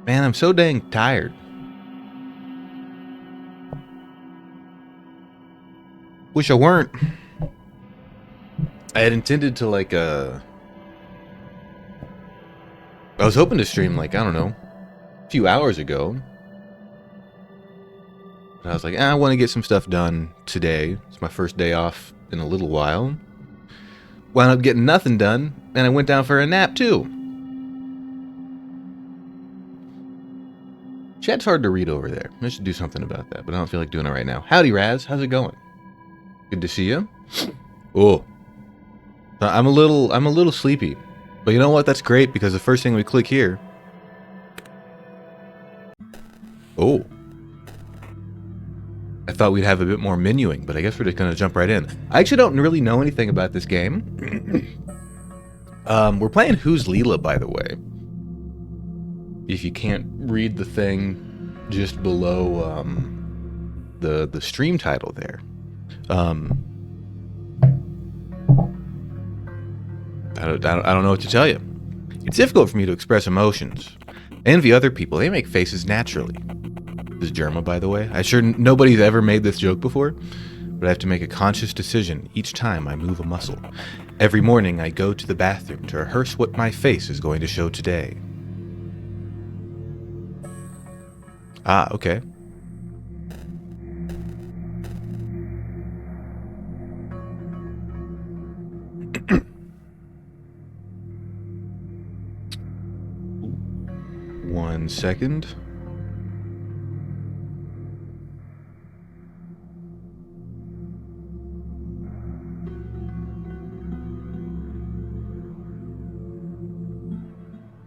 Man, I'm so dang tired. Wish I weren't. I had intended to I was hoping to stream I don't know, a few hours ago. But I was like, I want to get some stuff done today. It's my first day off in a little while. Wound up getting nothing done, and I went down for a nap too. Chat's hard to read over there. I should do something about that, but I don't feel like doing it right now. Howdy, Raz. How's it going? Good to see you. Oh, I'm a little sleepy, but you know what? That's great because the first thing we click here. Oh, I thought we'd have a bit more menuing, but I guess we're just gonna jump right in. I actually don't really know anything about this game. We're playing Who's LILA, by the way. If you can't read the thing just below the stream title there. I don't know what to tell you. It's difficult for me to express emotions. I envy other people. They make faces naturally. This is Germa, by the way. I'm sure nobody's ever made this joke before, but I have to make a conscious decision each time I move a muscle. Every morning I go to the bathroom to rehearse what my face is going to show today. Ah, okay. One second.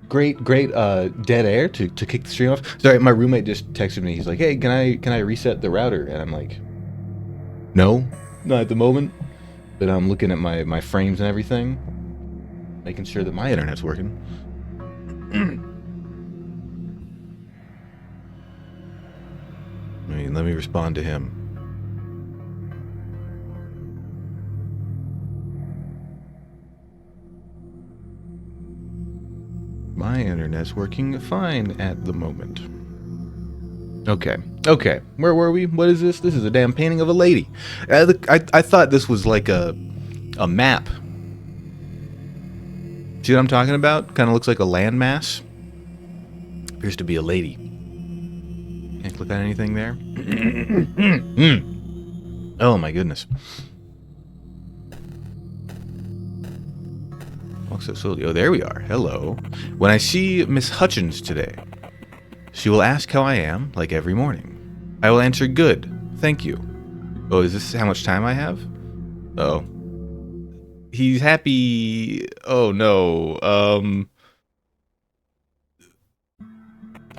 Great dead air to kick the stream off. Sorry, my roommate just texted me. He's like, "Hey, can I reset the router?" And I'm like, "No, not at the moment." But I'm looking at my frames and everything, making sure that my internet's working. Let me respond to him. My internet's working fine at the moment. Okay. Where were we? What is this? This is a damn painting of a lady. I thought this was like a map. See what I'm talking about? Kind of looks like a landmass. Appears to be a lady. Can't click on anything there. Oh my goodness. Walk so slowly. Oh, there we are. Hello. When I see Miss Hutchins today, she will ask how I am, like every morning. I will answer good, thank you. Oh, is this how much time I have? Oh. He's happy. Oh no.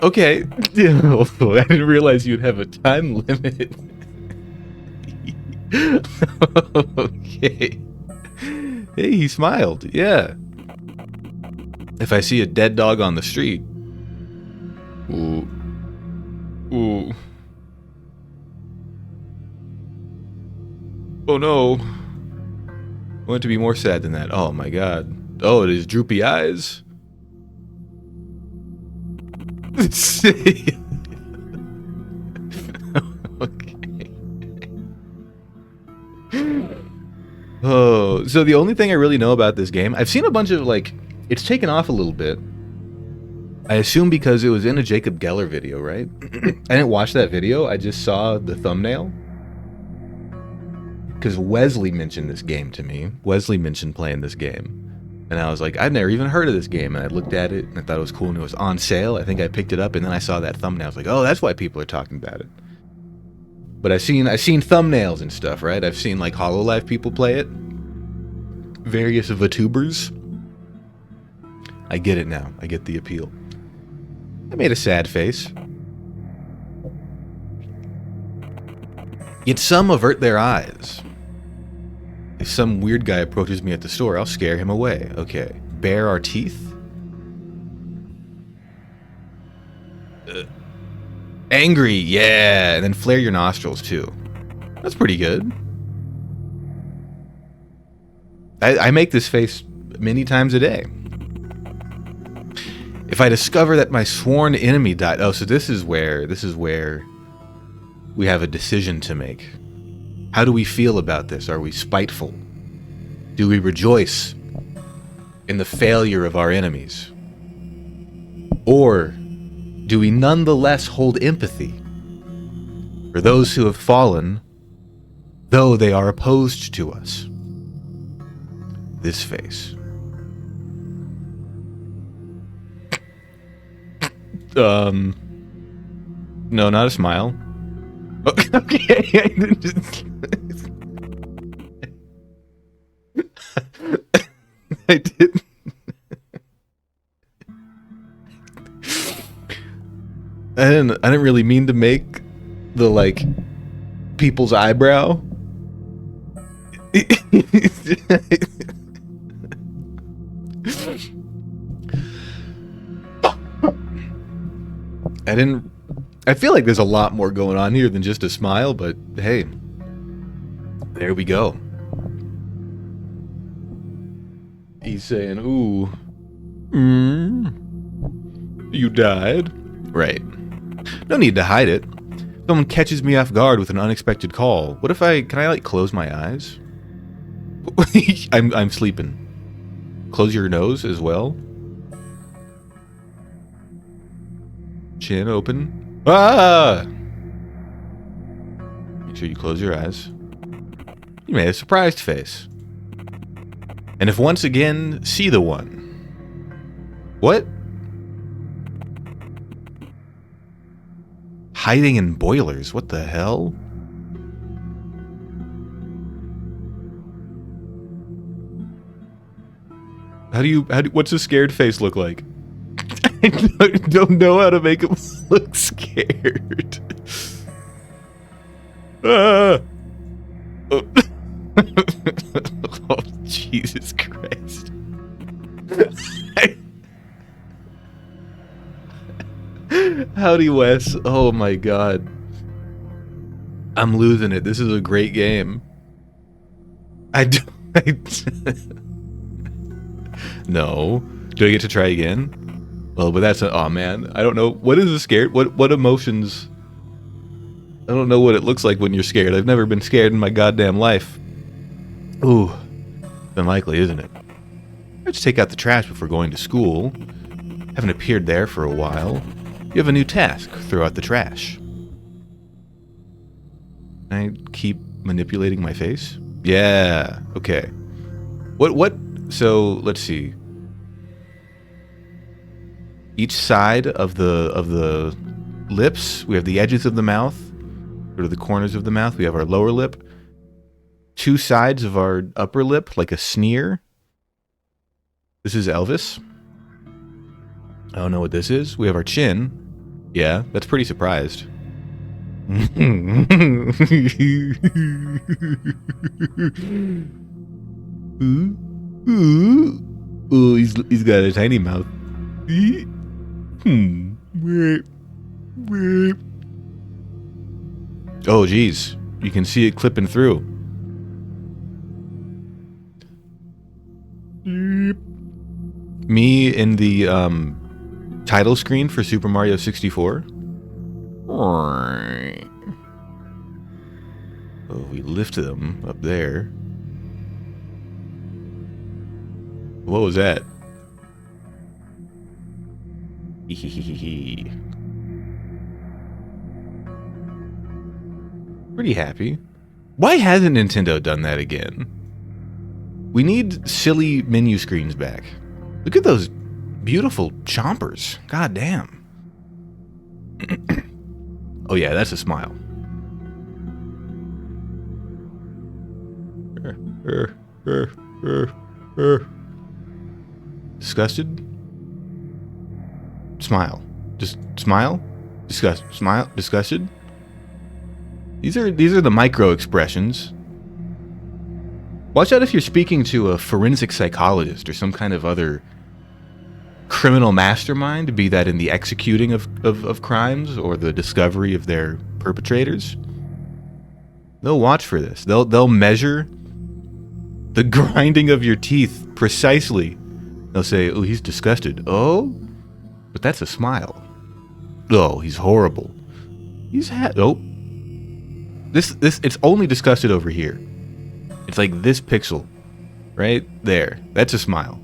Okay. I didn't realize you'd have a time limit. Okay. Hey, he smiled. Yeah. If I see a dead dog on the street. Ooh. Oh no. I want it to be more sad than that. Oh my god. Oh, it is droopy eyes. Okay. Oh, so the only thing I really know about this game, I've seen a bunch of it's taken off a little bit. I assume because it was in a Jacob Geller video, right? I didn't watch that video. I just saw the thumbnail. Because Wesley mentioned this game to me. Wesley mentioned playing this game. And I was like, I've never even heard of this game. And I looked at it and I thought it was cool and it was on sale. I think I picked it up and then I saw that thumbnail. I was like, oh, that's why people are talking about it. But I've seen thumbnails and stuff, right? I've seen HoloLive people play it. Various VTubers. I get it now. I get the appeal. I made a sad face. Yet some avert their eyes. If some weird guy approaches me at the store, I'll scare him away. Okay. Bare our teeth? Angry, yeah. And then flare your nostrils, too. That's pretty good. I make this face many times a day. If I discover that my sworn enemy died... Oh, so this is where we have a decision to make. How do we feel about this? Are we spiteful? Do we rejoice in the failure of our enemies? Or do we nonetheless hold empathy for those who have fallen, though they are opposed to us? This face. No, not a smile. Okay, I didn't just... I didn't... I didn't really mean to make the, like, people's eyebrow. I feel like there's a lot more going on here than just a smile, but hey, there we go. He's saying, ooh, you died? Right. No need to hide it. Someone catches me off guard with an unexpected call. What if can I like close my eyes? I'm sleeping. Close your nose as well. Chin open. Ah! Make sure you close your eyes. You made a surprised face. And if once again, see the one. What? Hiding in boilers. What the hell? What's a scared face look like? I don't know how to make him look scared. Oh. Oh, Jesus Christ. Howdy, Wes. Oh my god. I'm losing it. This is a great game. No. Do I get to try again? Well, but that's oh man, I don't know. What is a scared? What emotions? I don't know what it looks like when you're scared. I've never been scared in my goddamn life. Ooh, unlikely, isn't it? Let's take out the trash before going to school. Haven't appeared there for a while. You have a new task. Throw out the trash. Can I keep manipulating my face? Yeah. Okay. What? So let's see. Each side of the lips, we have the edges of the mouth, or the corners of the mouth. We have our lower lip. Two sides of our upper lip, like a sneer. This is Elvis. I don't know what this is. We have our chin. Yeah, that's pretty surprised. Ooh, he's got a tiny mouth. Oh, geez. You can see it clipping through. Me in the title screen for Super Mario 64. Oh, we lift them up there. What was that? Pretty happy. Why hasn't Nintendo done that again? We need silly menu screens back. Look at those beautiful chompers. God damn. Oh yeah, that's a smile. Disgusted? Smile. Just smile? Smile? Disgusted? These are the micro expressions. Watch out if you're speaking to a forensic psychologist or some kind of other criminal mastermind, be that in the executing of crimes or the discovery of their perpetrators. They'll watch for this. They'll measure The grinding of your teeth, precisely. They'll say, oh, he's disgusted. Oh? But that's a smile. Oh, he's horrible. Oh. It's only disgusted over here. It's like this pixel. Right there. That's a smile.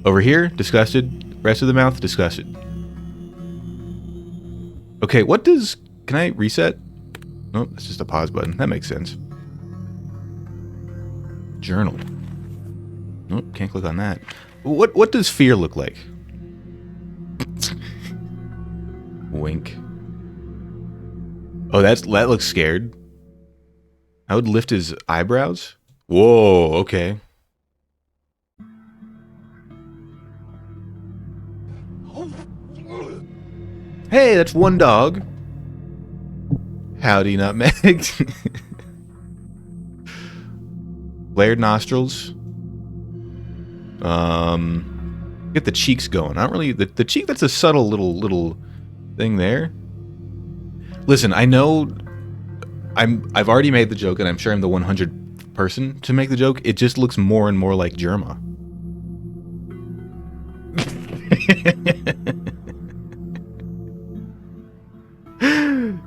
Over here, disgusted. Rest of the mouth, disgusted. Okay, can I reset? Nope, that's just a pause button. That makes sense. Journal. Nope, can't click on that. What does fear look like? Wink. Oh, that looks scared. I would lift his eyebrows. Whoa, okay. Hey, that's one dog. Howdy, nutmeg. Flared nostrils. Get the cheeks going. I don't really the cheek. That's a subtle little thing there. Listen, I know I've already made the joke, and I'm sure I'm the 100th person to make the joke. It just looks more and more like Germa.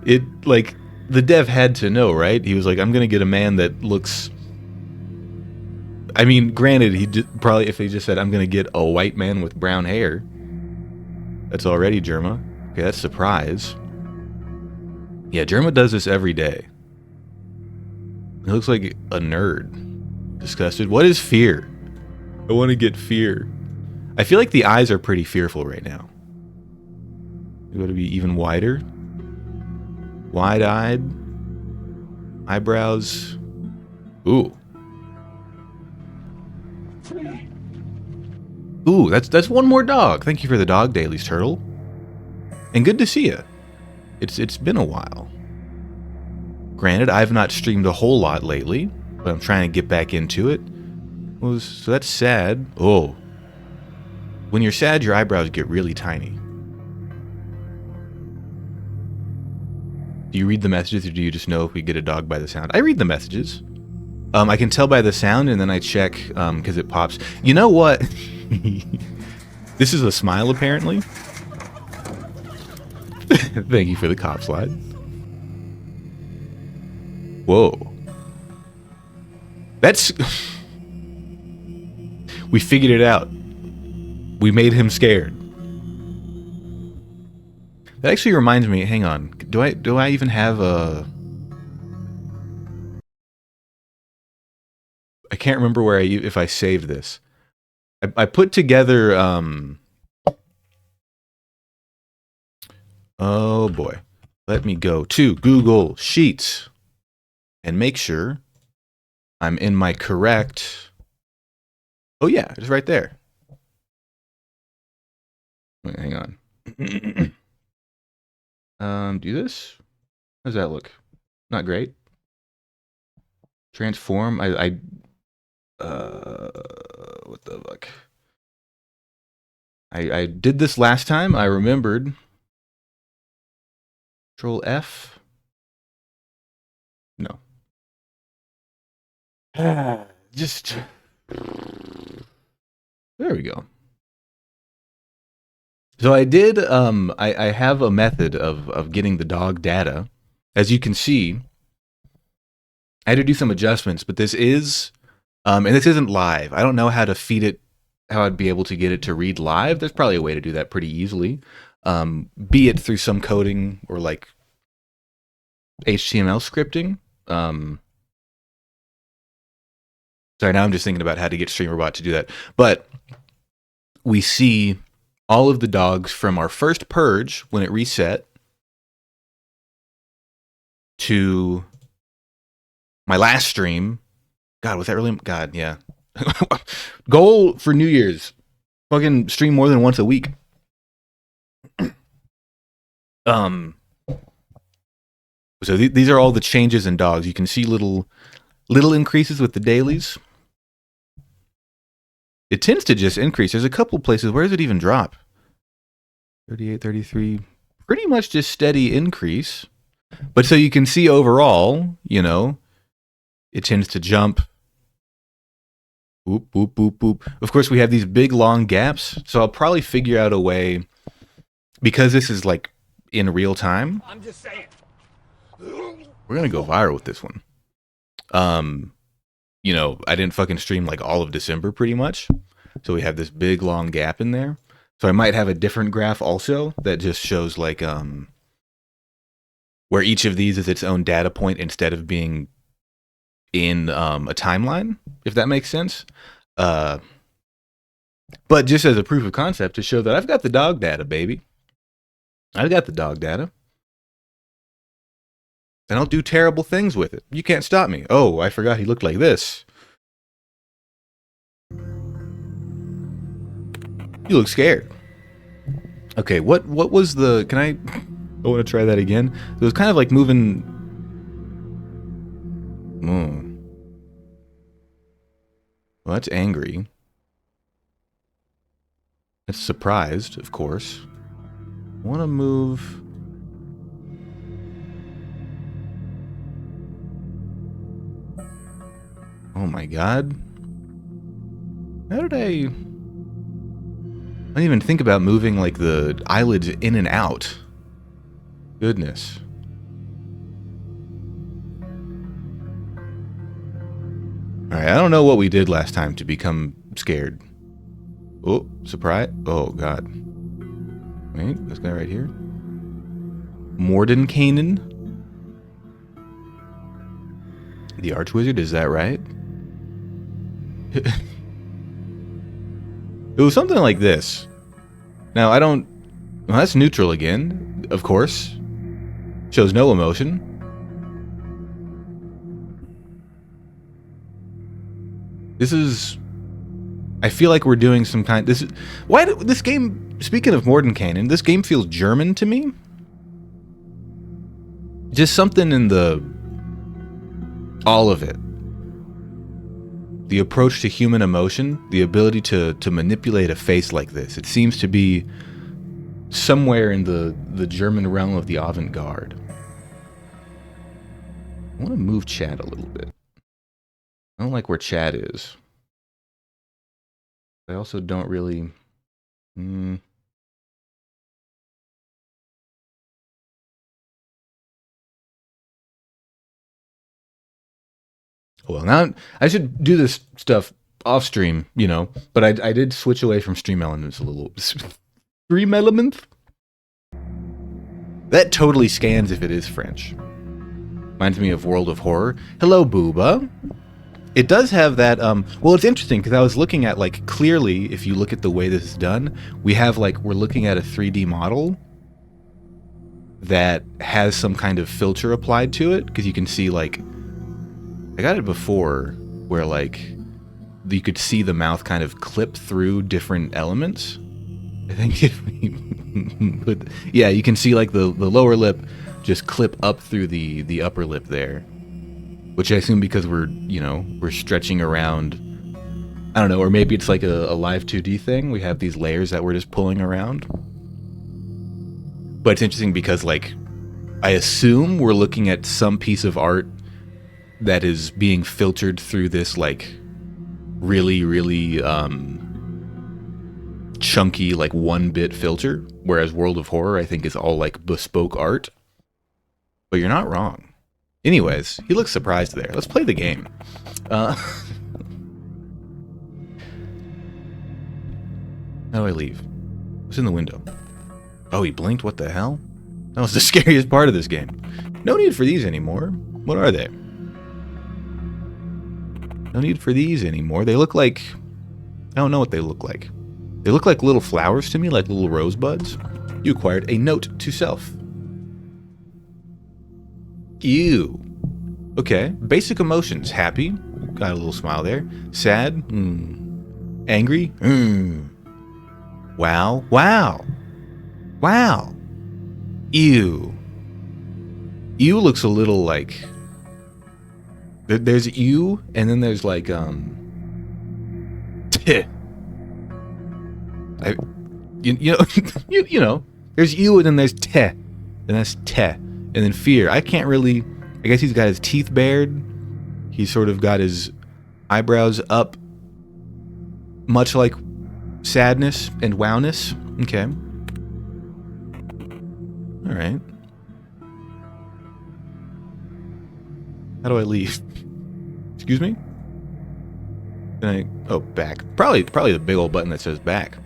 It, like, the dev had to know, right? He was like, I'm gonna get a man that looks... I mean, granted, he probably, if he just said, I'm gonna get a white man with brown hair, that's already Germa. Okay, that's surprise. Yeah, Germa does this every day. He looks like a nerd. Disgusted. What is fear? I want to get fear. I feel like the eyes are pretty fearful right now. You got to be even wider. Wide-eyed. Eyebrows. Ooh. Ooh, that's one more dog. Thank you for the dog dailies, Turtle. And good to see you. It's been a while. Granted, I've not streamed a whole lot lately, but I'm trying to get back into it. So that's sad. Oh. When you're sad, your eyebrows get really tiny. Do you read the messages, or do you just know if we get a dog by the sound? I read the messages. I can tell by the sound, and then I check because it pops. You know what? This is a smile, apparently. Thank you for the cop slide. Whoa. That's... We figured it out. We made him scared. That actually reminds me, hang on. Do I even have a... I can't remember where if I saved this. I put together oh boy. Let me go to Google Sheets and make sure I'm in my correct... Oh yeah, it's right there. Wait, hang on. Do this? How does that look? Not great. Transform. What the fuck? I did this last time. I remembered. Control F. No. Just. There we go. So I did. I have a method of getting the dog data. As you can see, I had to do some adjustments, but this is, and this isn't live. I don't know how to feed it, how I'd be able to get it to read live. There's probably a way to do that pretty easily, be it through some coding or like HTML scripting. Sorry, now I'm just thinking about how to get StreamerBot to do that. But we see all of the dogs from our first purge when it reset to my last stream. God, was that really? God, yeah. Goal for New Year's: fucking stream more than once a week. So these are all the changes in dogs. You can see little increases with the dailies. It tends to just increase. There's a couple places. Where does it even drop? 38, 33. Pretty much just steady increase. But so you can see overall, you know, it tends to jump Boop, boop, boop, boop. Of course, we have these big, long gaps. So I'll probably figure out a way, because this is like in real time. I'm just saying. We're going to go viral with this one. You know, I didn't fucking stream like all of December pretty much. So we have this big, long gap in there. So I might have a different graph also that just shows like where each of these is its own data point instead of being in a timeline, if that makes sense. But just as a proof of concept to show that I've got the dog data, baby. I've got the dog data. And I'll do terrible things with it. You can't stop me. Oh, I forgot he looked like this. You look scared. Okay, what was the... Can I want to try that again? It was kind of like moving... Well, that's angry. That's surprised, of course. I want to move... Oh my god. How did I didn't even think about moving like the eyelids in and out. Goodness. Alright, I don't know what we did last time to become scared. Oh, surprise. Oh god. Wait, this guy right here. Mordenkainen. The Archwizard, is that right? It was something like this. Now, I don't... Well, that's neutral again, of course. Shows no emotion. This is... I feel like we're doing some kind... This is... Why do... This game... Speaking of Mordenkainen, this game feels German to me. Just something in the... All of it. The approach to human emotion, the ability to manipulate a face like this. It seems to be somewhere in the German realm of the avant-garde. I want to move chat a little bit. I don't like where chat is. I also don't really... Well, now I should do this stuff off stream, you know, but I did switch away from Stream Elements a little. Stream Element? That totally scans if it is French. Reminds me of World of Horror. Hello, Booba. It does have that, well, it's interesting because I was looking at, like, clearly, if you look at the way this is done, we have, like, we're looking at a 3D model that has some kind of filter applied to it, because you can see, like, I got it before where like you could see the mouth kind of clip through different elements. I think if we put, yeah, you can see like the lower lip just clip up through the upper lip there, which I assume because we're, you know, we're stretching around, I don't know, or maybe it's like a live 2D thing. We have these layers that we're just pulling around. But it's interesting because like I assume we're looking at some piece of art that is being filtered through this like really, really chunky like 1-bit filter, whereas World of Horror I think is all like bespoke art. But you're not wrong. Anyways, he looks surprised there. Let's play the game. How do I leave? What's in the window? Oh, he blinked? What the hell? That was the scariest part of this game. No need for these anymore. What are they? No need for these anymore. They look like... I don't know what they look like. They look like little flowers to me, like little rosebuds. You acquired a note to self. Ew. Okay. Basic emotions. Happy. Got a little smile there. Sad. Angry. Wow. Wow. Wow. Ew. Ew looks a little like... There's ew, and then there's like, you know, there's ew, and then there's teh, and that's teh, and then fear. I can't really, I guess he's got his teeth bared. He's sort of got his eyebrows up, Much like sadness and wowness. Okay. All right. How do I leave? Excuse me? Can I... Oh, back. Probably the big old button that says back.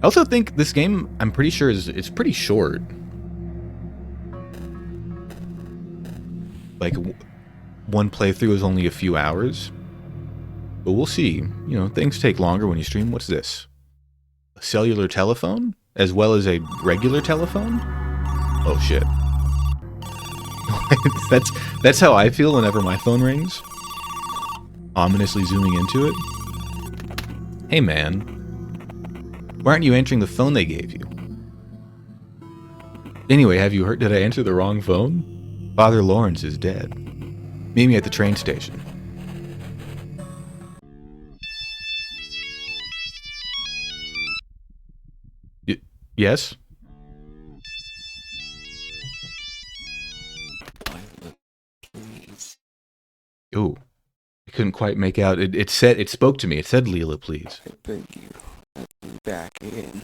I also think this game, I'm pretty sure, it's pretty short. Like, one playthrough is only a few hours. But we'll see. You know, things take longer when you stream. What's this? A cellular telephone? As well as a regular telephone? Oh, shit. That's how I feel whenever my phone rings. Ominously zooming into it. Hey, man. Why aren't you answering the phone they gave you? Anyway, have you heard? Did I answer the wrong phone? Father Lawrence is dead. Meet me at the train station. Yes? Ooh. I couldn't quite make out. It spoke to me. It said LILA, please. I beg you, let me back in.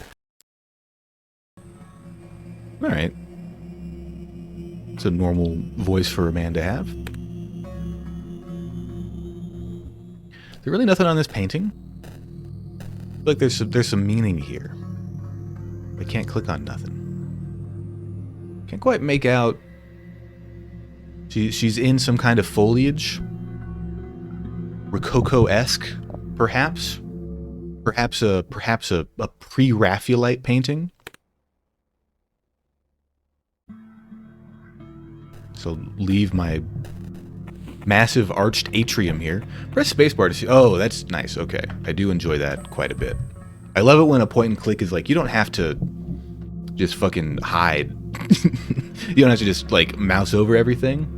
Alright. It's a normal voice for a man to have. Is there really nothing on this painting? I feel like there's some meaning here. I can't click on nothing. Can't quite make out. She's in some kind of foliage. Rococo-esque, perhaps. Perhaps a pre-Raphaelite painting. So leave my massive arched atrium here. Press spacebar to see. Oh, that's nice. Okay, I do enjoy that quite a bit. I love it when a point and click is like, you don't have to just fucking hide. You don't have to just like mouse over everything.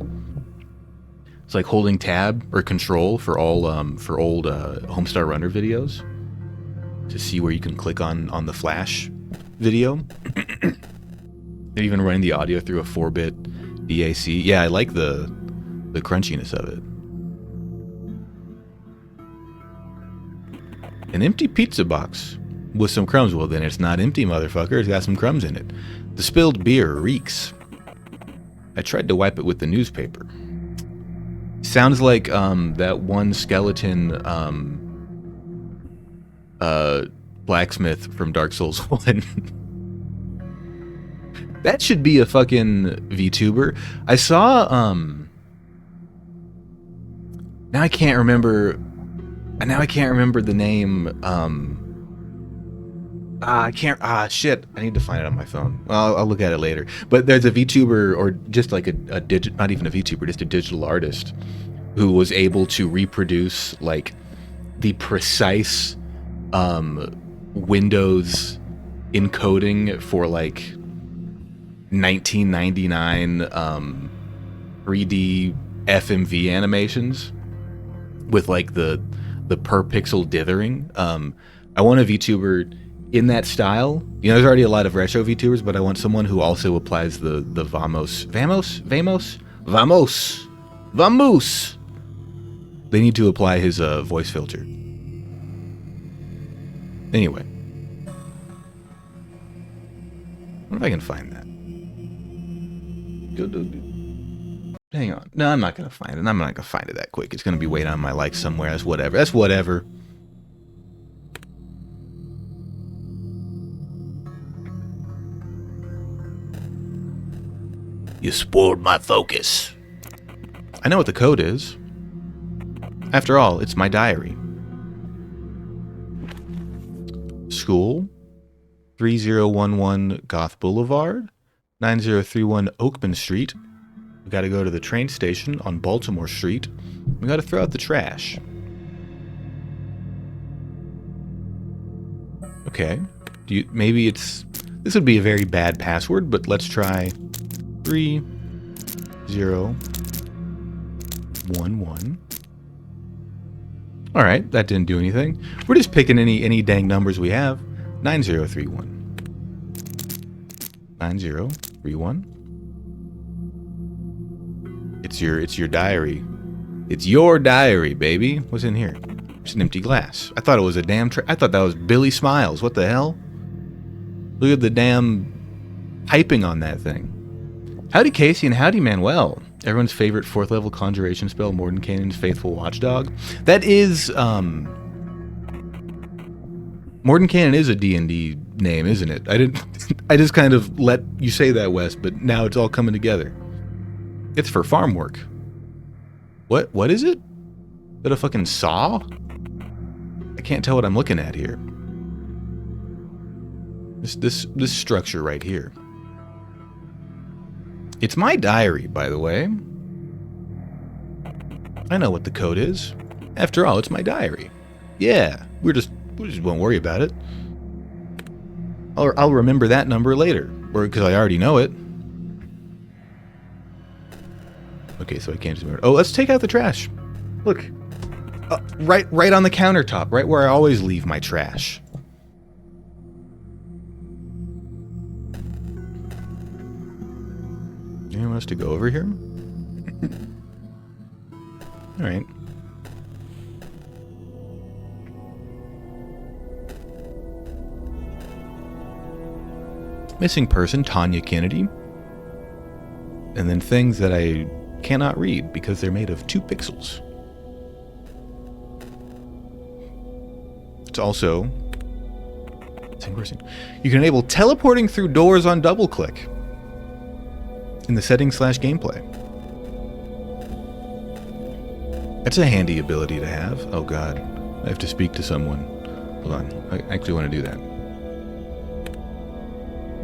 It's like holding tab or control for all for old Homestar Runner videos to see where you can click on the flash video. They're even running the audio through a 4-bit DAC. Yeah, I like the crunchiness of it. An empty pizza box with some crumbs. Well, then it's not empty, motherfucker. It's got some crumbs in it. The spilled beer reeks. I tried to wipe it with the newspaper. Sounds like that one skeleton blacksmith from Dark Souls 1. That should be a fucking VTuber. I saw now I can't remember the name. Shit. I need to find it on my phone. Well, I'll look at it later. But there's a VTuber, or just like not even a VTuber, just a digital artist who was able to reproduce like the precise Windows encoding for like 1999 3D FMV animations with like the per pixel dithering. I want a VTuber in that style. You know, there's already a lot of retro VTubers, but I want someone who also applies the Vamos. They need to apply his voice filter. Anyway, what if I can find that? Hang on. No, I'm not gonna find it. I'm not gonna find it that quick. It's gonna be waiting on my likes somewhere. That's whatever. That's whatever. You spoiled my focus. I know what the code is. After all, it's my diary. School, 3011 Goth Boulevard, 9031 Oakman Street. We gotta go to the train station on Baltimore Street. We gotta throw out the trash. Okay. Maybe it's... This would be a very bad password, but let's try 3011. Alright, that didn't do anything. We're just picking any dang numbers we have. 9031. 9031. It's your diary. It's your diary, baby. What's in here? It's an empty glass. I thought it was a damn I thought that was Billy Smiles. What the hell? Look at the damn piping on that thing. Howdy Casey and howdy Manuel. Everyone's favorite 4th level conjuration spell, Mordenkainen's Faithful Watchdog. That is, Mordenkainen is a D&D name, isn't it? I just kind of let you say that, Wes, but now it's all coming together. It's for farm work. What is it? Is that a fucking saw? I can't tell what I'm looking at here. This structure right here. It's my diary, by the way. I know what the code is. After all, it's my diary. Yeah, we just won't worry about it. I'll remember that number later, or because I already know it. Okay, so I can't just remember. Oh, let's take out the trash. Look, right on the countertop, right where I always leave my trash. Anyone wants to go over here? All right. Missing person, Tanya Kennedy. And then things that I cannot read because they're made of 2 pixels. It's also... Same person. You can enable teleporting through doors on double click in the settings/gameplay. That's a handy ability to have. Oh god, I have to speak to someone. Hold on, I actually want to do that.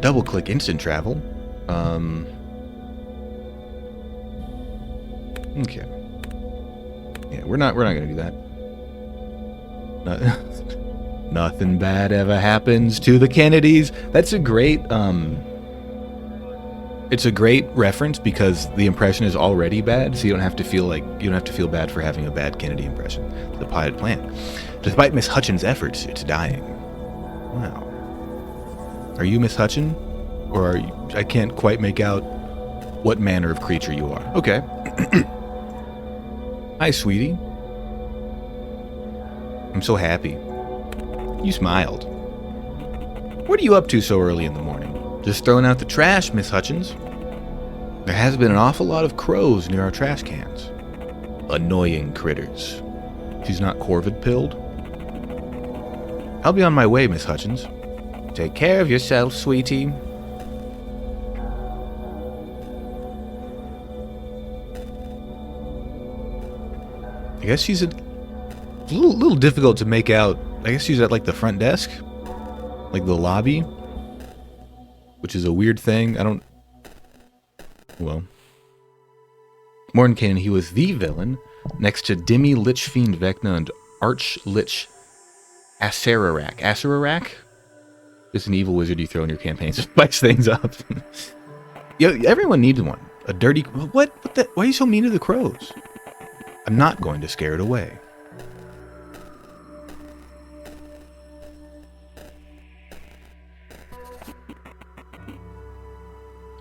Double click instant travel. Okay. Yeah, we're not gonna do that. Nothing bad ever happens to the Kennedys. That's a great it's a great reference because the impression is already bad, so you don't have to feel bad for having a bad Kennedy impression. The potted plant. Despite Miss Hutchins' efforts, it's dying. Wow. Are you Miss Hutchin? Or are you, I can't quite make out what manner of creature you are. Okay. Hi, sweetie. I'm so happy. You smiled. What are you up to so early in the morning? Just throwing out the trash, Miss Hutchins. There has been an awful lot of crows near our trash cans. Annoying critters. She's not corvid-pilled? I'll be on my way, Miss Hutchins. Take care of yourself, sweetie. I guess she's a little difficult to make out. I guess she's at like the front desk, like the lobby, which is a weird thing. Well, Mordenkainen, he was the villain next to Demi Lich Fiend Vecna and Arch Lich Acerarak. Acerarak is an evil wizard you throw in your campaigns to spice things up. Yo, everyone needs one. A dirty... What the... Why are you so mean to the crows? I'm not going to scare it away.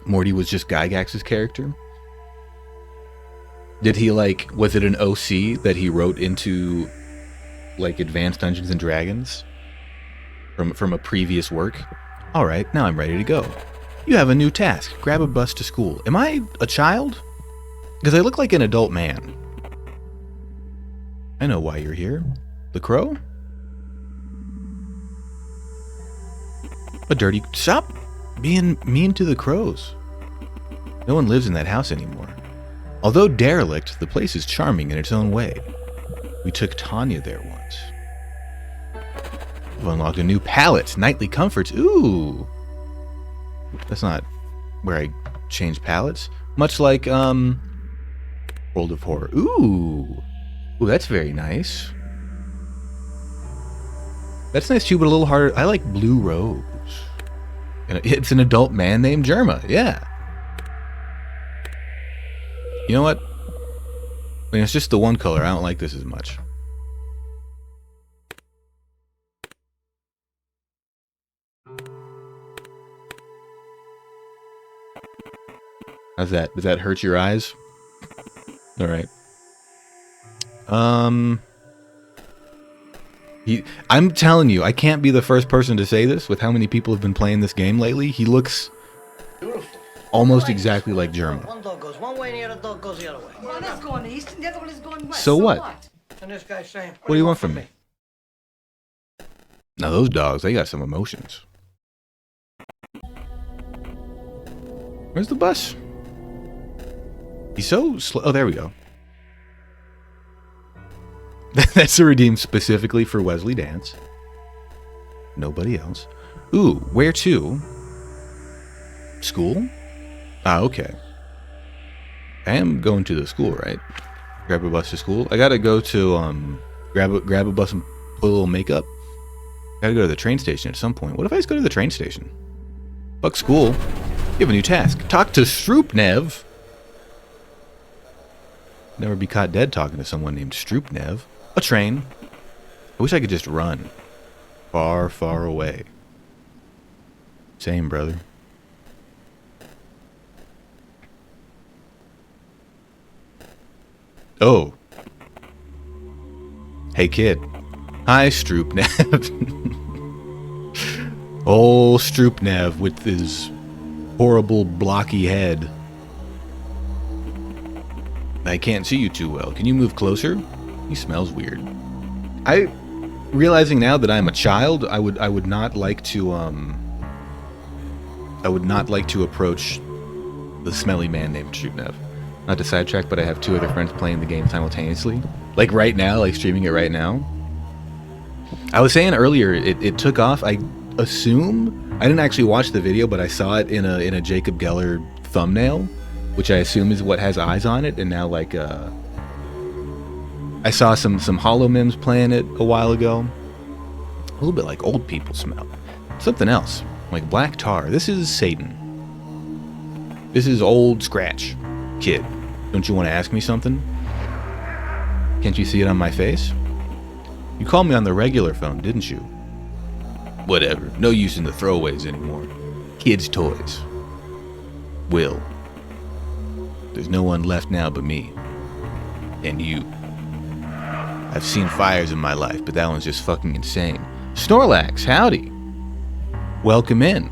Morty was just Gygax's character? Did he, like... Was it an OC that he wrote into, like, Advanced Dungeons & Dragons? From a previous work? Alright, now I'm ready to go. You have a new task. Grab a bus to school. Am I a child? Because I look like an adult man. I know why you're here. The crow? A dirty... Stop being mean to the crows. No one lives in that house anymore. Although derelict, the place is charming in its own way. We took Tanya there once. We've unlocked a new palette. Nightly comforts. Ooh. That's not where I change palettes. Much like, World of Horror. Ooh. Ooh, that's very nice. That's nice too, but a little harder. I like Blue Rose. And it's an adult man named Germa. Yeah. You know what? I mean, it's just the one color. I don't like this as much. How's that? Does that hurt your eyes? All right. I'm telling you, I can't be the first person to say this with how many people have been playing this game lately. He looks almost exactly like Germa. One dog goes one way and the other dog goes the other way. One is going east and the other one is going west. So what? And this guy's saying, What do you want from me? Now those dogs, they got some emotions. Where's the bus? He's so slow. Oh, there we go. That's a redeem specifically for Wesley Dance. Nobody else. Ooh, where to? School? Ah, okay. I am going to the school, right? Grab a bus to school. I gotta go to grab a bus and put a little makeup. Gotta go to the train station at some point. What if I just go to the train station? Fuck school. You have a new task. Talk to Stroopnev. Never be caught dead talking to someone named Stroopnev. A train. I wish I could just run. Far, far away. Same, brother. Oh. Hey, kid. Hi, Stroopnev. Oh, Stroopnev with his horrible blocky head. I can't see you too well. Can you move closer? He smells weird. Realizing now that I'm a child, I would not like to approach the smelly man named Stroopnev. Not to sidetrack, but I have 2 other friends playing the game simultaneously. Like right now, like streaming it right now. I was saying earlier, it took off. I assume, I didn't actually watch the video, but I saw it in a Jacob Geller thumbnail, which I assume is what has eyes on it. And now like I saw some holo memes playing it a while ago. A little bit like old people smell. Something else, like black tar. This is Satan. This is old Scratch. Kid, don't you want to ask me something? Can't you see it on my face? You called me on the regular phone, didn't you? Whatever. No use in the throwaways anymore. Kids' toys. Will. There's no one left now but me. And you. I've seen fires in my life, but that one's just fucking insane. Snorlax, howdy. Welcome in.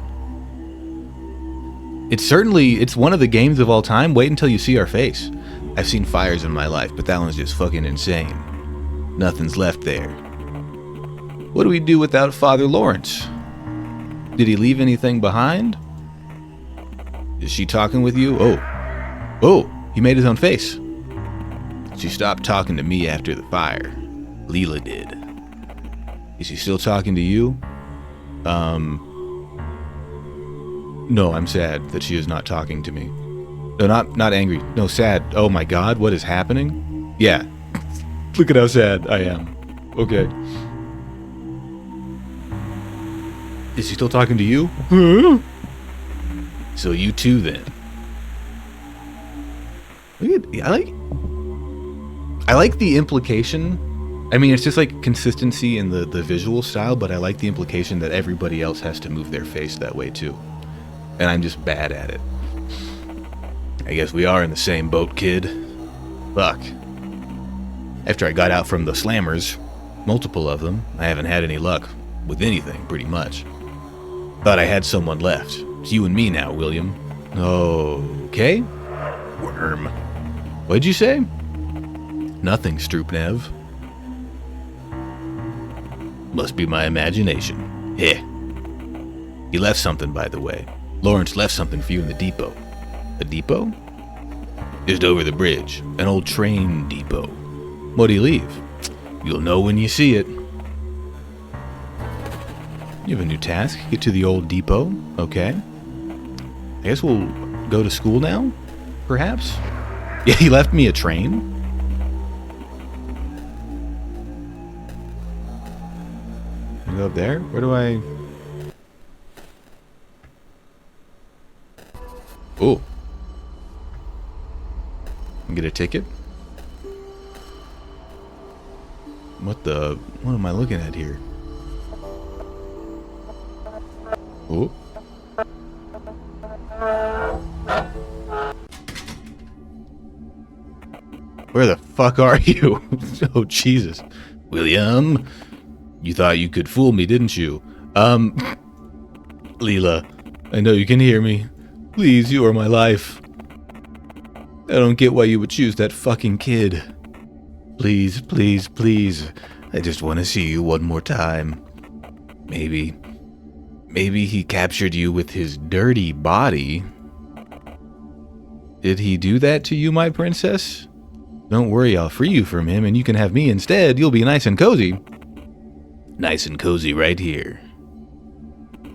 It's one of the games of all time. Wait until you see our face. I've seen fires in my life, but that one's just fucking insane. Nothing's left there. What do we do without Father Lawrence? Did he leave anything behind? Is she talking with you? Oh, he made his own face. She stopped talking to me after the fire. LILA did. Is she still talking to you? No, I'm sad that she is not talking to me. No, not angry. No, sad. Oh my god, what is happening? Yeah. Look at how sad I am. Okay. Is she still talking to you? Huh? So you too then. I like the implication. I mean, it's just like consistency in the visual style, but I like the implication that everybody else has to move their face that way too. And I'm just bad at it. I guess we are in the same boat, kid. Fuck. After I got out from the slammers, multiple of them, I haven't had any luck with anything, pretty much. Thought I had someone left. It's you and me now, William. Okay. Worm. What'd you say? Nothing, Stroopnev. Must be my imagination. Heh. He left something, by the way. Lawrence left something for you in the depot. A depot? Just over the bridge. An old train depot. What'd he leave? You'll know when you see it. You have a new task. Get to the old depot. Okay. I guess we'll go to school now? Perhaps? Yeah, he left me a train. Can I go up there? Where do I... Oh. Get a ticket? What am I looking at here? Oh. Where the fuck are you? Oh, Jesus. William. You thought you could fool me, didn't you? Lila, I know you can hear me. Please, you are my life. I don't get why you would choose that fucking kid. Please, please, please. I just want to see you one more time. Maybe he captured you with his dirty body. Did he do that to you, my princess? Don't worry, I'll free you from him and you can have me instead. You'll be nice and cozy. Nice and cozy right here.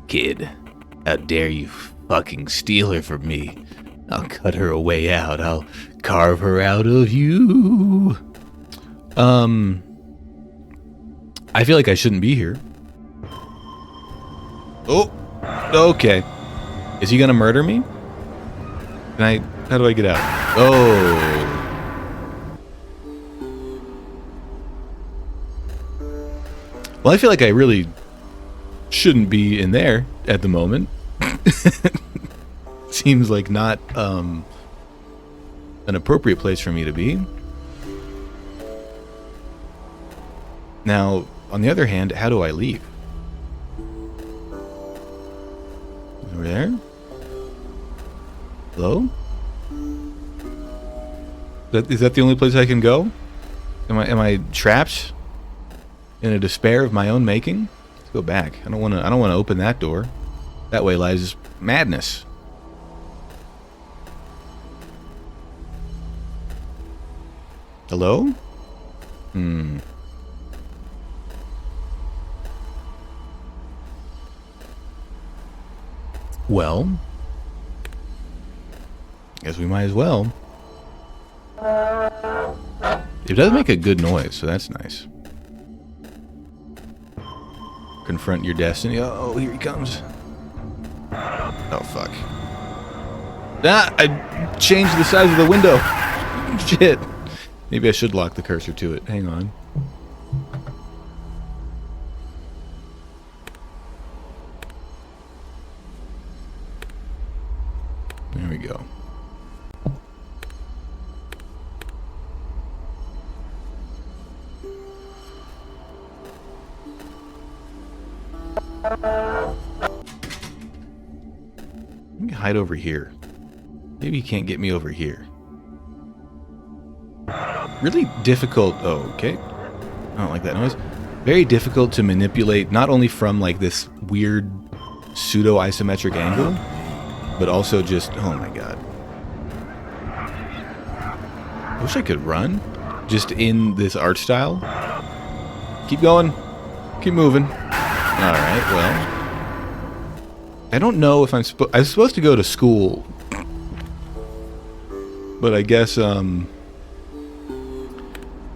Kid, how dare you fucking steal her from me? I'll cut her a way out. I'll carve her out of you. I feel like I shouldn't be here. Oh, okay. Is he gonna murder me? How do I get out? Oh. Well, I feel like I really shouldn't be in there at the moment. Seems like not an appropriate place for me to be. Now, on the other hand, how do I leave? Over there? Hello? Is that the only place I can go? Am I trapped in a despair of my own making? Let's go back. I don't want to open that door. That way lies madness. Hello? Well, guess we might as well. It does make a good noise, so that's nice. Confront your destiny. Oh, here he comes. Oh, fuck. Ah, I changed the size of the window. Shit. Maybe I should lock the cursor to it. Hang on. There we go. Let me hide over here. Maybe he can't get me over here. Really difficult. Oh, okay. I don't like that noise. Very difficult to manipulate, not only from like this weird pseudo-isometric angle, but also just, oh my god. I wish I could run just in this art style. Keep going. Keep moving. Alright, well. I don't know if I'm supposed to go to school. But I guess,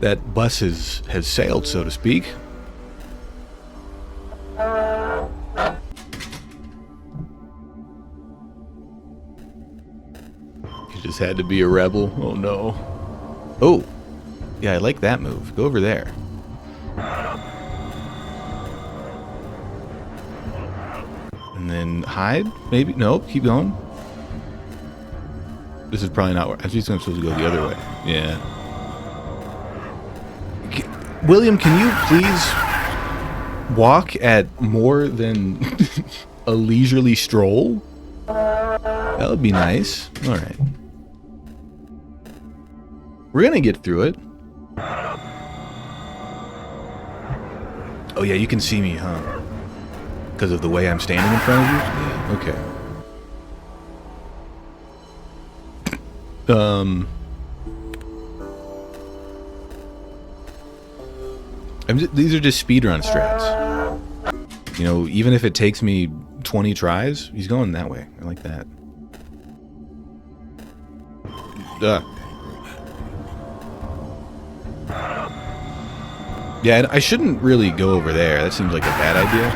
that bus has sailed, so to speak. You just had to be a rebel. Oh no. Oh. Yeah, I like that move. Go over there. And then hide? Maybe? Nope, keep going. This is probably not where I'm supposed to go the other way. Yeah. William, can you please walk at more than a leisurely stroll? That would be nice. Alright. We're gonna get through it. Oh yeah, you can see me, huh? Because of the way I'm standing in front of you? Yeah, okay. These are just speedrun strats. You know, even if it takes me 20 tries, he's going that way. I like that. Yeah, I shouldn't really go over there. That seems like a bad idea.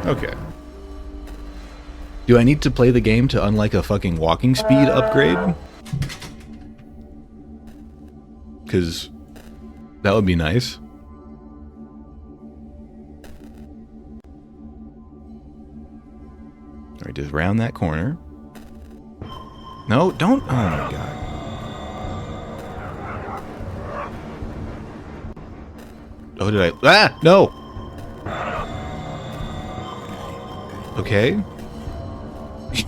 Okay. Okay. Do I need to play the game to unlock a fucking walking speed upgrade? Because that would be nice. Alright, just round that corner. No, don't. Oh my god. Oh, did I? Ah! No! Okay.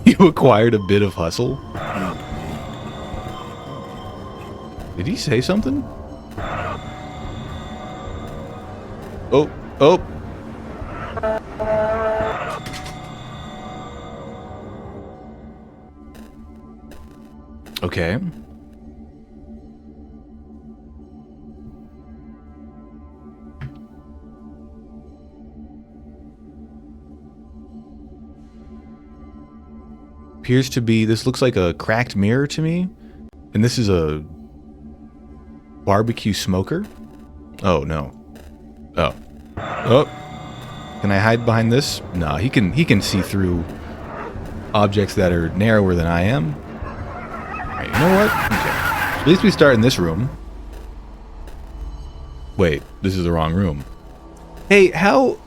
You acquired a bit of hustle? Did he say something? Oh, oh. Okay. Appears to be, this looks like a cracked mirror to me. And this is a barbecue smoker. Oh, no. Oh. Oh. Can I hide behind this? No, he can see through objects that are narrower than I am. Right, you know what? Okay. At least we start in this room. Wait, this is the wrong room. Hey, how...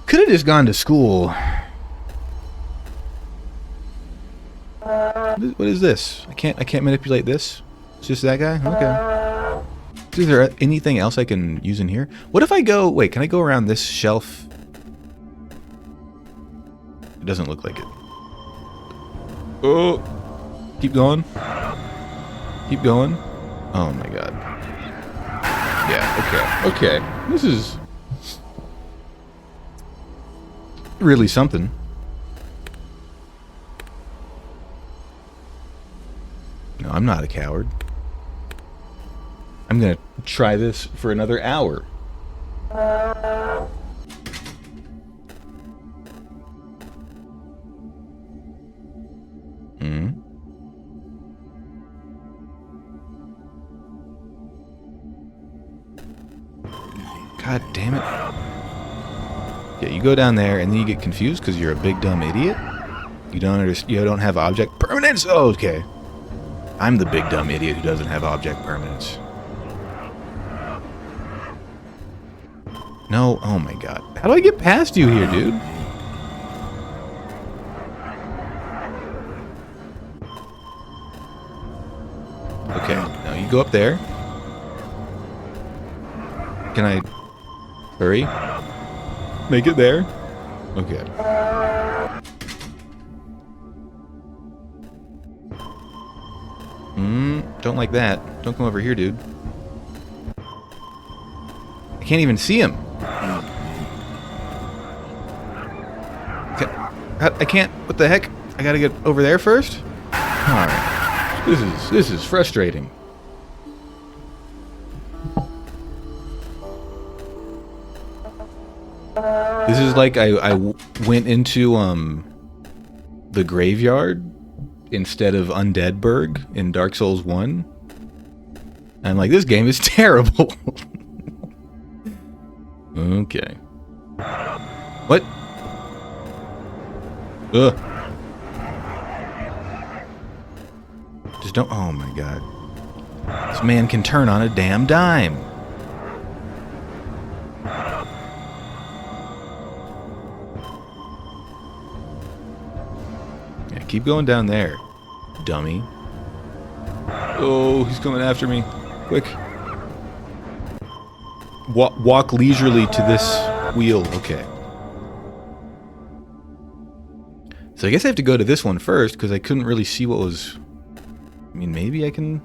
Could have just gone to school. What is this? I can't manipulate this. It's just that guy? Okay. Is there anything else I can use in here? What if I go... Wait, can I go around this shelf? It doesn't look like it. Oh! Keep going. Keep going. Oh my god. Yeah, okay. Okay. This is... really something. No, I'm not a coward. I'm gonna try this for another hour. God damn it. Yeah, you go down there and then you get confused because you're a big dumb idiot. You don't understand. You don't have object permanence. Oh, okay. I'm the big dumb idiot who doesn't have object permanence. No. Oh my god. How do I get past you here, dude? Okay. Now you go up there. Can I hurry? Make it there? Okay. Don't like that. Don't come over here, dude. I can't even see him. I can't. What the heck? I gotta get over there first? Alright. This is frustrating. This is like I went into the graveyard instead of Undeadburg in Dark Souls 1. And I'm like, this game is terrible. Okay. What? Ugh. Just don't... Oh my god. This man can turn on a damn dime. Yeah, keep going down there, dummy. Oh, he's coming after me. Quick. Walk leisurely to this wheel. Okay. So I guess I have to go to this one first, because I couldn't really see what was... I mean, maybe I can...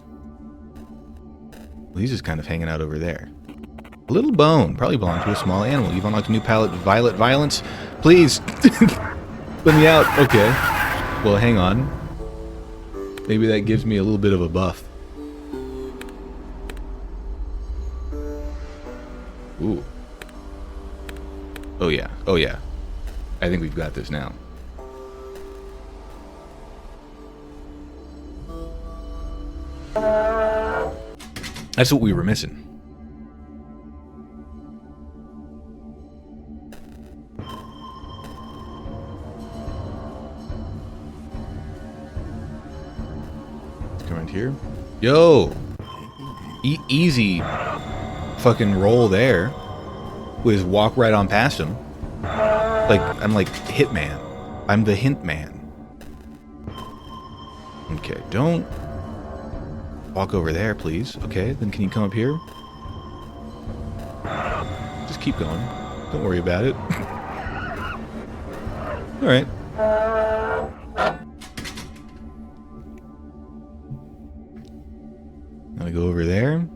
Well, he's just kind of hanging out over there. A little bone. Probably belongs to a small animal. You've unlocked a new palette, Violet Violence. Please! Let me out. Okay. Well, hang on. Maybe that gives me a little bit of a buff. Ooh. Oh yeah. Oh yeah. I think we've got this now. That's what we were missing. Let's come around here. Yo! Easy fucking roll there. We just walk right on past him. Like, I'm like Hitman. I'm the hint man. Okay, don't... walk over there, please. Okay, then can you come up here? Just keep going. Don't worry about it. Alright. Gotta go over there.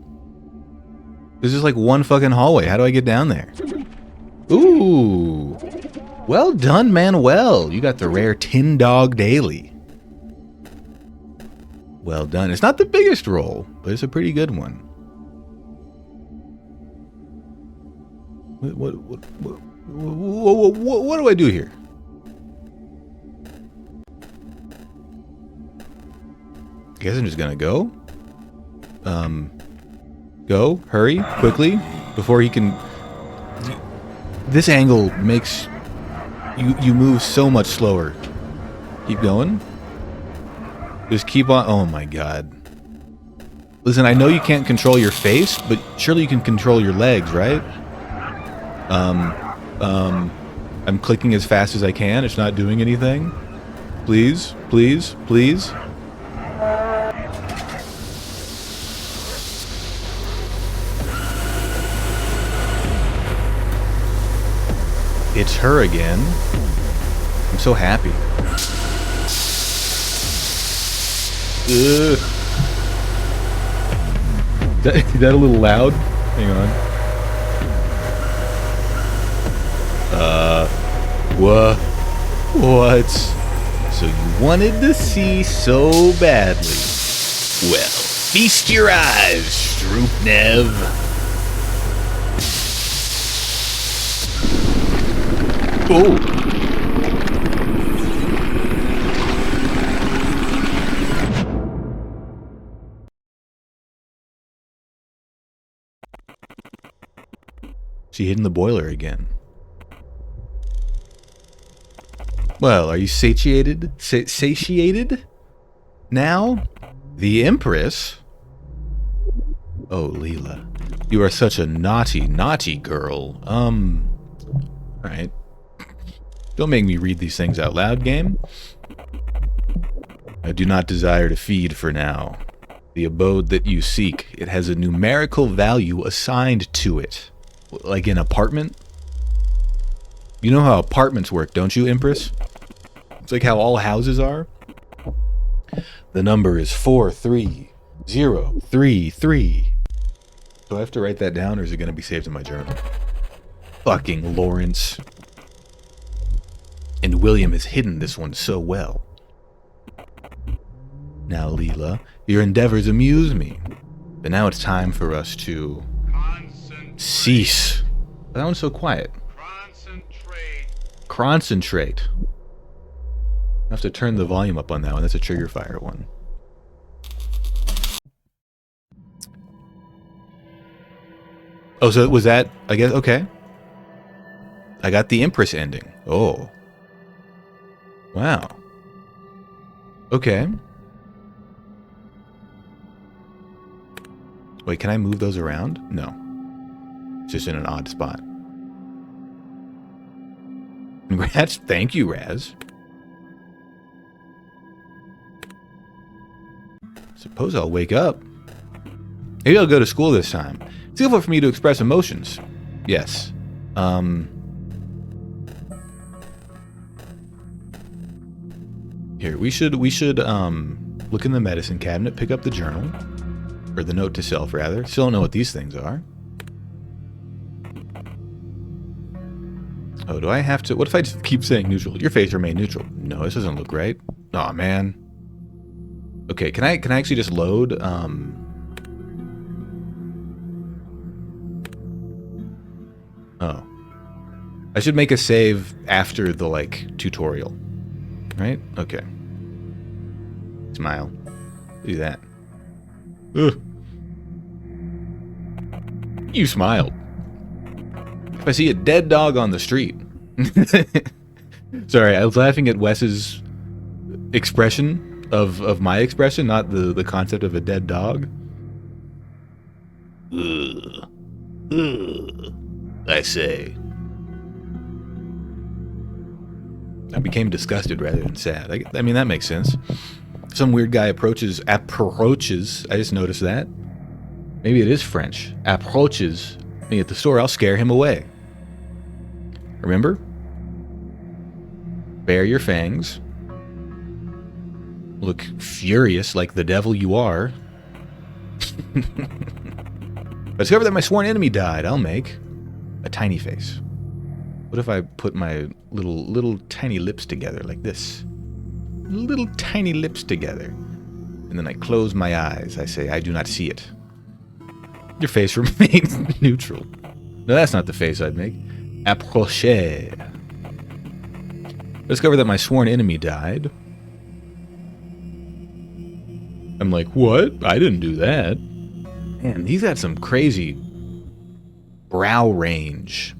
There's just like one fucking hallway. How do I get down there? Ooh. Well done, Manuel. You got the rare Tin Dog Daily. Well done. It's not the biggest roll, but it's a pretty good one. What do I do here? I guess I'm just gonna go. Go, hurry, quickly, before he can... This angle makes you move so much slower. Keep going. Just keep on... Oh my god. Listen, I know you can't control your face, but surely you can control your legs, right? I'm clicking as fast as I can. It's not doing anything. Please, please, please. It's her again. I'm so happy. Ugh. Is that a little loud? Hang on. What? So you wanted to see so badly. Well, feast your eyes, Stroopnev. Oh. She hid in the boiler again. Well, are you satiated? Satiated? Now? The Empress? Oh, LILA. You are such a naughty, naughty girl. Alright. Don't make me read these things out loud, game. I do not desire to feed for now. The abode that you seek, it has a numerical value assigned to it. Like an apartment? You know how apartments work, don't you, Empress? It's like how all houses are. The number is 43033. Do I have to write that down, or is it going to be saved in my journal? Fucking Lawrence. And William has hidden this one so well. Now, LILA, your endeavors amuse me. But now it's time for us to... cease. That one's so quiet. Concentrate. I have to turn the volume up on that one. That's a trigger fire one. Oh, so was that... I guess... Okay. I got the Empress ending. Oh. Wow. Okay. Wait, can I move those around? No. It's just in an odd spot. Congrats. Thank you, Raz. Suppose I'll wake up. Maybe I'll go to school this time. It's difficult for me to express emotions. Yes. Here, we should look in the medicine cabinet, pick up the journal. Or the note to self, rather. Still don't know what these things are. Oh, do I have to... What if I just keep saying neutral? Your face remain neutral. No, this doesn't look right. Aw, man. Okay, can I actually just load... Oh. I should make a save after the, like, tutorial. Right? Okay. Smile. Do that. Ugh. You smiled. If I see a dead dog on the street. Sorry, I was laughing at Wes's expression of my expression, not the concept of a dead dog. Ugh. Ugh. I say. I became disgusted rather than sad. I mean, that makes sense. Some weird guy approaches, I just noticed that. Maybe it is French. Approaches me at the store, I'll scare him away. Remember? Bare your fangs. Look furious like the devil you are. Discover that my sworn enemy died. I'll make a tiny face. What if I put my little tiny lips together like this? Little tiny lips together. And then I close my eyes. I say, I do not see it. Your face remains neutral. No, that's not the face I'd make. Approcher. Discover that my sworn enemy died. I'm like, what? I didn't do that. Man, he's got some crazy brow range.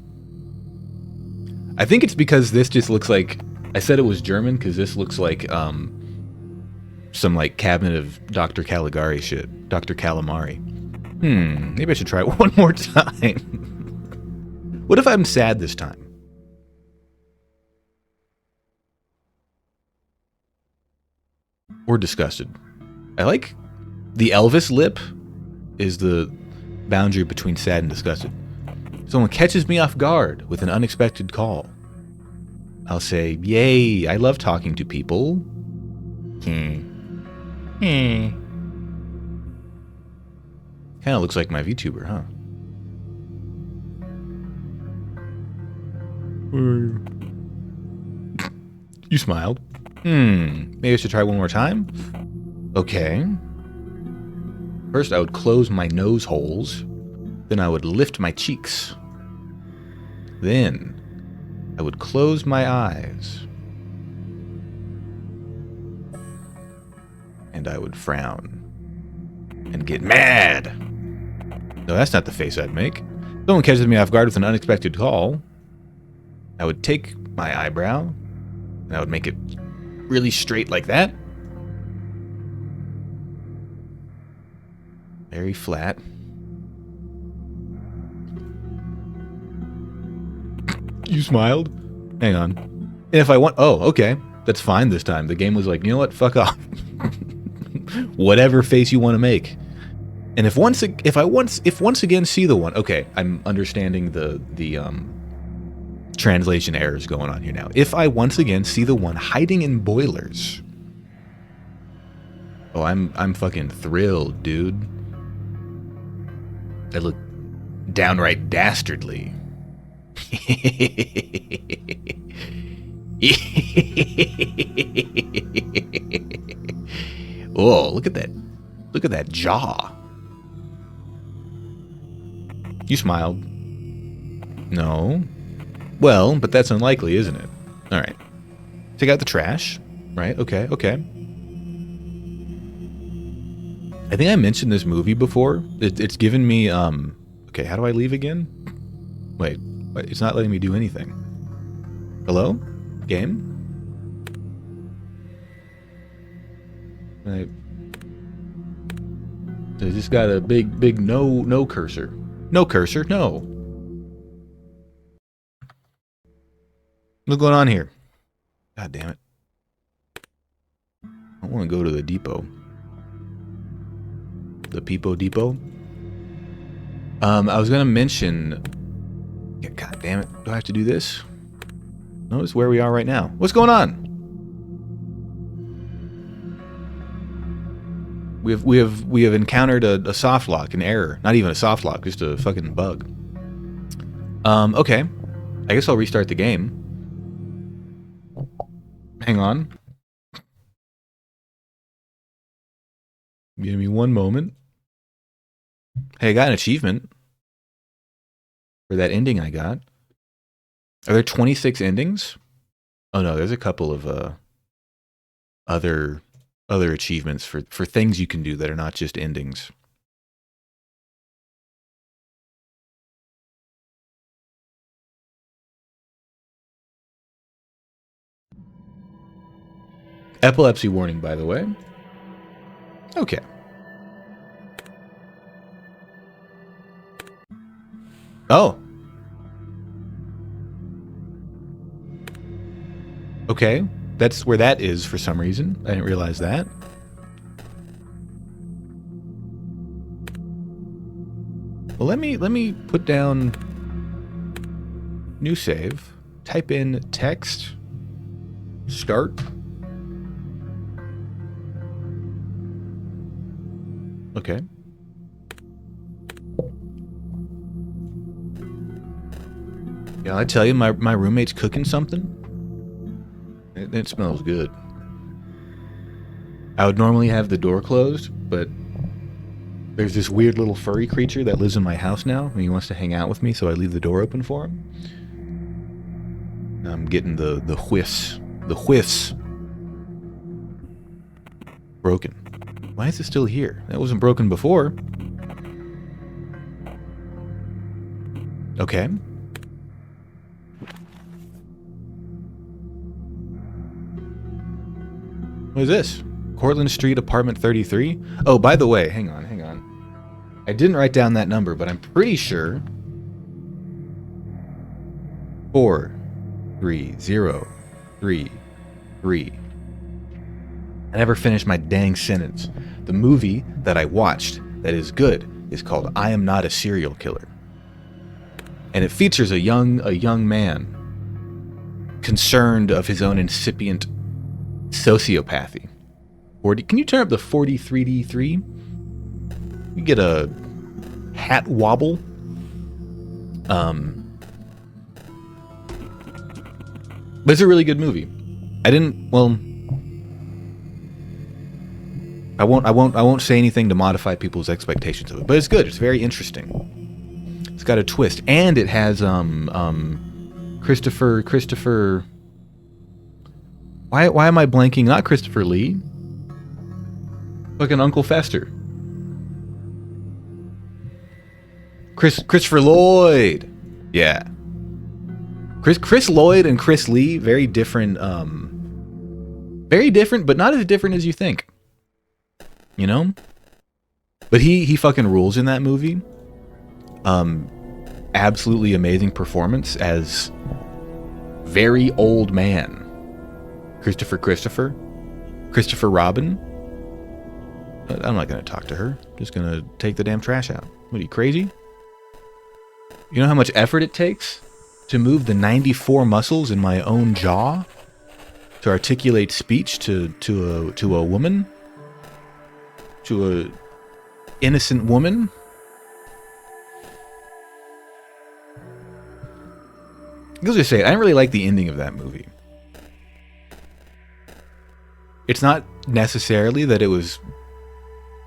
I think it's because this just looks like... I said it was German because this looks like some like Cabinet of Dr. Caligari shit. Dr. Calamari. Maybe I should try it one more time. What if I'm sad this time? Or disgusted. I like the Elvis lip is the boundary between sad and disgusted. Someone catches me off guard with an unexpected call. I'll say, yay, I love talking to people. Kind of looks like my VTuber, huh? You smiled. Maybe I should try one more time? Okay. First, I would close my nose holes. Then I would lift my cheeks. Then, I would close my eyes. And I would frown. And get mad. No, that's not the face I'd make. Someone catches me off guard with an unexpected call. I would take my eyebrow, and I would make it really straight like that. Very flat. You smiled? Hang on. And if I want... Oh, okay. That's fine this time. The game was like, you know what? Fuck off. Whatever face you want to make. And if once again see the one... Okay, I'm understanding the translation errors going on here now. If I once again see the one hiding in boilers... Oh, I'm fucking thrilled, dude. That look downright dastardly. Oh, look at that. Look at that jaw. You smiled. No. Well, but that's unlikely, isn't it? All right. Take out the trash. Right? Okay, okay. I think I mentioned this movie before. It's given me, okay, how do I leave again? Wait, it's not letting me do anything. Hello? Game? I just got a big no cursor. No cursor, no. What's going on here? God damn it. I want to go to the depot. The Peepo Depot. I was gonna mention... Yeah, God damn it. Do I have to do this? Notice where we are right now. What's going on? We have encountered a soft lock, an error. Not even a soft lock, just a fucking bug. Okay. I guess I'll restart the game. Hang on. Give me one moment. Hey, I got an achievement for that ending I got. Are there 26 endings? Oh no, there's a couple of other achievements for things you can do that are not just endings. Epilepsy warning, by the way. Okay. Oh. Okay. That's where that is for some reason. I didn't realize that. Well, let me put down new save. Type in text. Start. Okay. Yeah, I tell you, my roommate's cooking something. It smells good. I would normally have the door closed, but there's this weird little furry creature that lives in my house now, and he wants to hang out with me, so I leave the door open for him. I'm getting the whiffs. The whiffs. Broken. Why is it still here? That wasn't broken before. Okay. What is this? Cortlandt Street, apartment 33? Oh, by the way, hang on. I didn't write down that number, but I'm pretty sure 43033. I never finished my dang sentence. The movie that I watched that is good is called I Am Not a Serial Killer. And it features a young man concerned of his own incipient sociopathy. Can you turn up the 43D3? You get a hat wobble. But it's a really good movie. I won't say anything to modify people's expectations of it, but it's good. It's very interesting. It's got a twist, and it has Christopher. Why am I blanking? Not Christopher Lee. Fucking Uncle Fester. Christopher Lloyd. Yeah. Chris Lloyd and Chris Lee, very different, but not as different as you think. You know? But he fucking rules in that movie. Absolutely amazing performance as very old man. Christopher Robin. I'm not going to talk to her. Just going to take the damn trash out. What are you, crazy? You know how much effort it takes to move the 94 muscles in my own jaw to articulate speech to a woman? To a innocent woman? I'll just say it, I didn't really like the ending of that movie. It's not necessarily that it was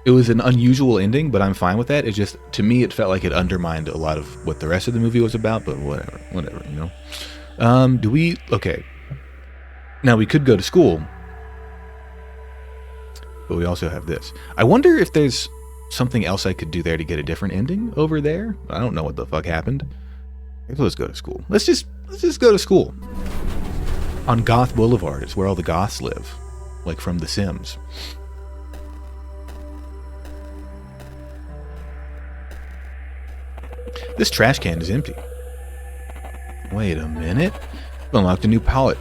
an unusual ending, but I'm fine with that. It just, to me, it felt like it undermined a lot of what the rest of the movie was about, but whatever, you know? Okay. Now, we could go to school, but we also have this. I wonder if there's something else I could do there to get a different ending over there. I don't know what the fuck happened. Let's go to school. Let's just go to school. On Goth Boulevard, it's where all the goths live. Like from The Sims. This trash can is empty. Wait a minute. Unlocked a new palette.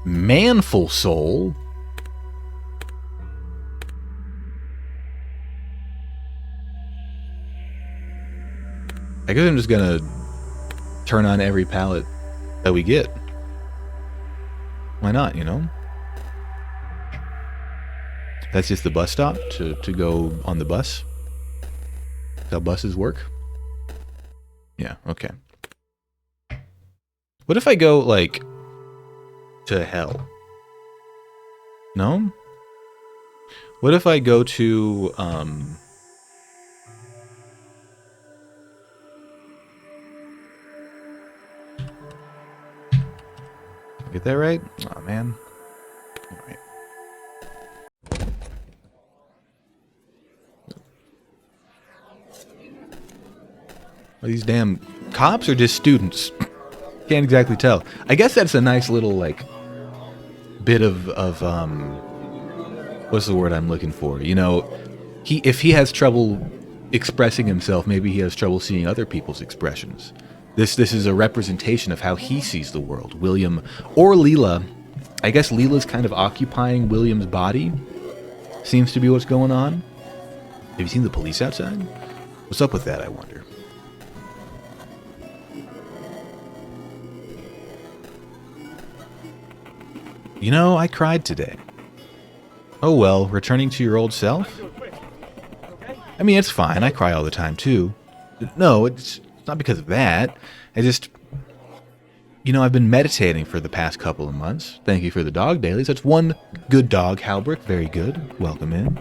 Manful Soul? I guess I'm just gonna turn on every palette that we get. Why not, you know? That's just the bus stop to go on the bus. That's how buses work. Yeah, okay. What if I go, like, to hell? No? What if I go to, get that right? Oh man. All right. Are these damn cops or just students? Can't exactly tell. I guess that's a nice little like bit of what's the word I'm looking for? You know, if he has trouble expressing himself, maybe he has trouble seeing other people's expressions. This is a representation of how he sees the world. William or LILA. I guess LILA's kind of occupying William's body. Seems to be what's going on. Have you seen the police outside? What's up with that, I wonder? You know, I cried today. Oh well, returning to your old self? I mean, it's fine. I cry all the time, too. No, it's not because of that. I just... You know, I've been meditating for the past couple of months. Thank you for the dog dailies. That's one good dog, Halbrook. Very good. Welcome in.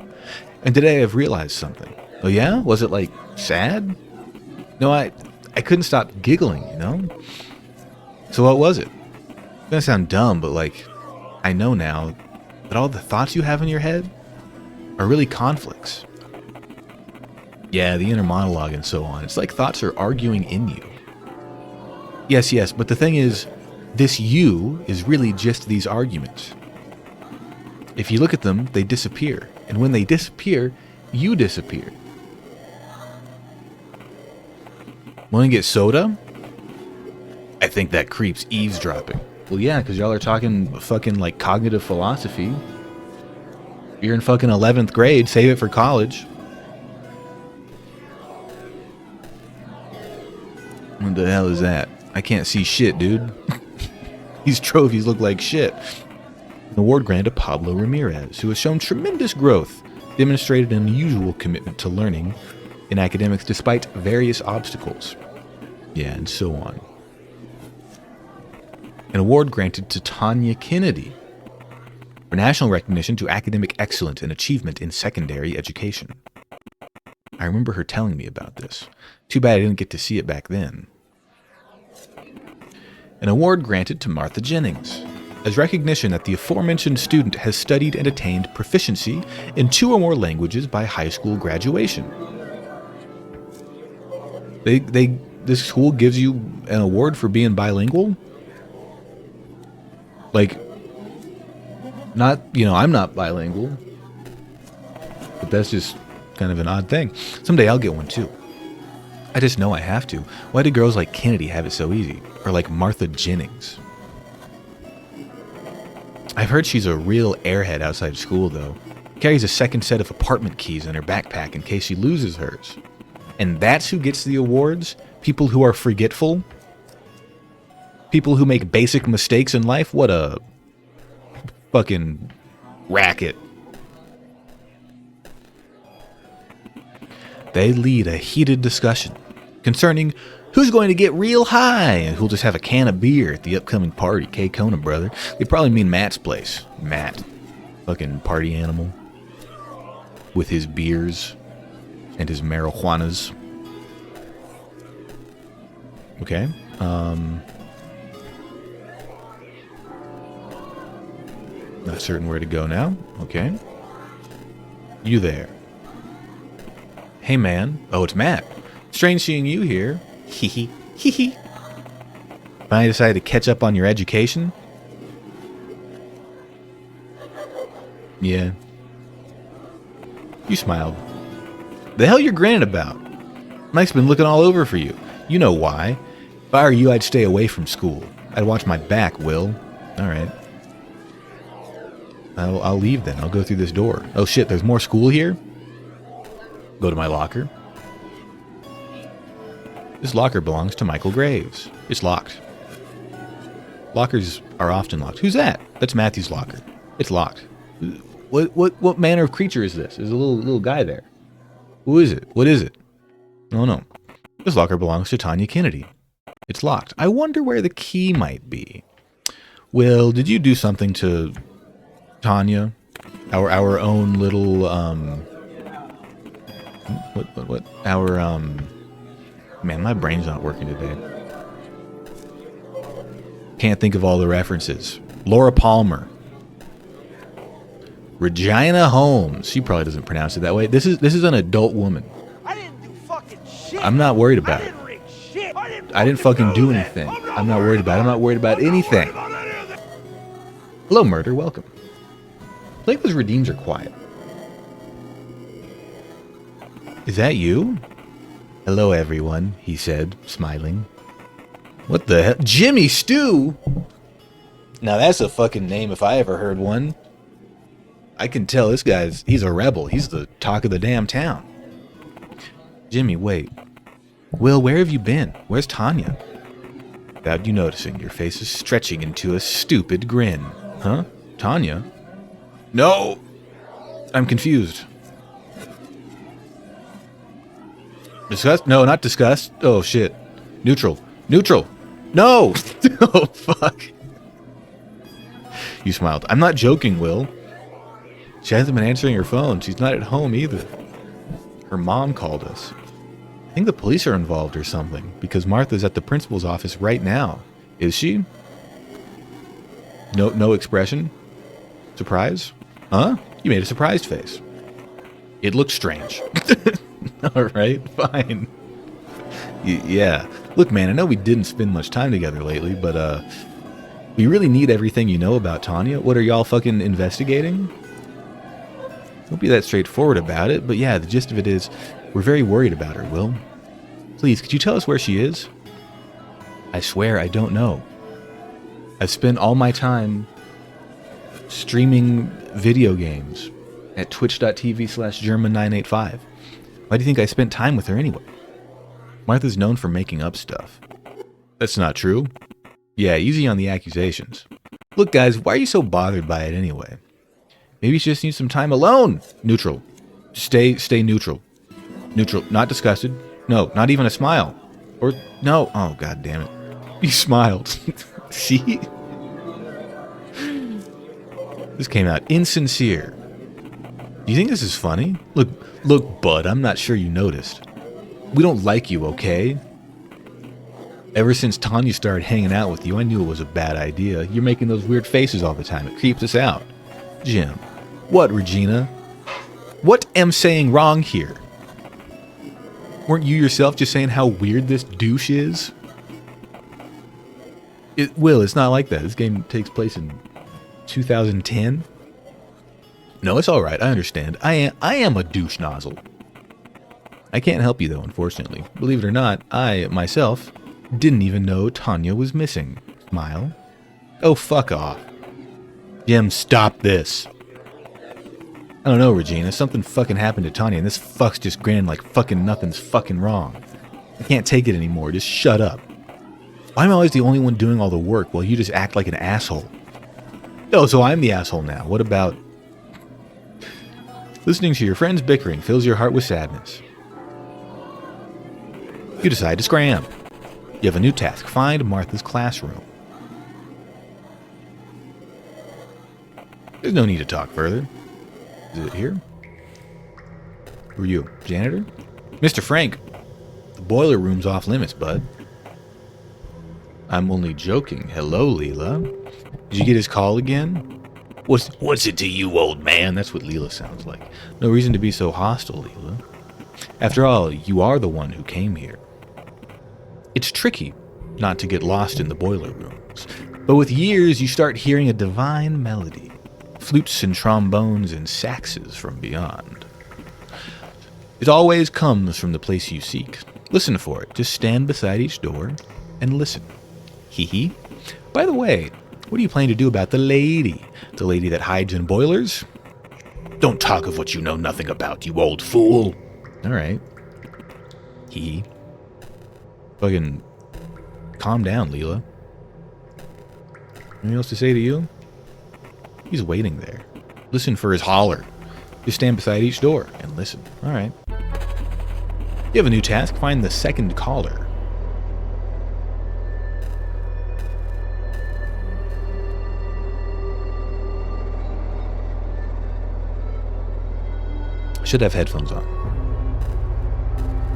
And today I've realized something. Oh yeah? Was it, like, sad? No, I couldn't stop giggling, you know? So what was it? It's gonna sound dumb, but, like, I know now that all the thoughts you have in your head are really conflicts. Yeah, the inner monologue and so on. It's like thoughts are arguing in you. Yes, but the thing is, this you is really just these arguments. If you look at them, they disappear. And when they disappear, you disappear. Want to get soda? I think that creeps eavesdropping. Well, yeah, because y'all are talking fucking, like, cognitive philosophy. You're in fucking 11th grade. Save it for college. What the hell is that? I can't see shit, dude. These trophies look like shit. An award granted to Pablo Ramirez, who has shown tremendous growth, demonstrated an unusual commitment to learning in academics despite various obstacles. Yeah, and so on. An award granted to Tanya Kennedy for national recognition to academic excellence and achievement in secondary education. I remember her telling me about this. Too bad I didn't get to see it back then. An award granted to Martha Jennings as recognition that the aforementioned student has studied and attained proficiency in 2 or more languages by high school graduation. This school gives you an award for being bilingual? Like, not, you know, I'm not bilingual, but that's just kind of an odd thing. Someday I'll get one too. I just know I have to. Why do girls like Kennedy have it so easy? Or like Martha Jennings? I've heard she's a real airhead outside of school, though. Carries a second set of apartment keys in her backpack in case she loses hers. And that's who gets the awards? People who are forgetful? People who make basic mistakes in life? What a fucking racket. They lead a heated discussion concerning who's going to get real high and who'll just have a can of beer at the upcoming party. K. Kona, brother. They probably mean Matt's place. Matt. Fucking party animal. With his beers and his marijuanas. Okay. Not certain where to go now. Okay. You there. Hey, man. Oh, it's Matt. Strange seeing you here. Hee hee. Hee hee. Finally decided to catch up on your education? Yeah. You smiled. The hell you're grinning about? Mike's been looking all over for you. You know why. If I were you, I'd stay away from school. I'd watch my back, Will. Alright. I'll leave then. I'll go through this door. Oh shit, there's more school here? Go to my locker. This locker belongs to Michael Graves. It's locked. Lockers are often locked. Who's that? That's Matthew's locker. It's locked. What manner of creature is this? There's a little guy there. Who is it? What is it? Oh no. This locker belongs to Tanya Kennedy. It's locked. I wonder where the key might be. Will, did you do something to Tanya? Our own little what? Our man, my brain's not working today. Can't think of all the references. Laura Palmer. Regina Holmes. She probably doesn't pronounce it that way. This is an adult woman. I didn't do fucking shit. I'm not worried about it. I didn't fucking do that. anything. I'm not worried about it. I'm not worried about anything. Hello, murder. Welcome. Playboy's redeems are quiet. Is that you? Hello, everyone, he said, smiling. What the hell? Jimmy Stew? Now that's a fucking name if I ever heard one. I can tell this he's a rebel. He's the talk of the damn town. Jimmy, wait. Will, where have you been? Where's Tanya? Without you noticing, your face is stretching into a stupid grin. Huh? Tanya? No! I'm confused. Disgust? No, not disgust. Oh, shit. Neutral. Neutral! No! Oh, fuck. You smiled. I'm not joking, Will. She hasn't been answering her phone. She's not at home either. Her mom called us. I think the police are involved or something, because Martha's at the principal's office right now. Is she? No expression? Surprise? Huh? You made a surprised face. It looked strange. Alright, fine. Yeah. Look, man, I know we didn't spend much time together lately, but, we really need everything you know about Tanya. What, are y'all fucking investigating? Don't be that straightforward about it, but yeah, the gist of it is, we're very worried about her, Will. Please, could you tell us where she is? I swear I don't know. I've spent all my time streaming video games at twitch.tv/German985. Why do you think I spent time with her anyway? Martha's known for making up stuff. That's not true. Yeah, easy on the accusations. Look, guys, why are you so bothered by it anyway? Maybe she just needs some time alone. Neutral. Stay neutral. Neutral. Not disgusted. No, not even a smile. Or, no. Oh, god damn it. He smiled. See? This came out insincere. Do you think this is funny? Look, bud, I'm not sure you noticed. We don't like you, okay? Ever since Tanya started hanging out with you, I knew it was a bad idea. You're making those weird faces all the time. It creeps us out. Jim. What, Regina? What am saying wrong here? Weren't you yourself just saying how weird this douche is? Will, it's not like that. This game takes place in 2010. No, it's alright. I understand. I am a douche nozzle. I can't help you though, unfortunately. Believe it or not, I, myself, didn't even know Tanya was missing. Smile. Oh, fuck off. Jim, stop this. I don't know, Regina. Something fucking happened to Tanya, and this fuck's just grinning like fucking nothing's fucking wrong. I can't take it anymore. Just shut up. Why am I always the only one doing all the work while you just act like an asshole? Oh, so I'm the asshole now. What about... Listening to your friends bickering fills your heart with sadness. You decide to scram. You have a new task. Find Martha's classroom. There's no need to talk further. Is it here? Who are you? Janitor? Mr. Frank. The boiler room's off limits, bud. I'm only joking. Hello, Lila. Did you get his call again? What's it to you, old man? That's what Lila sounds like. No reason to be so hostile, Lila. After all, you are the one who came here. It's tricky not to get lost in the boiler rooms, but with years you start hearing a divine melody. Flutes and trombones and saxes from beyond. It always comes from the place you seek. Listen for it. Just stand beside each door and listen. Hee hee. By the way, what are you planning to do about the lady? The lady that hides in boilers? Don't talk of what you know nothing about, you old fool. Alright. Hee hee. Fucking calm down, Lila. Anything else to say to you? He's waiting there. Listen for his holler. Just stand beside each door and listen. Alright. You have a new task. Find the second caller. Should have headphones on.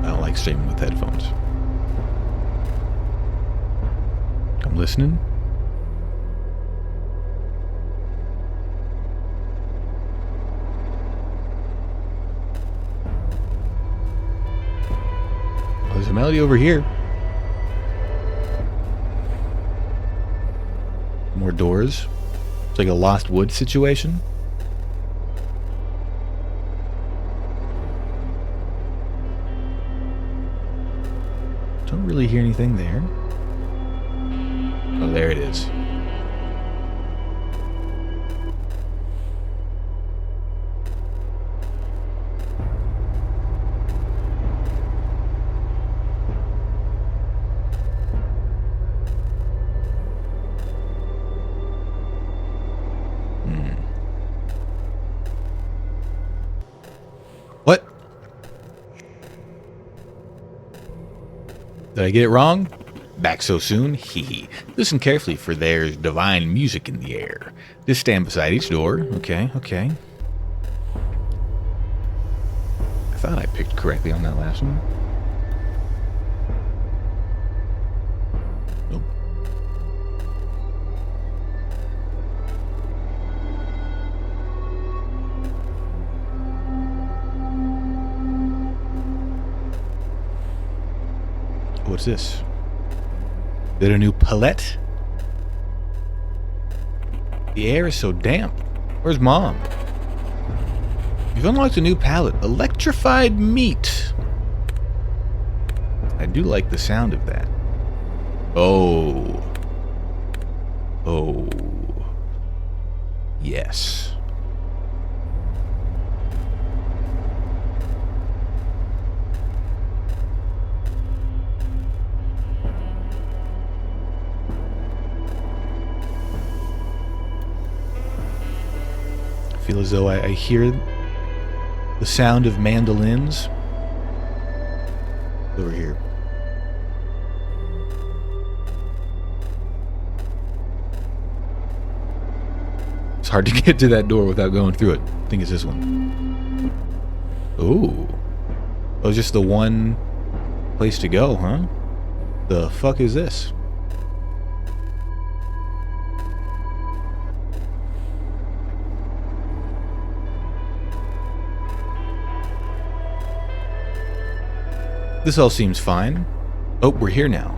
I don't like streaming with headphones. I'm listening. Oh, there's a melody over here. More doors. It's like a Lost Woods situation. Don't really hear anything there. Oh, there it is. Did I get it wrong? Back so soon? Hee hee. Listen carefully, for there's divine music in the air. Just stand beside each door. Okay, okay. I thought I picked correctly on that last one. Nope. What's this? Is it a new palette? The air is so damp. Where's Mom? You've unlocked a new palette. Electrified meat. I do like the sound of that. Oh. Oh. Yes. I feel as though I hear the sound of mandolins over here. It's hard to get to that door without going through it. I think it's this one. Ooh. Oh, it's just the one place to go, huh? The fuck is this? This all seems fine. Oh, we're here now.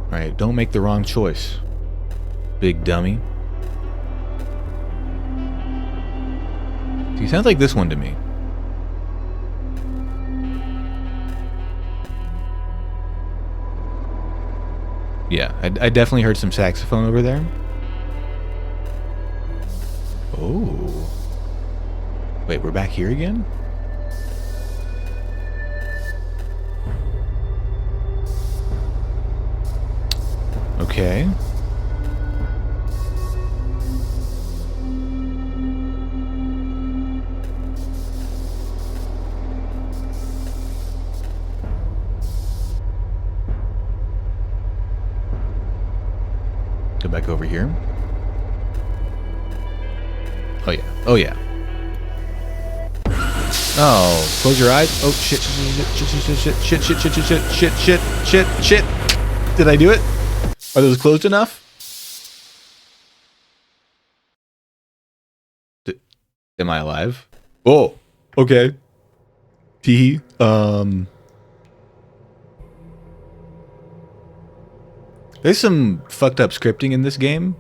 Alright, don't make the wrong choice, big dummy. He sounds like this one to me. Yeah, I definitely heard some saxophone over there. Oh. Wait, we're back here again? Okay. Go back over here. Oh yeah. Oh yeah. Oh, close your eyes. Oh shit. Shit. Did I do it? Are those closed enough? Am I alive? Oh, okay. Tee. There's some fucked up scripting in this game.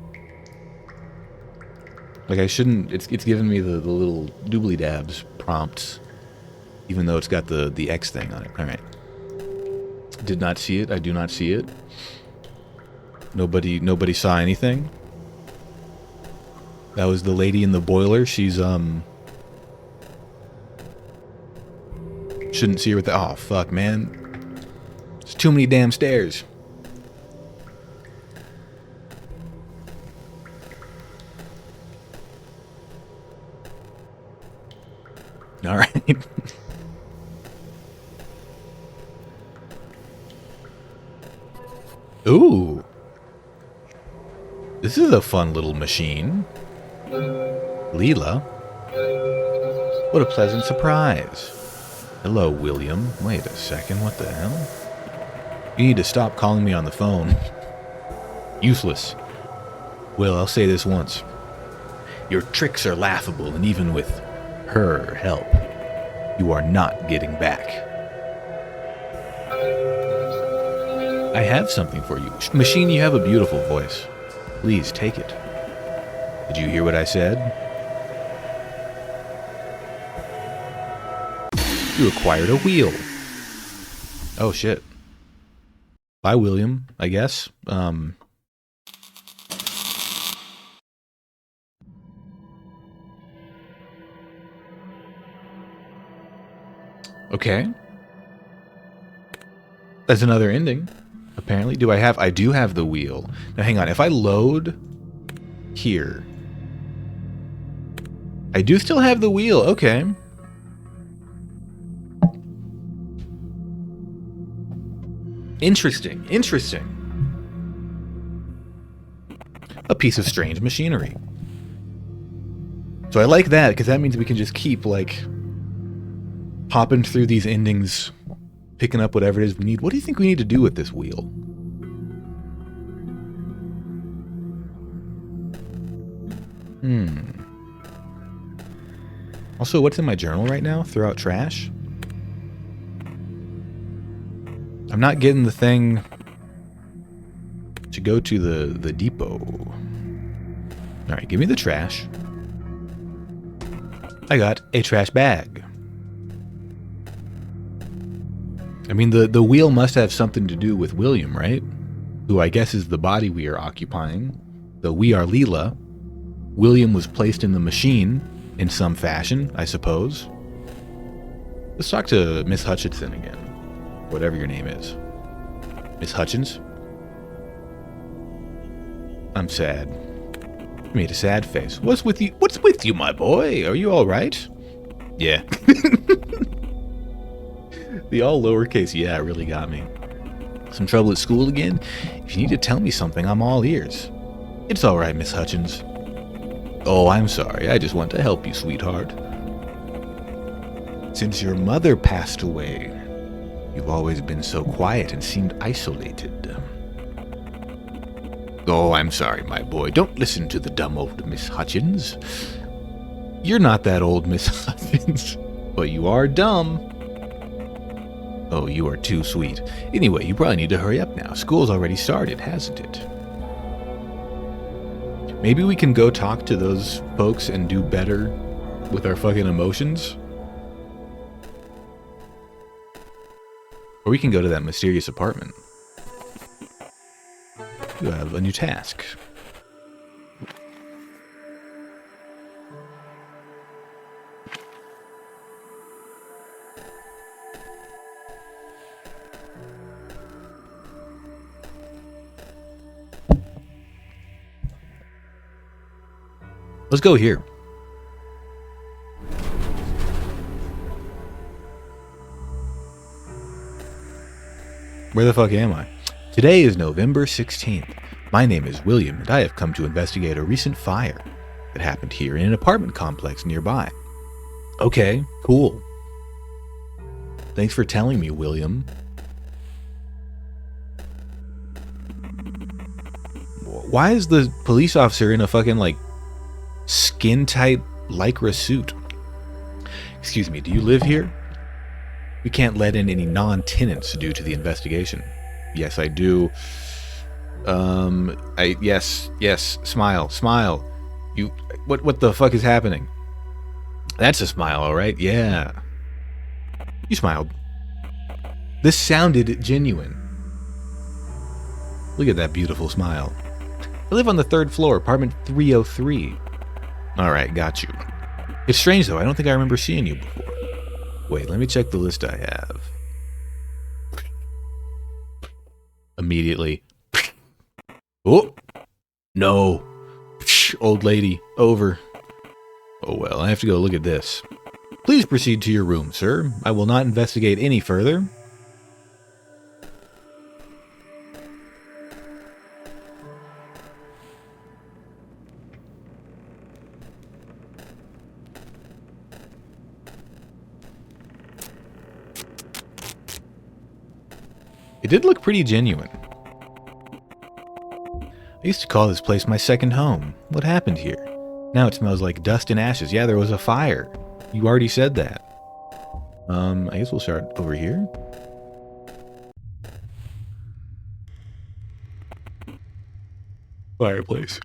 Like I shouldn't. It's giving me the little doobly dabs prompts, even though it's got the X thing on it. All right. Did not see it. I do not see it. Nobody saw anything. That was the lady in the boiler. She's shouldn't see her with the. Oh fuck, man. There's too many damn stairs. All right. Ooh. This is a fun little machine. LILA. What a pleasant surprise. Hello, William. Wait a second, what the hell? You need to stop calling me on the phone. Useless. Well, I'll say this once. Your tricks are laughable, and even with her help, you are not getting back. I have something for you. Machine, you have a beautiful voice. Please take it. Did you hear what I said? You acquired a wheel. Oh shit. Bye, William, I guess. Okay. That's another ending. Apparently. I do have the wheel. Now hang on, if I load here. I do still have the wheel, okay. Interesting. Interesting. A piece of strange machinery. So I like that, because that means we can just keep, like, hopping through these endings, picking up whatever it is we need. What do you think we need to do with this wheel? Also, what's in my journal right now? Throw out trash? I'm not getting the thing to go to the depot. Alright, give me the trash. I got a trash bag. I mean, the wheel must have something to do with William, right? Who I guess is the body we are occupying. Though we are LILA. William was placed in the machine in some fashion, I suppose. Let's talk to Miss Hutchinson again. Whatever your name is. Miss Hutchins? I'm sad. You made a sad face. What's with you? What's with you, my boy? Are you alright? Yeah. The all lowercase yeah really got me. Some trouble at school again? If you need to tell me something, I'm all ears. It's alright, Miss Hutchins. Oh, I'm sorry. I just want to help you, sweetheart. Since your mother passed away, you've always been so quiet and seemed isolated. Oh, I'm sorry, my boy. Don't listen to the dumb old Miss Hutchins. You're not that old, Miss Hutchins, but you are dumb. Oh, you are too sweet. Anyway, you probably need to hurry up now. School's already started, hasn't it? Maybe we can go talk to those folks and do better with our fucking emotions? Or we can go to that mysterious apartment. You have a new task. Let's go here. Where the fuck am I? Today is November 16th. My name is William, and I have come to investigate a recent fire that happened here in an apartment complex nearby. Okay, cool. Thanks for telling me, William. Why is the police officer in a fucking, like, skin-tight lycra suit? Excuse me, do you live here? We can't let in any non-tenants due to the investigation. Yes, I do. Yes, smile. You, what the fuck is happening? That's a smile, alright? Yeah. You smiled. This sounded genuine. Look at that beautiful smile. I live on the 3rd floor, apartment 303. Alright, got you. It's strange though, I don't think I remember seeing you before. Wait, let me check the list I have. Immediately. Oh! No. Old lady. Over. Oh well, I have to go look at this. Please proceed to your room, sir. I will not investigate any further. It did look pretty genuine. I used to call this place my second home. What happened here? Now it smells like dust and ashes. Yeah, there was a fire. You already said that. I guess we'll start over here. Fireplace.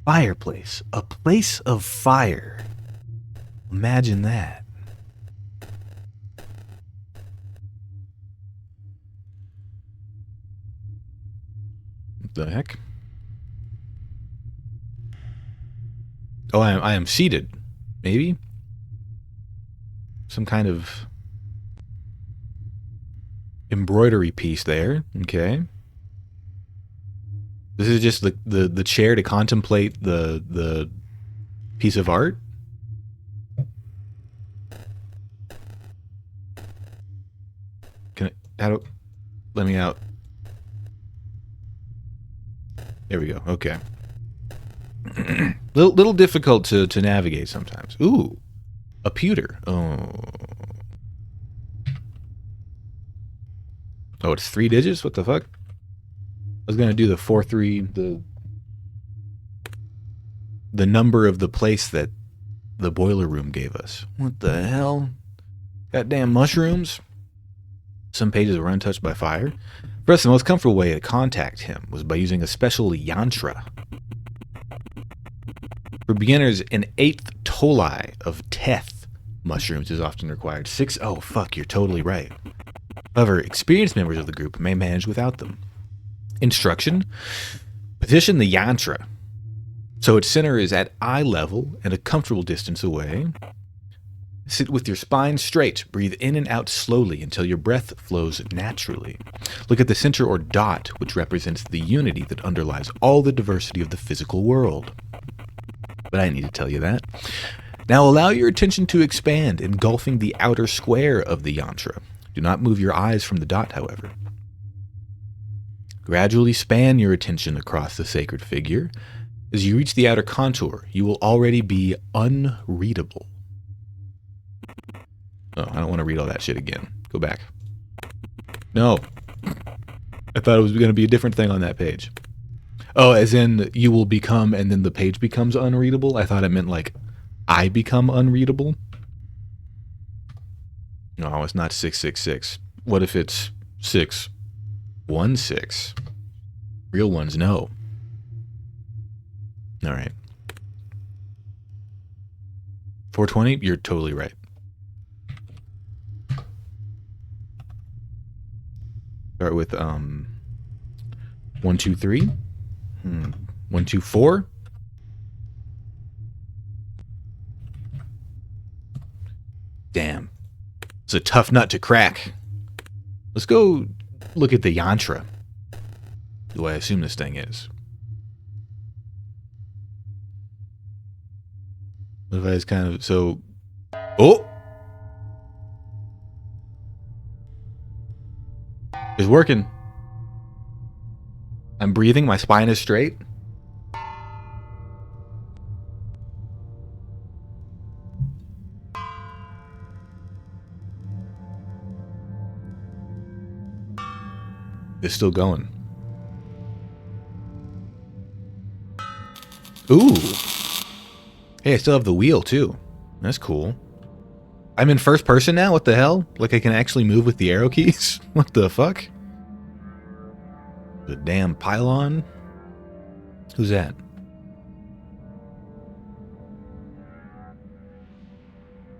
Fireplace. A place of fire. Imagine that. What the heck? Oh, I am seated. Maybe? Some kind of embroidery piece there. Okay. This is just the chair to contemplate the piece of art. Let me out. There we go. Okay. little difficult to navigate sometimes. Ooh, a pewter. Oh, it's 3 digits. What the fuck? I was gonna do the 4-3, the number of the place that the boiler room gave us. What the hell? Goddamn mushrooms. Some pages were untouched by fire. For us, the most comfortable way to contact him was by using a special yantra. For beginners, an 1/8 tolai of teth mushrooms is often required. 6. Oh, fuck, you're totally right. However, experienced members of the group may manage without them. Instruction: position the yantra so its center is at eye level and a comfortable distance away. Sit with your spine straight. Breathe in and out slowly until your breath flows naturally. Look at the center or dot, which represents the unity that underlies all the diversity of the physical world. But I need to tell you that. Now allow your attention to expand, engulfing the outer square of the yantra. Do not move your eyes from the dot, however. Gradually span your attention across the sacred figure. As you reach the outer contour, you will already be unreadable. Oh, I don't want to read all that shit again. Go back. No. I thought it was going to be a different thing on that page. Oh, as in you will become and then the page becomes unreadable? I thought it meant like I become unreadable. No, it's not 666. What if it's 616? Real ones know. All right. 420, you're totally right. Start with 1, 2, 3. 1, 2, 4. Damn. It's a tough nut to crack. Let's go look at the yantra. The way I assume this thing is. What if I just kind of... So... Oh! It's working. I'm breathing. My spine is straight. It's still going. Ooh. Hey, I still have the wheel too. That's cool. I'm in first person now? What the hell? Like I can actually move with the arrow keys? What the fuck? The damn pylon? Who's that?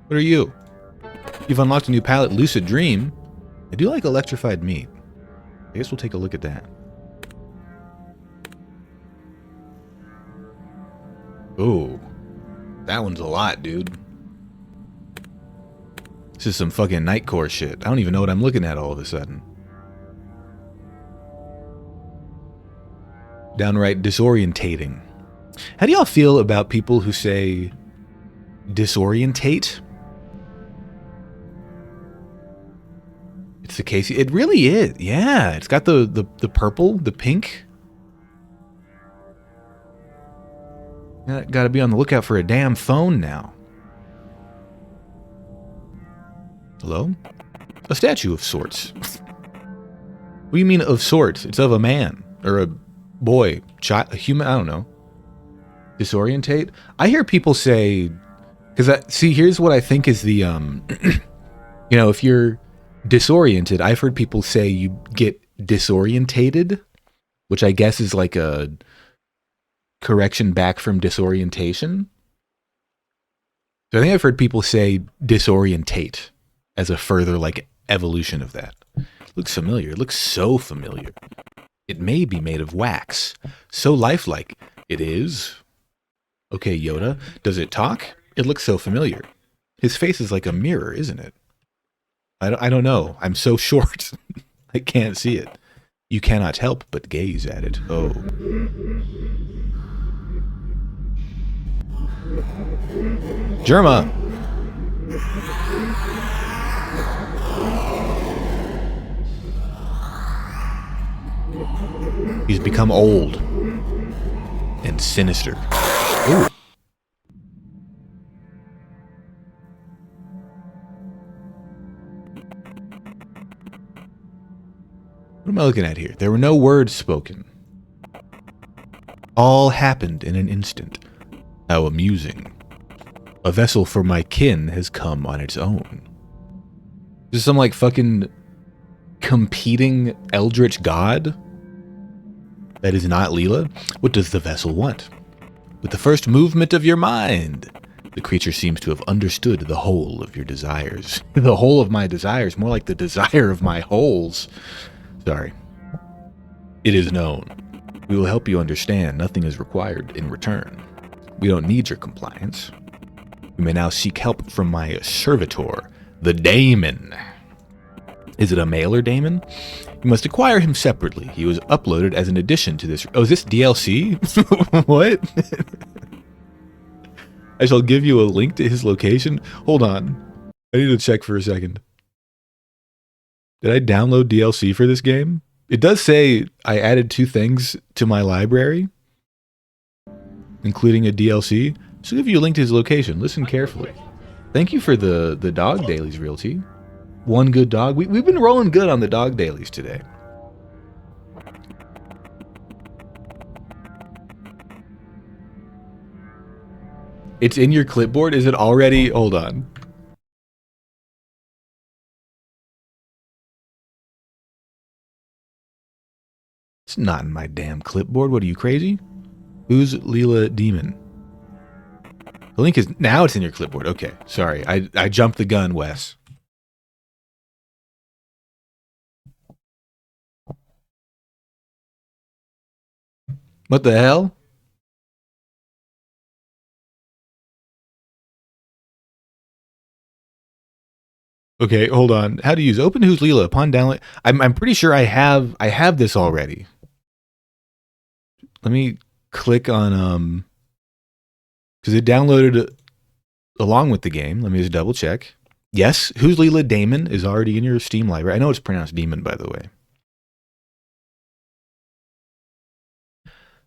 What are you? You've unlocked a new palette, Lucid Dream. I do like electrified meat. I guess we'll take a look at that. Ooh. That one's a lot, dude. This is some fucking Nightcore shit. I don't even know what I'm looking at all of a sudden. Downright disorientating. How do y'all feel about people who say disorientate? It's the case. It really is. Yeah, it's got the purple, the pink. Got to be on the lookout for a damn phone now. Hello? A statue of sorts. What do you mean of sorts? It's of a man or a boy, child, a human. I don't know. Disorientate. I hear people say, because see, here's what I think is the you know, if you're disoriented, I've heard people say you get disorientated, which I guess is like a correction back from disorientation. So I think I've heard people say disorientate as a further like evolution of that. Looks familiar. It looks so familiar. It may be made of wax. So lifelike. It is. Okay, Yoda. Does it talk? It looks so familiar. His face is like a mirror, isn't it? I don't know. I'm so short. I can't see it. You cannot help but gaze at it. Oh. Germa! He's become old and sinister. Ooh. What am I looking at here? There were no words spoken. All happened in an instant. How amusing. A vessel for my kin has come on its own. Is this some like fucking competing eldritch god? That is not LILA. What does the vessel want? With the first movement of your mind, the creature seems to have understood the whole of your desires. The whole of my desires, more like the desire of my holes. Sorry. It is known. We will help you understand nothing is required in return. We don't need your compliance. You may now seek help from my servitor, the daemon. Is it a male or daemon? You must acquire him separately. He was uploaded as an addition to this. Oh, is this DLC? What? I shall give you a link to his location. Hold on. I need to check for a second. Did I download DLC for this game? It does say I added 2 things to my library, including a DLC. So I'll give you a link to his location. Listen carefully. Thank you for the dog dailies, Realty. One good dog. We've been rolling good on the dog dailies today. It's in your clipboard? Is it already? Hold on. It's not in my damn clipboard. What are you, crazy? Who's LILA Demon? The link is... Now it's in your clipboard. Okay, sorry. I jumped the gun, Wes. What the hell? Okay, hold on. How to use Open Who's LILA upon download? I'm pretty sure I have this already. Let me click on because it downloaded along with the game. Let me just double check. Yes, Who's LILA Daemon is already in your Steam library. I know it's pronounced demon, by the way.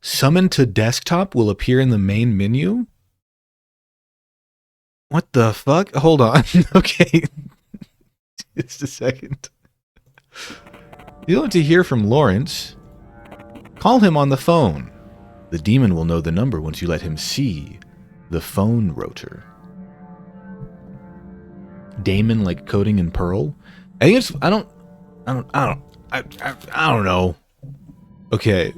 Summon to desktop will appear in the main menu. What the fuck? Hold on. Okay. Just a second. You want to hear from Lawrence? Call him on the phone. The demon will know the number once you let him see the phone rotor. Damon like coding in Perl? I think it's I don't know. Okay.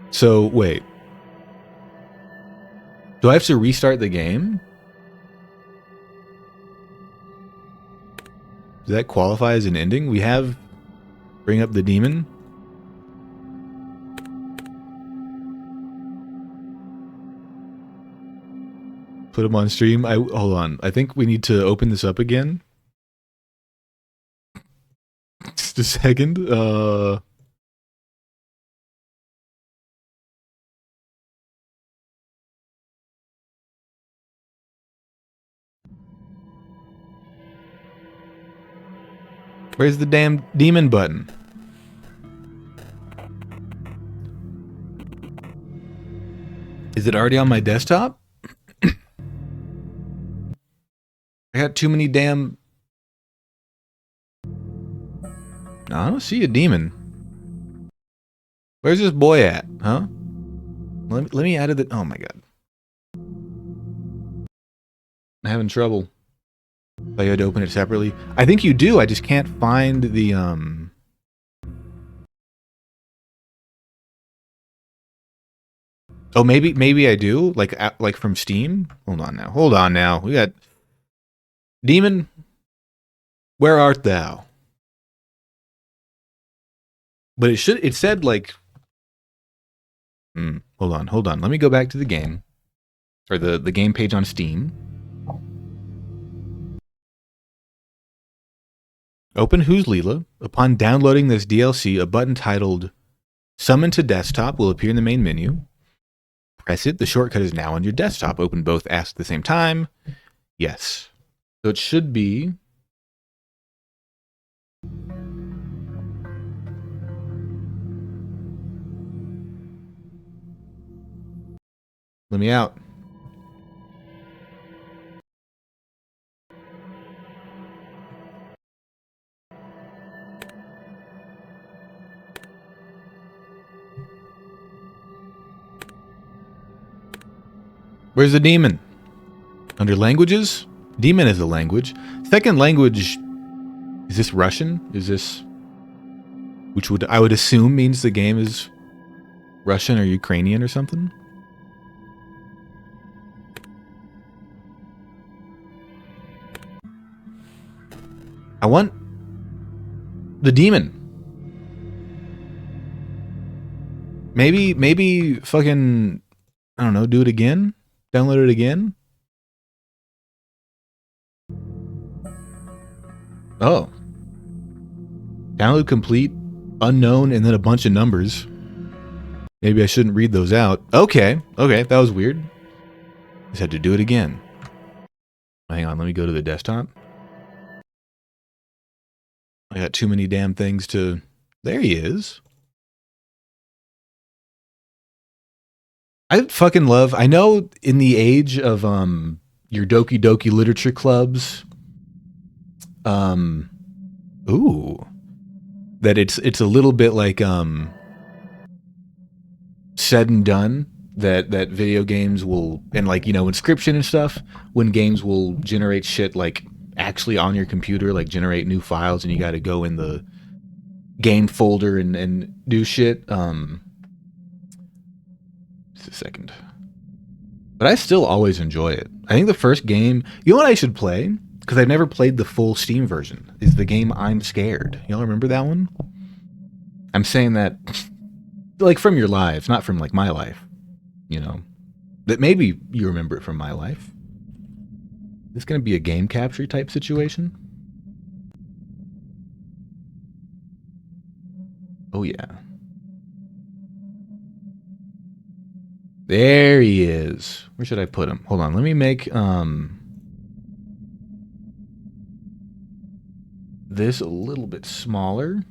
So wait. Do I have to restart the game? Does that qualify as an ending? We have bring up the demon. Put him on stream. Hold on. I think we need to open this up again. Just a second. Where's the damn demon button? Is it already on my desktop? I got too many damn... No, I don't see a demon. Where's this boy at, huh? Let me add it. Oh my god. I'm having trouble. Oh, you had to open it separately? I think you do. I just can't find the Oh, maybe I do. Like from Steam. Hold on now. We got Demon. Where art thou? But it said like. Hold on. Let me go back to the game, or the game page on Steam. Open Who's LILA. Upon downloading this DLC, a button titled Summon to Desktop will appear in the main menu. Press it. The shortcut is now on your desktop. Open both apps at the same time. Yes. So it should be... Let me out. Where's the demon? Under languages? Demon is a language. Second language, is this Russian? Is this, which would I would assume means the game is Russian or Ukrainian or something? I want the demon. Maybe fucking, I don't know, do it again? Download it again? Oh. Download complete, unknown, and then a bunch of numbers. Maybe I shouldn't read those out. Okay, that was weird. Just had to do it again. Hang on, let me go to the desktop. I got too many damn things to... There he is. I fucking love... I know in the age of your Doki Doki literature clubs, that it's a little bit like said and done that video games will, and like, you know, inscription and stuff, when games will generate shit like actually on your computer, like generate new files and you got to go in the game folder and do shit. Just a second. But I still always enjoy it. I think the first game, you know what I should play? Because I've never played the full Steam version, is the game I'm Scared. Y'all remember that one? I'm saying that like from your lives, not from like my life. You know, that maybe you remember it from my life. This gonna be a game capture type situation? Oh yeah. There he is. Where should I put him? Hold on, let me make this a little bit smaller.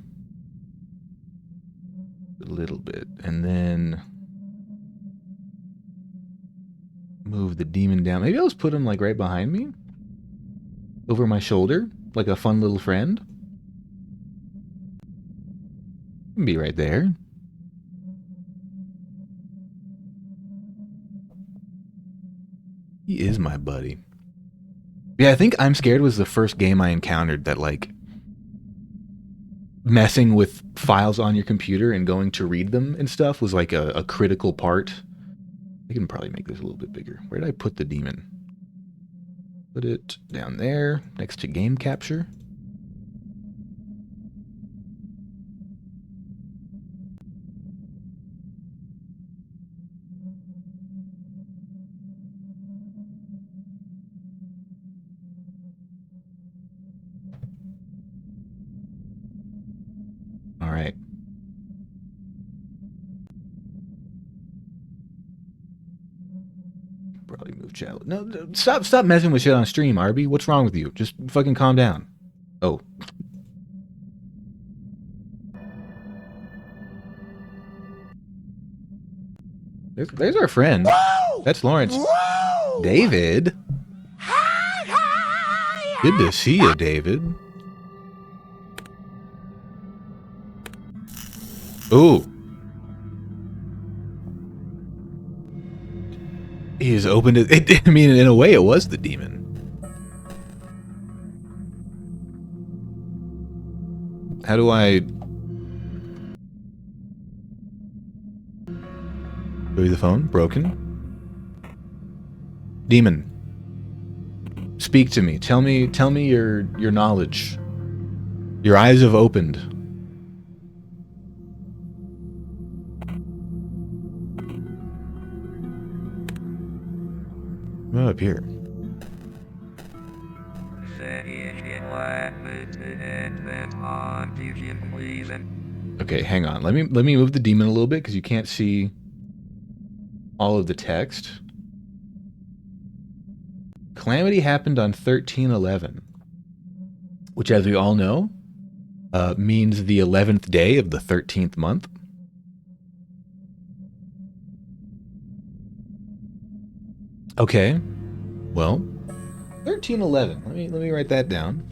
A little bit. And then move the demon down. Maybe I'll just put him like right behind me. Over my shoulder. Like a fun little friend. Be right there. He is my buddy. Yeah, I think I'm Scared was the first game I encountered that like messing with files on your computer and going to read them and stuff was like a critical part. I can probably make this a little bit bigger. Where did I put the demon? Put it down there next to game capture. All right. Probably move chat. No, stop messing with shit on stream, Arby. What's wrong with you? Just fucking calm down. Oh. There's our friend. Whoa! That's Lawrence. Whoa! David. Good to see you, David. Ooh. He has opened it. I mean, in a way, it was the demon. How do I... Show you the phone? Broken. Demon. Speak to me. Tell me your knowledge. Your eyes have opened. Oh, up here. Okay, hang on. Let me move the demon a little bit because you can't see all of the text. Calamity happened on 13/11, which, as we all know, means the 11th day of the 13th month. Okay. Well, 1311. Let me write that down.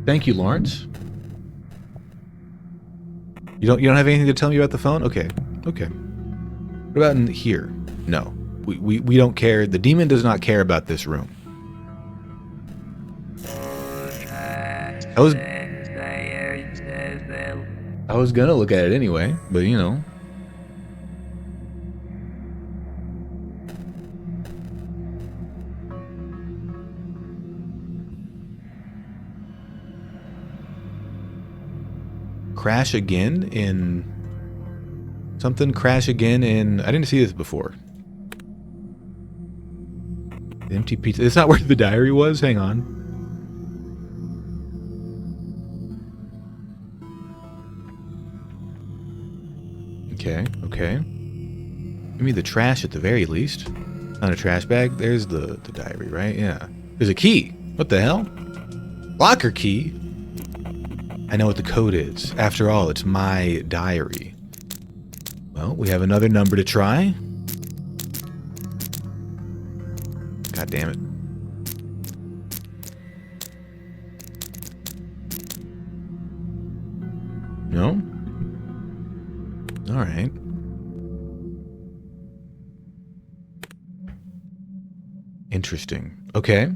Thank you, Lawrence. You don't have anything to tell me about the phone? Okay. Okay. What about in here? No. We don't care. The demon does not care about this room. I was gonna look at it anyway, but you know. Crash again in something. Crash again in. I didn't see this before. The empty pizza. It's not where the diary was. Hang on. Okay. Okay. Give me the trash at the very least. Not a trash bag. There's the diary, right? Yeah. There's a key. What the hell? Locker key. I know what the code is. After all, it's my diary. Well, we have another number to try. God damn it. No? All right. Interesting. Okay.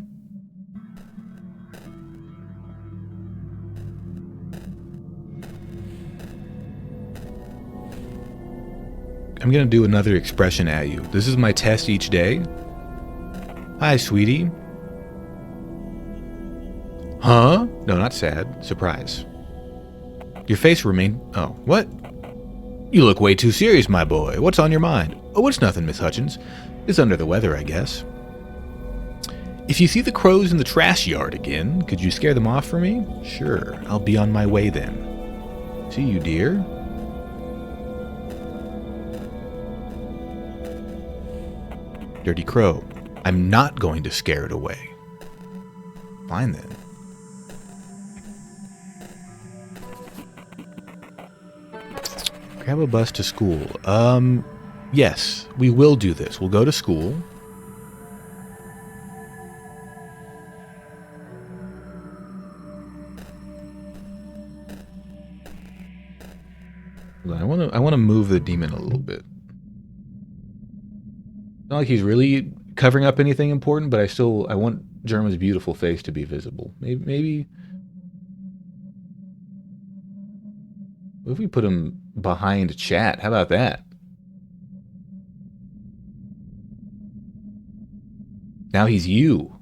I'm gonna do another expression at you. This is my test each day. Hi, sweetie. Huh? No, not sad. Surprise. Your face remained... Oh, what? You look way too serious, my boy. What's on your mind? Oh, it's nothing, Miss Hutchins. It's under the weather, I guess. If you see the crows in the trash yard again, could you scare them off for me? Sure, I'll be on my way then. See you, dear. Dirty crow. I'm not going to scare it away. Fine then. Grab a bus to school. Yes, we will do this. We'll go to school. I want to move the demon a little bit. Not like he's really covering up anything important, but I want Germa's beautiful face to be visible. Maybe what if we put him behind chat? How about that? Now he's you.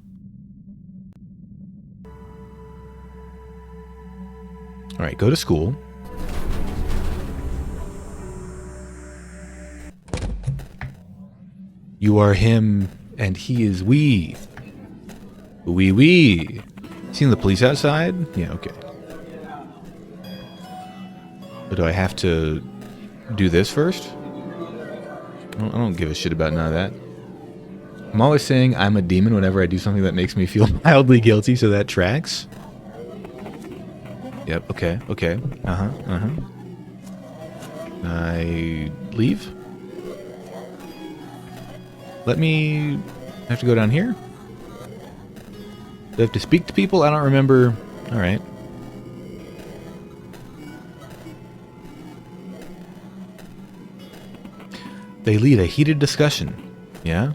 All right, go to school. You are him, and he is we. We. Seen the police outside? Yeah, okay. But do I have to do this first? I don't give a shit about none of that. I'm always saying I'm a demon whenever I do something that makes me feel mildly guilty, so that tracks. Yep, okay. I leave? Let me... I have to go down here? Do I have to speak to people? I don't remember. Alright. They lead a heated discussion. Yeah?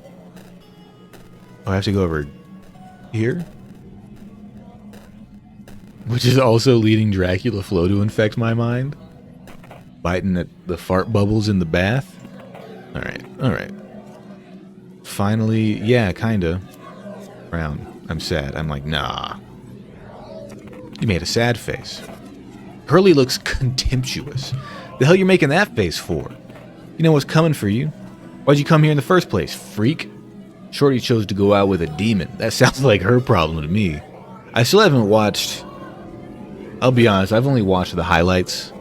Oh, I have to go over here? Which is also leading Dracula Flow to infect my mind. Biting at the fart bubbles in the bath. Alright. Finally, yeah, kinda. Brown. I'm sad. I'm like, nah. You made a sad face. Hurley looks contemptuous. The hell you making that face for? You know what's coming for you. Why'd you come here in the first place, freak? Shorty chose to go out with a demon. That sounds like her problem to me. I still haven't watched... I'll be honest, I've only watched the highlights.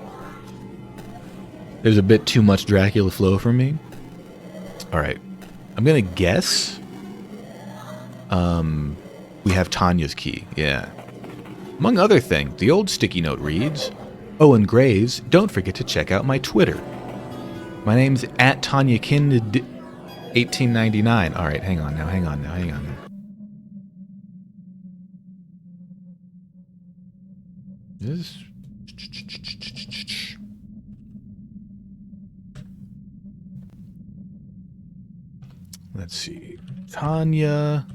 There's a bit too much Dracula Flow for me. Alright. I'm gonna guess... We have Tanya's key, yeah. Among other things, the old sticky note reads, Owen Graves, don't forget to check out my Twitter. My name's at TanyaKind1899. All right, hang on now. This... Let's see. Tanya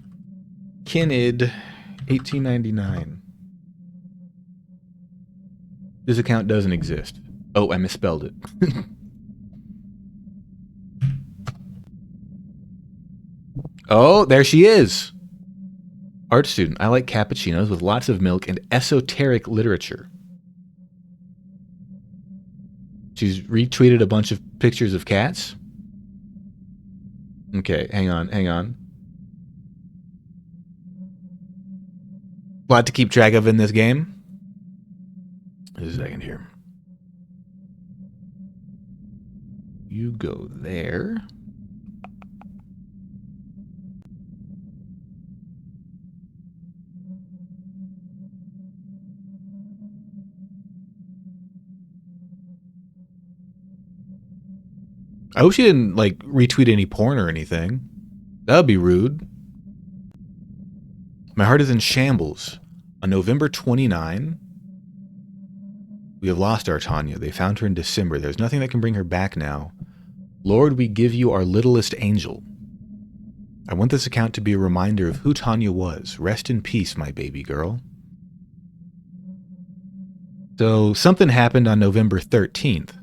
Kinnid 1899. This account doesn't exist. Oh, I misspelled it. Oh, there she is. Art student. I like cappuccinos with lots of milk and esoteric literature. She's retweeted a bunch of pictures of cats. Okay, hang on. A lot to keep track of in this game. Just a second here. You go there. I hope she didn't, like, retweet any porn or anything. That would be rude. My heart is in shambles. On November 29, we have lost our Tanya. They found her in December. There's nothing that can bring her back now. Lord, we give you our littlest angel. I want this account to be a reminder of who Tanya was. Rest in peace, my baby girl. So, something happened on November 13th.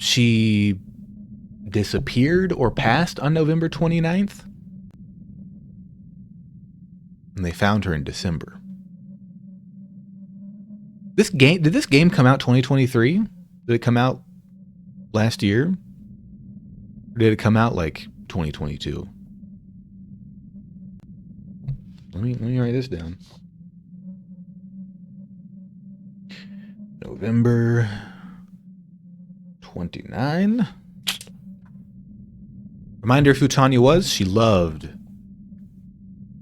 She disappeared or passed on November 29th. And they found her in December. Did this game come out 2023? Did it come out last year? Or did it come out like 2022? Let me write this down. November 29. Reminder of who Tanya was. She loved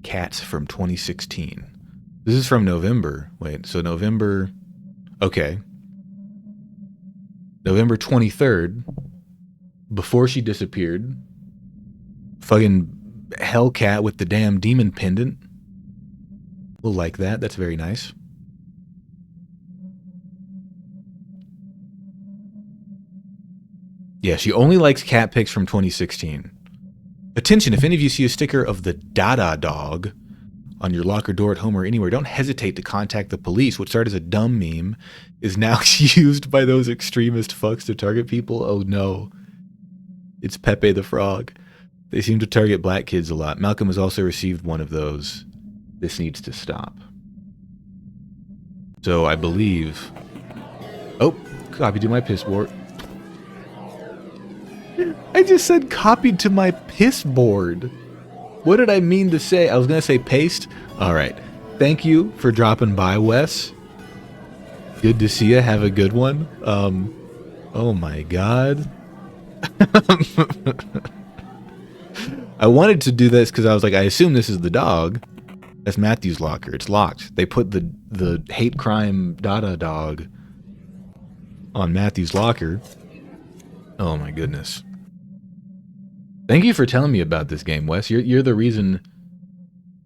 cats from 2016. This is from November. Wait, so November... Okay. November 23rd, before she disappeared, fucking Hellcat with the damn demon pendant. We'll like that. That's very nice. Yeah, she only likes cat pics from 2016. Attention, if any of you see a sticker of the Dada dog on your locker door at home or anywhere, don't hesitate to contact the police. What started as a dumb meme is now used by those extremist fucks to target people. Oh no. It's Pepe the Frog. They seem to target black kids a lot. Malcolm has also received one of those. This needs to stop. So I believe... Oh, copy to my piss board. I just said copied to my piss board. What did I mean to say? I was going to say paste. All right. Thank you for dropping by, Wes. Good to see you. Have a good one. Oh my God. I wanted to do this because I was like, I assume this is the dog. That's Matthew's locker. It's locked. They put the hate crime Dada dog on Matthew's locker. Oh my goodness. Thank you for telling me about this game, Wes. You're the reason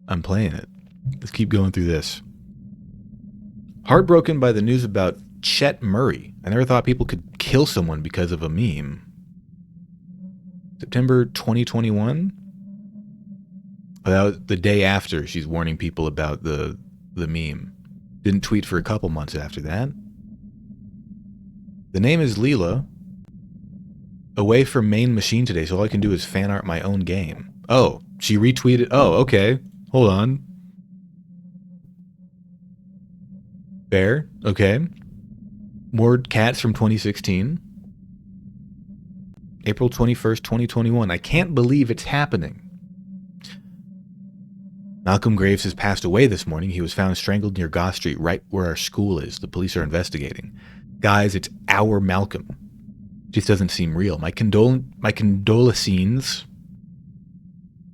I'm playing it. Let's keep going through this. Heartbroken by the news about Chet Murray. I never thought people could kill someone because of a meme. September 2021? That was the day after she's warning people about the meme. Didn't tweet for a couple months after that. The name is LILA. Away from main machine today, so all I can do is fan art my own game. Oh, she retweeted. Oh, okay. Hold on. Fair. Okay. More cats from 2016. April 21st, 2021. I can't believe it's happening. Malcolm Graves has passed away this morning. He was found strangled near Goth Street, right where our school is. The police are investigating. Guys, it's our Malcolm. Just doesn't seem real. My condolences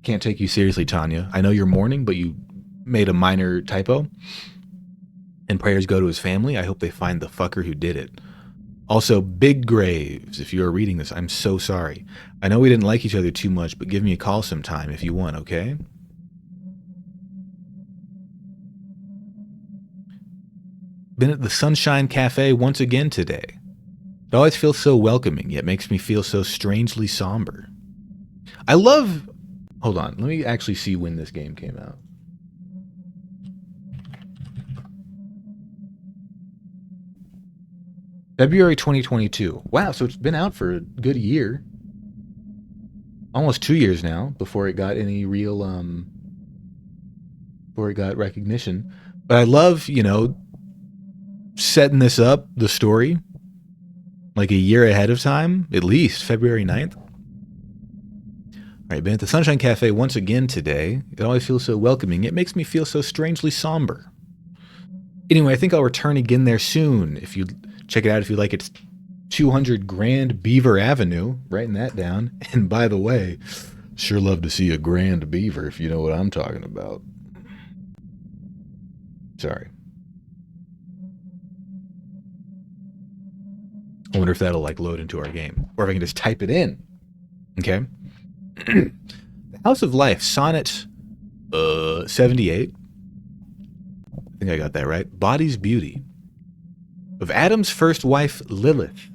Can't take you seriously, Tanya. I know you're mourning, but you made a minor typo. And prayers go to his family. I hope they find the fucker who did it. Also, Big Graves, if you are reading this, I'm so sorry. I know we didn't like each other too much, but give me a call sometime if you want, okay? Been at the Sunshine Cafe once again today. It always feels so welcoming, yet makes me feel so strangely somber. I love... Hold on, let me actually see when this game came out. February 2022. Wow, so it's been out for a good year. Almost 2 years now before it got any real, before it got recognition. But I love, you know, setting this up, the story, like a year ahead of time, at least February 9th. All right, been at the Sunshine Cafe once again today. It always feels so welcoming. It makes me feel so strangely somber. Anyway, I think I'll return again there soon. If you check it out, if you like, it's 200 Grand Beaver Avenue. Writing that down. And by the way, sure love to see a grand beaver if you know what I'm talking about. Sorry. I wonder if that'll like load into our game, or if I can just type it in. Okay. The House of Life, Sonnet 78. I think I got that right. Body's Beauty. Of Adam's first wife, Lilith,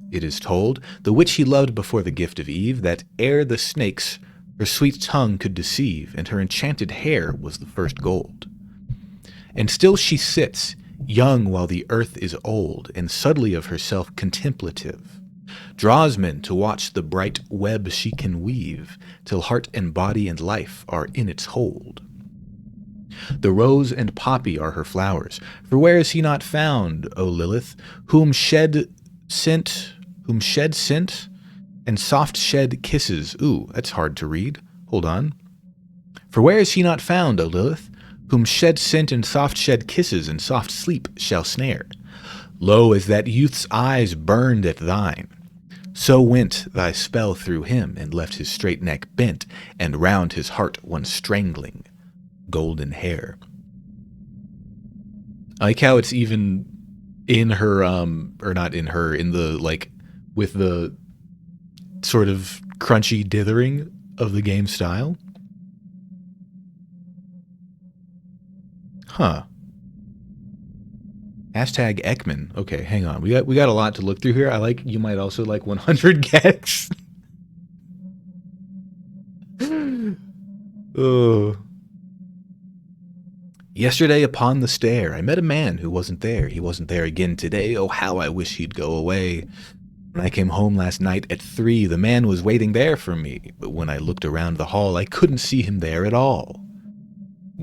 it is told, the witch he loved before the gift of Eve, that ere the snakes her sweet tongue could deceive, and her enchanted hair was the first gold. And still she sits, young while the earth is old, and subtly of herself contemplative, draws men to watch the bright web she can weave, till heart and body and life are in its hold. The rose and poppy are her flowers, for where is he not found, O Lilith, whom shed scent, and soft shed kisses. Ooh, that's hard to read. Hold on. For where is he not found, O Lilith, whom shed scent and soft shed kisses and soft sleep shall snare? Lo, as that youth's eyes burned at thine, so went thy spell through him, and left his straight neck bent, and round his heart one strangling golden hair. I like how it's even in her, or not in her, in the, like, with the sort of crunchy dithering of the game style. Huh. Hashtag Ekman. Okay, hang on. We got a lot to look through here. I like, you might also like 100 gags. Oh. Yesterday upon the stair, I met a man who wasn't there. He wasn't there again today. Oh, how I wish he'd go away. When I came home last night at 3, the man was waiting there for me. But when I looked around the hall, I couldn't see him there at all.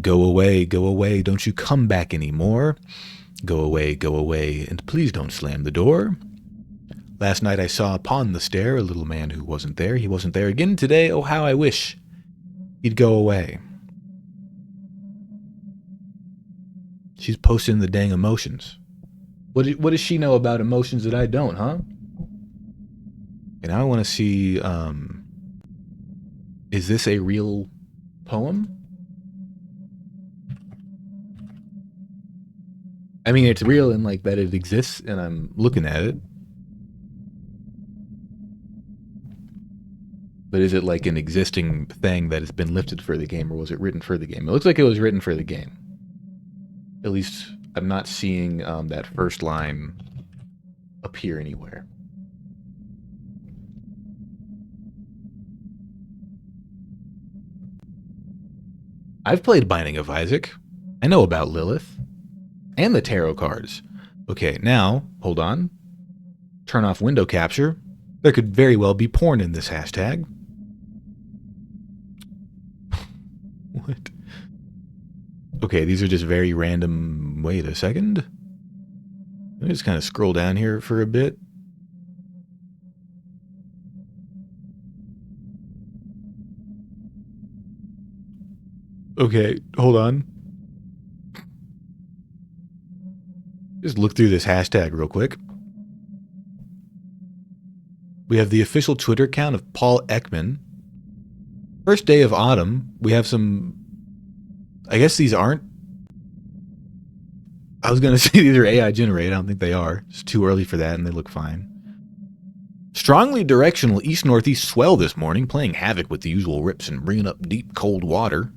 Go away, don't you come back anymore. Go away, and please don't slam the door. Last night I saw upon the stair a little man who wasn't there. He wasn't there again today. Oh, how I wish he'd go away. She's posting the dang emotions. What does she know about emotions that I don't, huh? And I want to see, is this a real poem? I mean, it's real in like that it exists and I'm looking at it. But is it like an existing thing that has been lifted for the game, or was it written for the game? It looks like it was written for the game. At least I'm not seeing that first line appear anywhere. I've played Binding of Isaac. I know about Lilith. And the tarot cards. Okay, now, hold on. Turn off window capture. There could very well be porn in this hashtag. What? Okay, these are just very random... Wait a second. Let me just kind of scroll down here for a bit. Okay, hold on. Just look through this hashtag real quick. We have the official Twitter account of Paul Ekman. First day of autumn. We have some... I guess these aren't... I was going to say these are AI generated. I don't think they are. It's too early for that, and they look fine. Strongly directional east-northeast swell this morning, playing havoc with the usual rips and bringing up deep, cold water.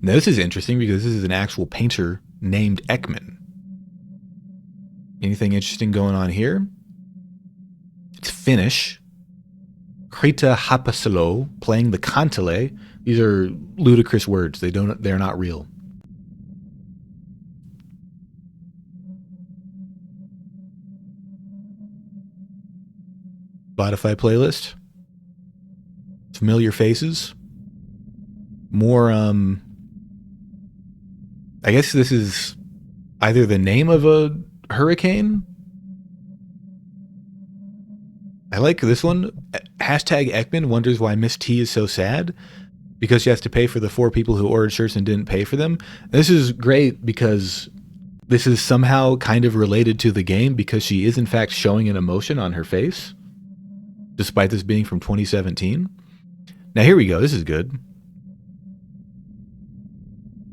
Now, this is interesting because this is an actual painter named Ekman. Anything interesting going on here? It's Finnish. Krita Hapasalo playing the kantele. These are ludicrous words. They're not real. Spotify playlist. Familiar faces. More, I guess this is either the name of a hurricane. I like this one. Hashtag Ekman wonders why Miss T is so sad. Because she has to pay for the 4 people who ordered shirts and didn't pay for them. This is great because this is somehow kind of related to the game because she is in fact showing an emotion on her face. Despite this being from 2017. Now here we go. This is good.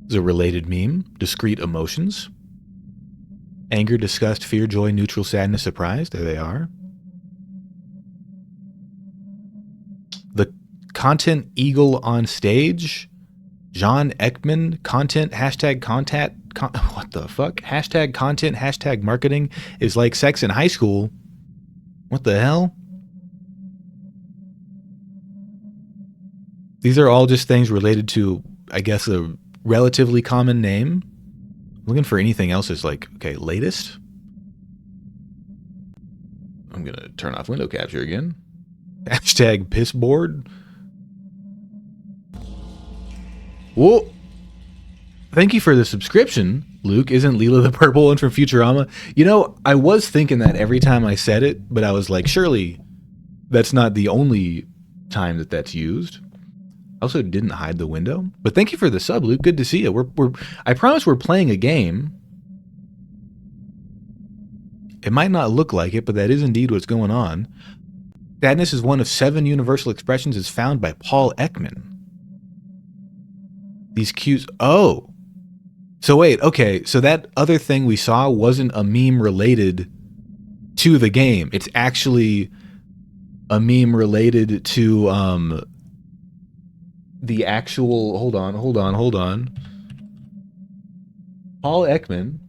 This is a related meme. Discrete emotions. Anger, disgust, fear, joy, neutral, sadness, surprise. There they are. The content eagle on stage. John Ekman. Content. Hashtag contact. What the fuck? Hashtag content. Hashtag marketing is like sex in high school. What the hell? These are all just things related to, I guess, a relatively common name. I'm looking for anything else that's like, okay, latest. I'm going to turn off window capture again. Hashtag pissboard. Whoa. Thank you for the subscription, Luke. Isn't LILA the purple one from Futurama? You know, I was thinking that every time I said it, but I was like, surely that's not the only time that that's used. Also didn't hide the window, but thank you for the sub, Luke. Good to see you. I promise we're playing a game. It might not look like it, but that is indeed what's going on. Sadness is one of 7 universal expressions as found by Paul Ekman. These cues. Oh, so wait. Okay, so that other thing we saw wasn't a meme related to the game. It's actually a meme related to the actual, hold on. Paul Ekman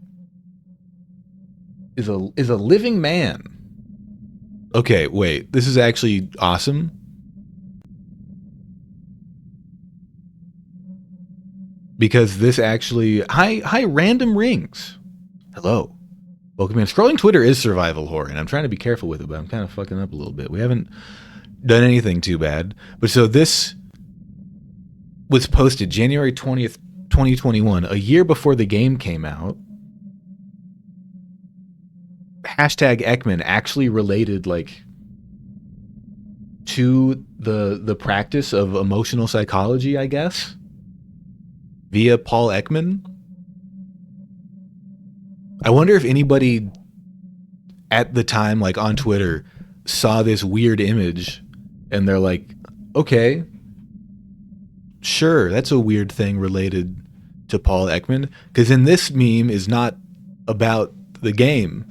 is a living man. Okay, wait. This is actually awesome. Because this actually, hi random rings. Hello. Welcome in. Scrolling Twitter is survival horror, and I'm trying to be careful with it, but I'm kind of fucking up a little bit. We haven't done anything too bad. But so this was posted January 20th, 2021, a year before the game came out. Hashtag Ekman actually related like to the practice of emotional psychology, I guess, via Paul Ekman. I wonder if anybody at the time, like on Twitter, saw this weird image and they're like, okay, sure, that's a weird thing related to Paul Ekman. Because in this meme is not about the game.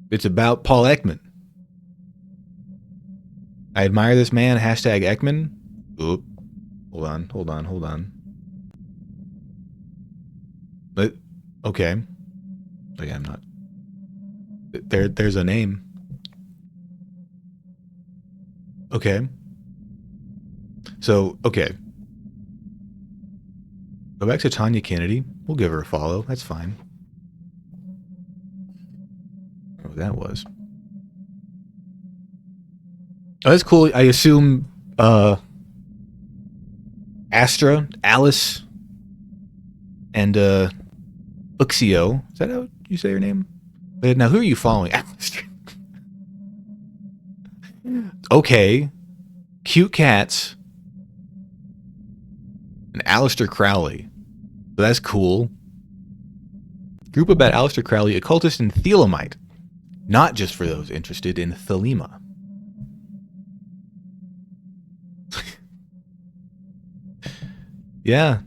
It's about Paul Ekman. I admire this man, hashtag Ekman. Oop. Hold on. But, okay. Oh yeah, I'm not. There's a name. Okay. So, okay. Go back to Tanya Kennedy. We'll give her a follow. That's fine. Oh, that was. Oh, that's cool. I assume Astra, Alice, and Uxio. Is that how you say your name? Now, who are you following? Okay. Cute cats. And Aleister Crowley. So that's cool. Group about Aleister Crowley, occultist and Thelemite. Not just for those interested in Thelema. Yeah.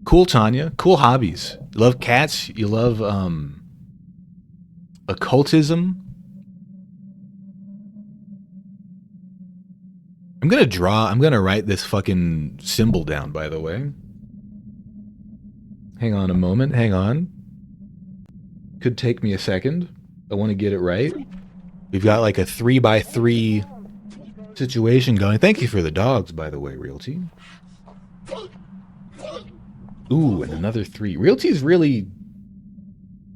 Cool, Tanya. Cool hobbies. You love cats. You love occultism. I'm gonna write this fucking symbol down, by the way. Hang on a moment. Hang on. Could take me a second. I want to get it right. We've got like a 3x3 situation going. Thank you for the dogs, by the way, Realty. Ooh, and another 3. Realty's really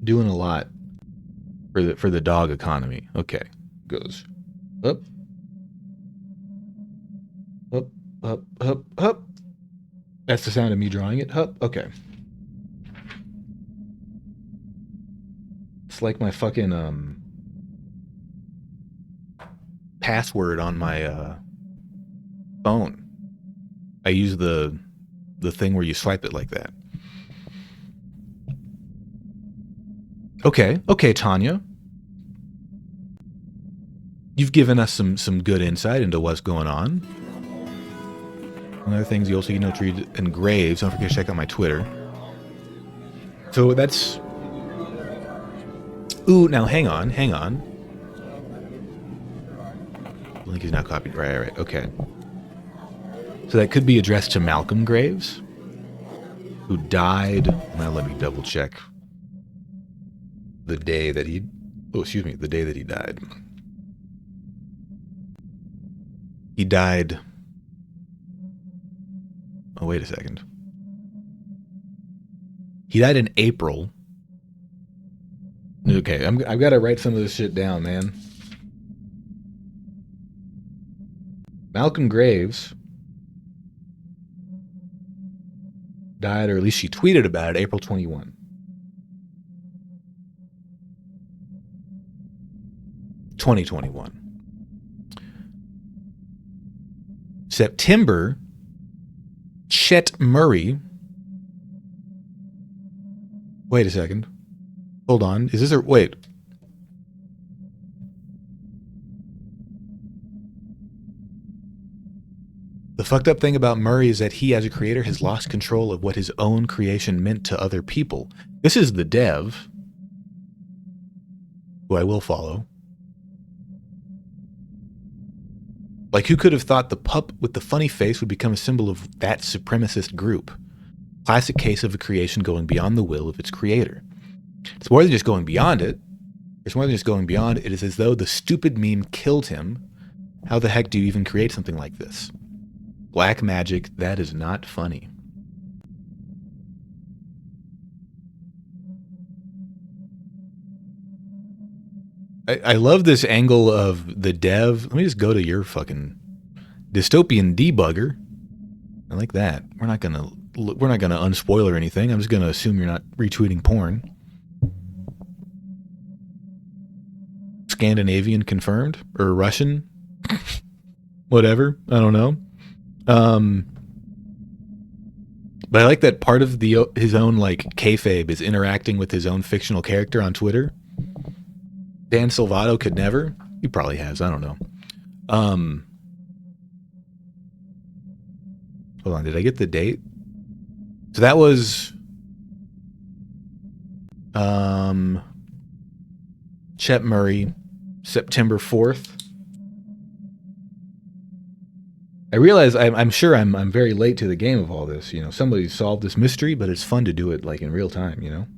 doing a lot for the dog economy. Okay, goes up, up, up, up, up. That's the sound of me drawing it. Up. Okay. It's like my fucking password on my phone. I use the thing where you swipe it like that. Okay, Tanya. You've given us some good insight into what's going on. One other things you also get to read in Graves. Don't forget to check out my Twitter. So that's... Ooh, now hang on. The link is now copied. Right, okay. So that could be addressed to Malcolm Graves, who died... Now let me double check the day that he... Oh, excuse me, the day that he died. He died... Oh, wait a second. He died in April. Okay, I've got to write some of this shit down, man. Malcolm Graves died, or at least she tweeted about it, April 21. September, Chet Murray. Wait a second. Hold on. Is this a... Wait. The fucked up thing about Murray is that he, as a creator, has lost control of what his own creation meant to other people. This is the dev, who I will follow. Like, who could have thought the pup with the funny face would become a symbol of that supremacist group? Classic case of a creation going beyond the will of its creator. It's more than just going beyond it. It's more than just going beyond it. It is as though the stupid meme killed him. How the heck do you even create something like this? Black magic, that is not funny. I love this angle of the dev. Let me just go to your fucking dystopian debugger. I like that. We're not gonna unspoiler anything. I'm just gonna assume you're not retweeting porn. Scandinavian confirmed, or Russian, whatever. I don't know. But I like that part of his own like kayfabe is interacting with his own fictional character on Twitter. Dan Silvato could never. He probably has. I don't know. Hold on. Did I get the date? So that was Chet Murray, September 4th. I realize I'm sure I'm very late to the game of all this. You know, somebody solved this mystery, but it's fun to do it like in real time. You know.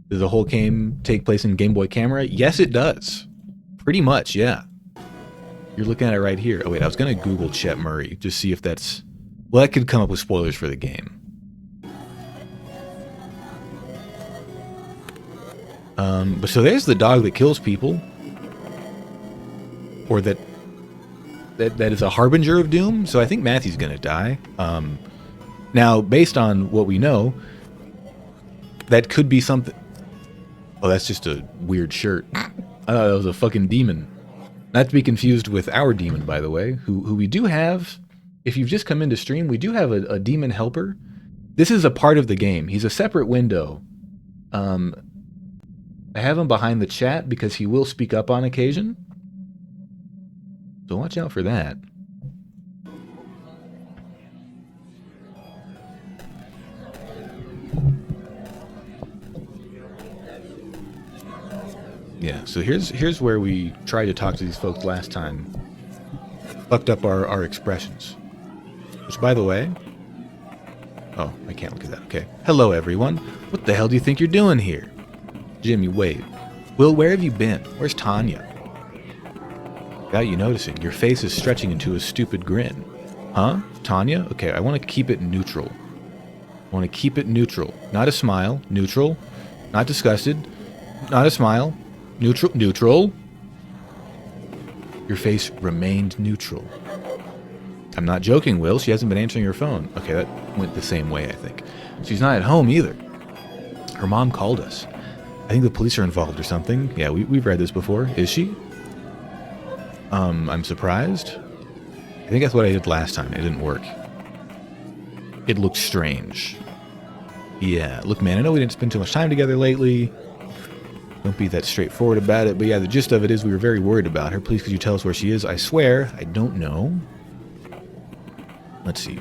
Does the whole game take place in Game Boy Camera? Yes, it does. Pretty much, yeah. You're looking at it right here. Oh, wait, I was going to Google Chet Murray, just see if that's... Well, that could come up with spoilers for the game. But so there's the dog that kills people. Or that is a harbinger of doom. So I think Matthew's going to die. Now, based on what we know, that could be something... Oh, that's just a weird shirt. I thought that was a fucking demon. Not to be confused with our demon, by the way, who we do have. If you've just come into stream, we do have a demon helper. This is a part of the game. He's a separate window. I have him behind the chat because he will speak up on occasion. So watch out for that. Yeah, so here's where we tried to talk to these folks last time. Fucked up our expressions. Which, by the way... Oh, I can't look at that. Okay. Hello, everyone. What the hell do you think you're doing here? Jimmy, wait. Will, where have you been? Where's Tanya? Got you noticing. Your face is stretching into a stupid grin. Huh? Tanya? Okay, I want to keep it neutral. I want to keep it neutral. Not a smile. Neutral. Not disgusted. Not a smile. Neutral. Neutral. Your face remained neutral. I'm not joking, Will. She hasn't been answering her phone. Okay, that went the same way, I think. She's not at home either. Her mom called us. I think the police are involved or something. Yeah, we've read this before. Is she? I'm surprised. I think that's what I did last time. It didn't work. It looked strange. Yeah, look, man, I know we didn't spend too much time together lately. Don't be that straightforward about it. But yeah, the gist of it is we were very worried about her. Please, could you tell us where she is? I swear, I don't know. Let's see.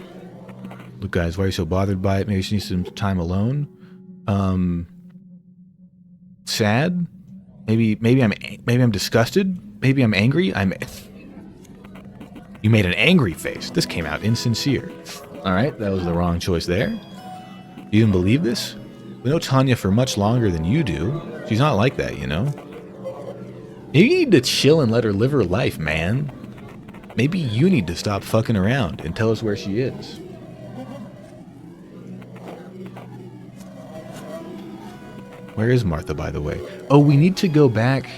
Look, guys, why are you so bothered by it? Maybe she needs some time alone. Sad? Maybe I'm disgusted? Maybe I'm angry? You made an angry face. This came out insincere. Alright, that was the wrong choice there. You even believe this? We know Tanya for much longer than you do. She's not like that, you know? Maybe you need to chill and let her live her life, man. Maybe you need to stop fucking around and tell us where she is. Where is Martha, by the way? Oh, we need to go back.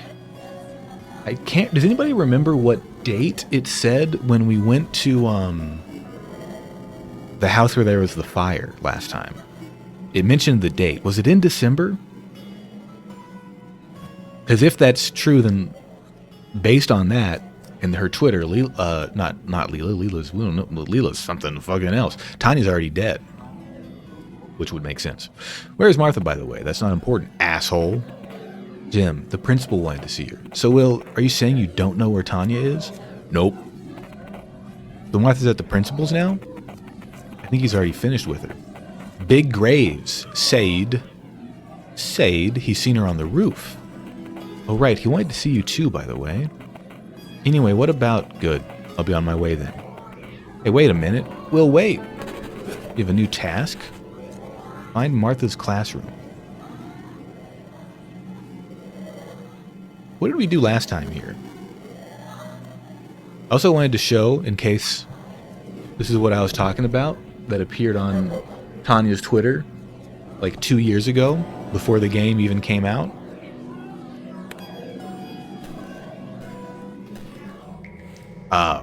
I can't... Does anybody remember what date it said when we went to, the house where there was the fire last time? It mentioned the date. Was it in December? Because if that's true, then based on that, and her Twitter, not LILA, Lila's something fucking else. Tanya's already dead. Which would make sense. Where's Martha, by the way? That's not important, asshole. Jim, the principal wanted to see her. So, Will, are you saying you don't know where Tanya is? Nope. The Martha's at the principal's now? I think he's already finished with her. Big Graves. Sade, he's seen her on the roof. Oh, right, he wanted to see you too, by the way. Anyway, what about... Good. I'll be on my way then. Hey, wait a minute. Will, wait. You have a new task? Find Martha's classroom. What did we do last time here? I also wanted to show, in case this is what I was talking about, that appeared on Tanya's Twitter like 2 years ago, before the game even came out.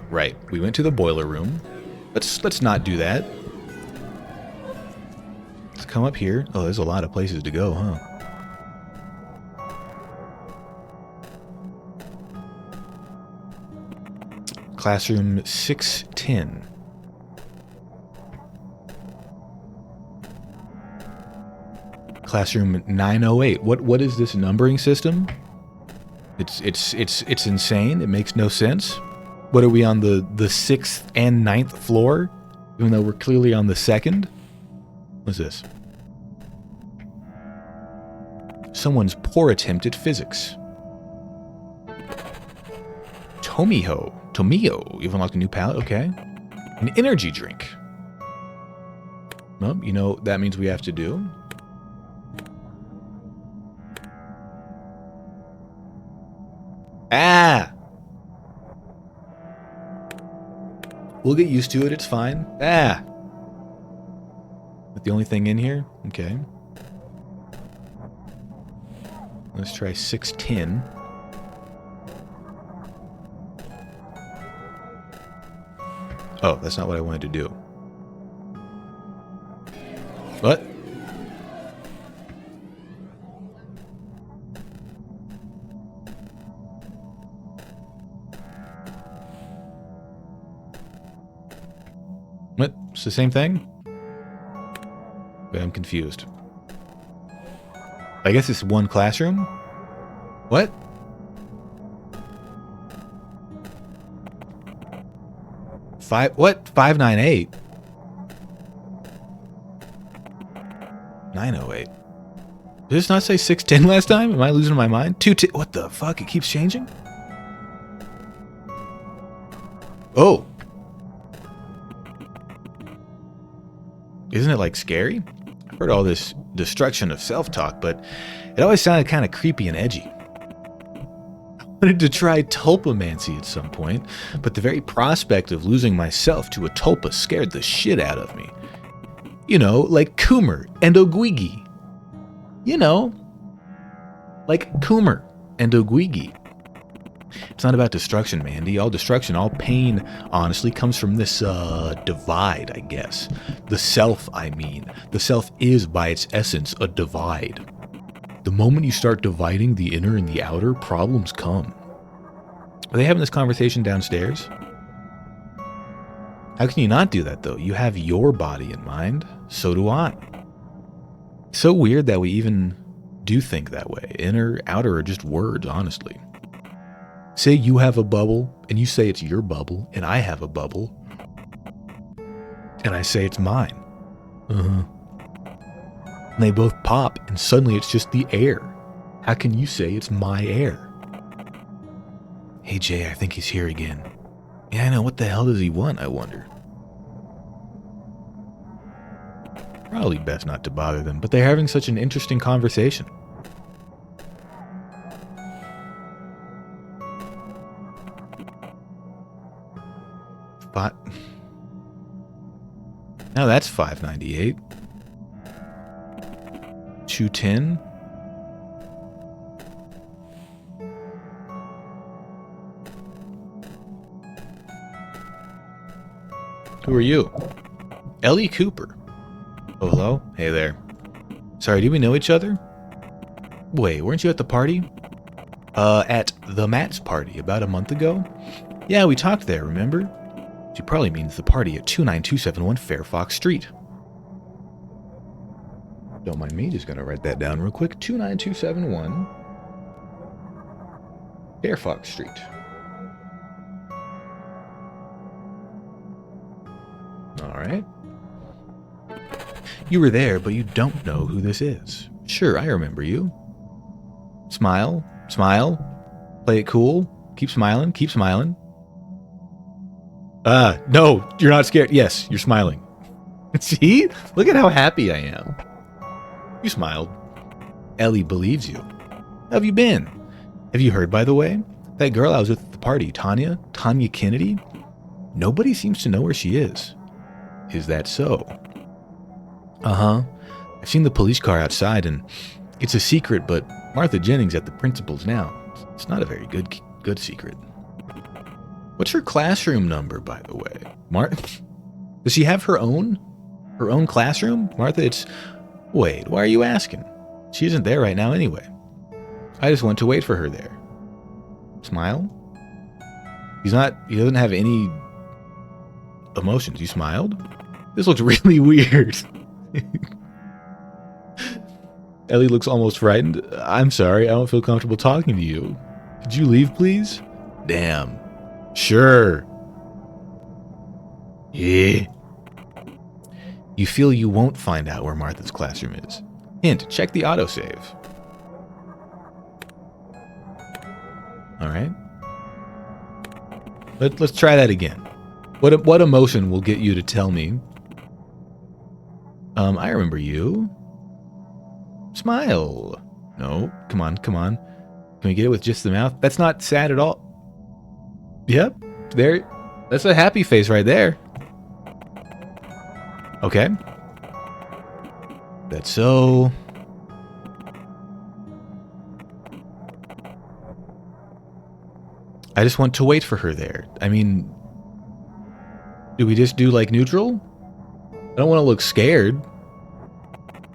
Right. We went to the boiler room. Let's not do that. Let's come up here. Oh, there's a lot of places to go, huh? Classroom 610. Classroom 908. What is this numbering system? It's insane. It makes no sense. What are we on the 6th and 9th floor? Even though we're clearly on the 2nd? What's this? Someone's poor attempt at physics. Tomio. You've unlocked a new palette? Okay. An energy drink. Well, you know that means we have to do. Ah! We'll get used to it, it's fine. Ah! That the only thing in here? Okay. Let's try 610. Oh, that's not what I wanted to do. What? What? It's the same thing? Wait, I'm confused. I guess it's one classroom? What? What? 598? 908. Did this not say 610 last time? Am I losing my mind? 210. What the fuck? It keeps changing? Oh. Isn't it like scary? I've heard all this destruction of self-talk, but it always sounded kind of creepy and edgy. I wanted to try tulpamancy at some point, but the very prospect of losing myself to a tulpa scared the shit out of me. You know, like Coomer and Ogwigi. You know, like Coomer and Ogwigi. It's not about destruction, Mandy. All destruction, all pain, honestly, comes from this, divide, I guess. The self, I mean. The self is, by its essence, a divide. The moment you start dividing the inner and the outer, problems come. Are they having this conversation downstairs? How can you not do that, though? You have your body and mind. So do I. So weird that we even do think that way. Inner, outer are just words, honestly. Say you have a bubble, and you say it's your bubble, and I have a bubble, and I say it's mine. And they both pop, and suddenly it's just the air. How can you say it's my air? Hey Jay, I think he's here again. Yeah, I know. What the hell does he want, I wonder? Probably best not to bother them, but they're having such an interesting conversation. Now that's 598. 210. Who are you? Ellie Cooper. Oh, hello? Hey there. Sorry, do we know each other? Wait, weren't you at the party? At the Matt's party about a month ago? Yeah, we talked there, remember? She probably means the party at 29271 Fairfax Street. Don't mind me, just gonna write that down real quick. 29271 Fairfax Street. Alright. You were there, but you don't know who this is. Sure, I remember you. Smile, smile, play it cool, keep smiling, keep smiling. No, you're not scared. Yes, you're smiling. See? Look at how happy I am. You smiled. Ellie believes you. How have you been? Have you heard, by the way? That girl I was with at the party, Tanya Kennedy? Nobody seems to know where she is. Is that so? Uh-huh. I've seen the police car outside, and it's a secret, but Martha Jennings at the principal's now. It's not a very good secret. What's her classroom number, by the way? Does she have her own classroom? Martha, wait, why are you asking? She isn't there right now anyway. I just went to wait for her there. Smile? He doesn't have any emotions. You smiled? This looks really weird. Ellie looks almost frightened. I'm sorry, I don't feel comfortable talking to you. Could you leave, please? Damn. Sure. Yeah. You feel you won't find out where Martha's classroom is. Hint, check the autosave. Alright. Let's try that again. What emotion will get you to tell me? I remember you. Smile. No, come on. Can we get it with just the mouth? That's not sad at all. Yep, there. That's a happy face right there. Okay. That's so. I just want to wait for her there. I mean, do we just do like neutral? I don't want to look scared.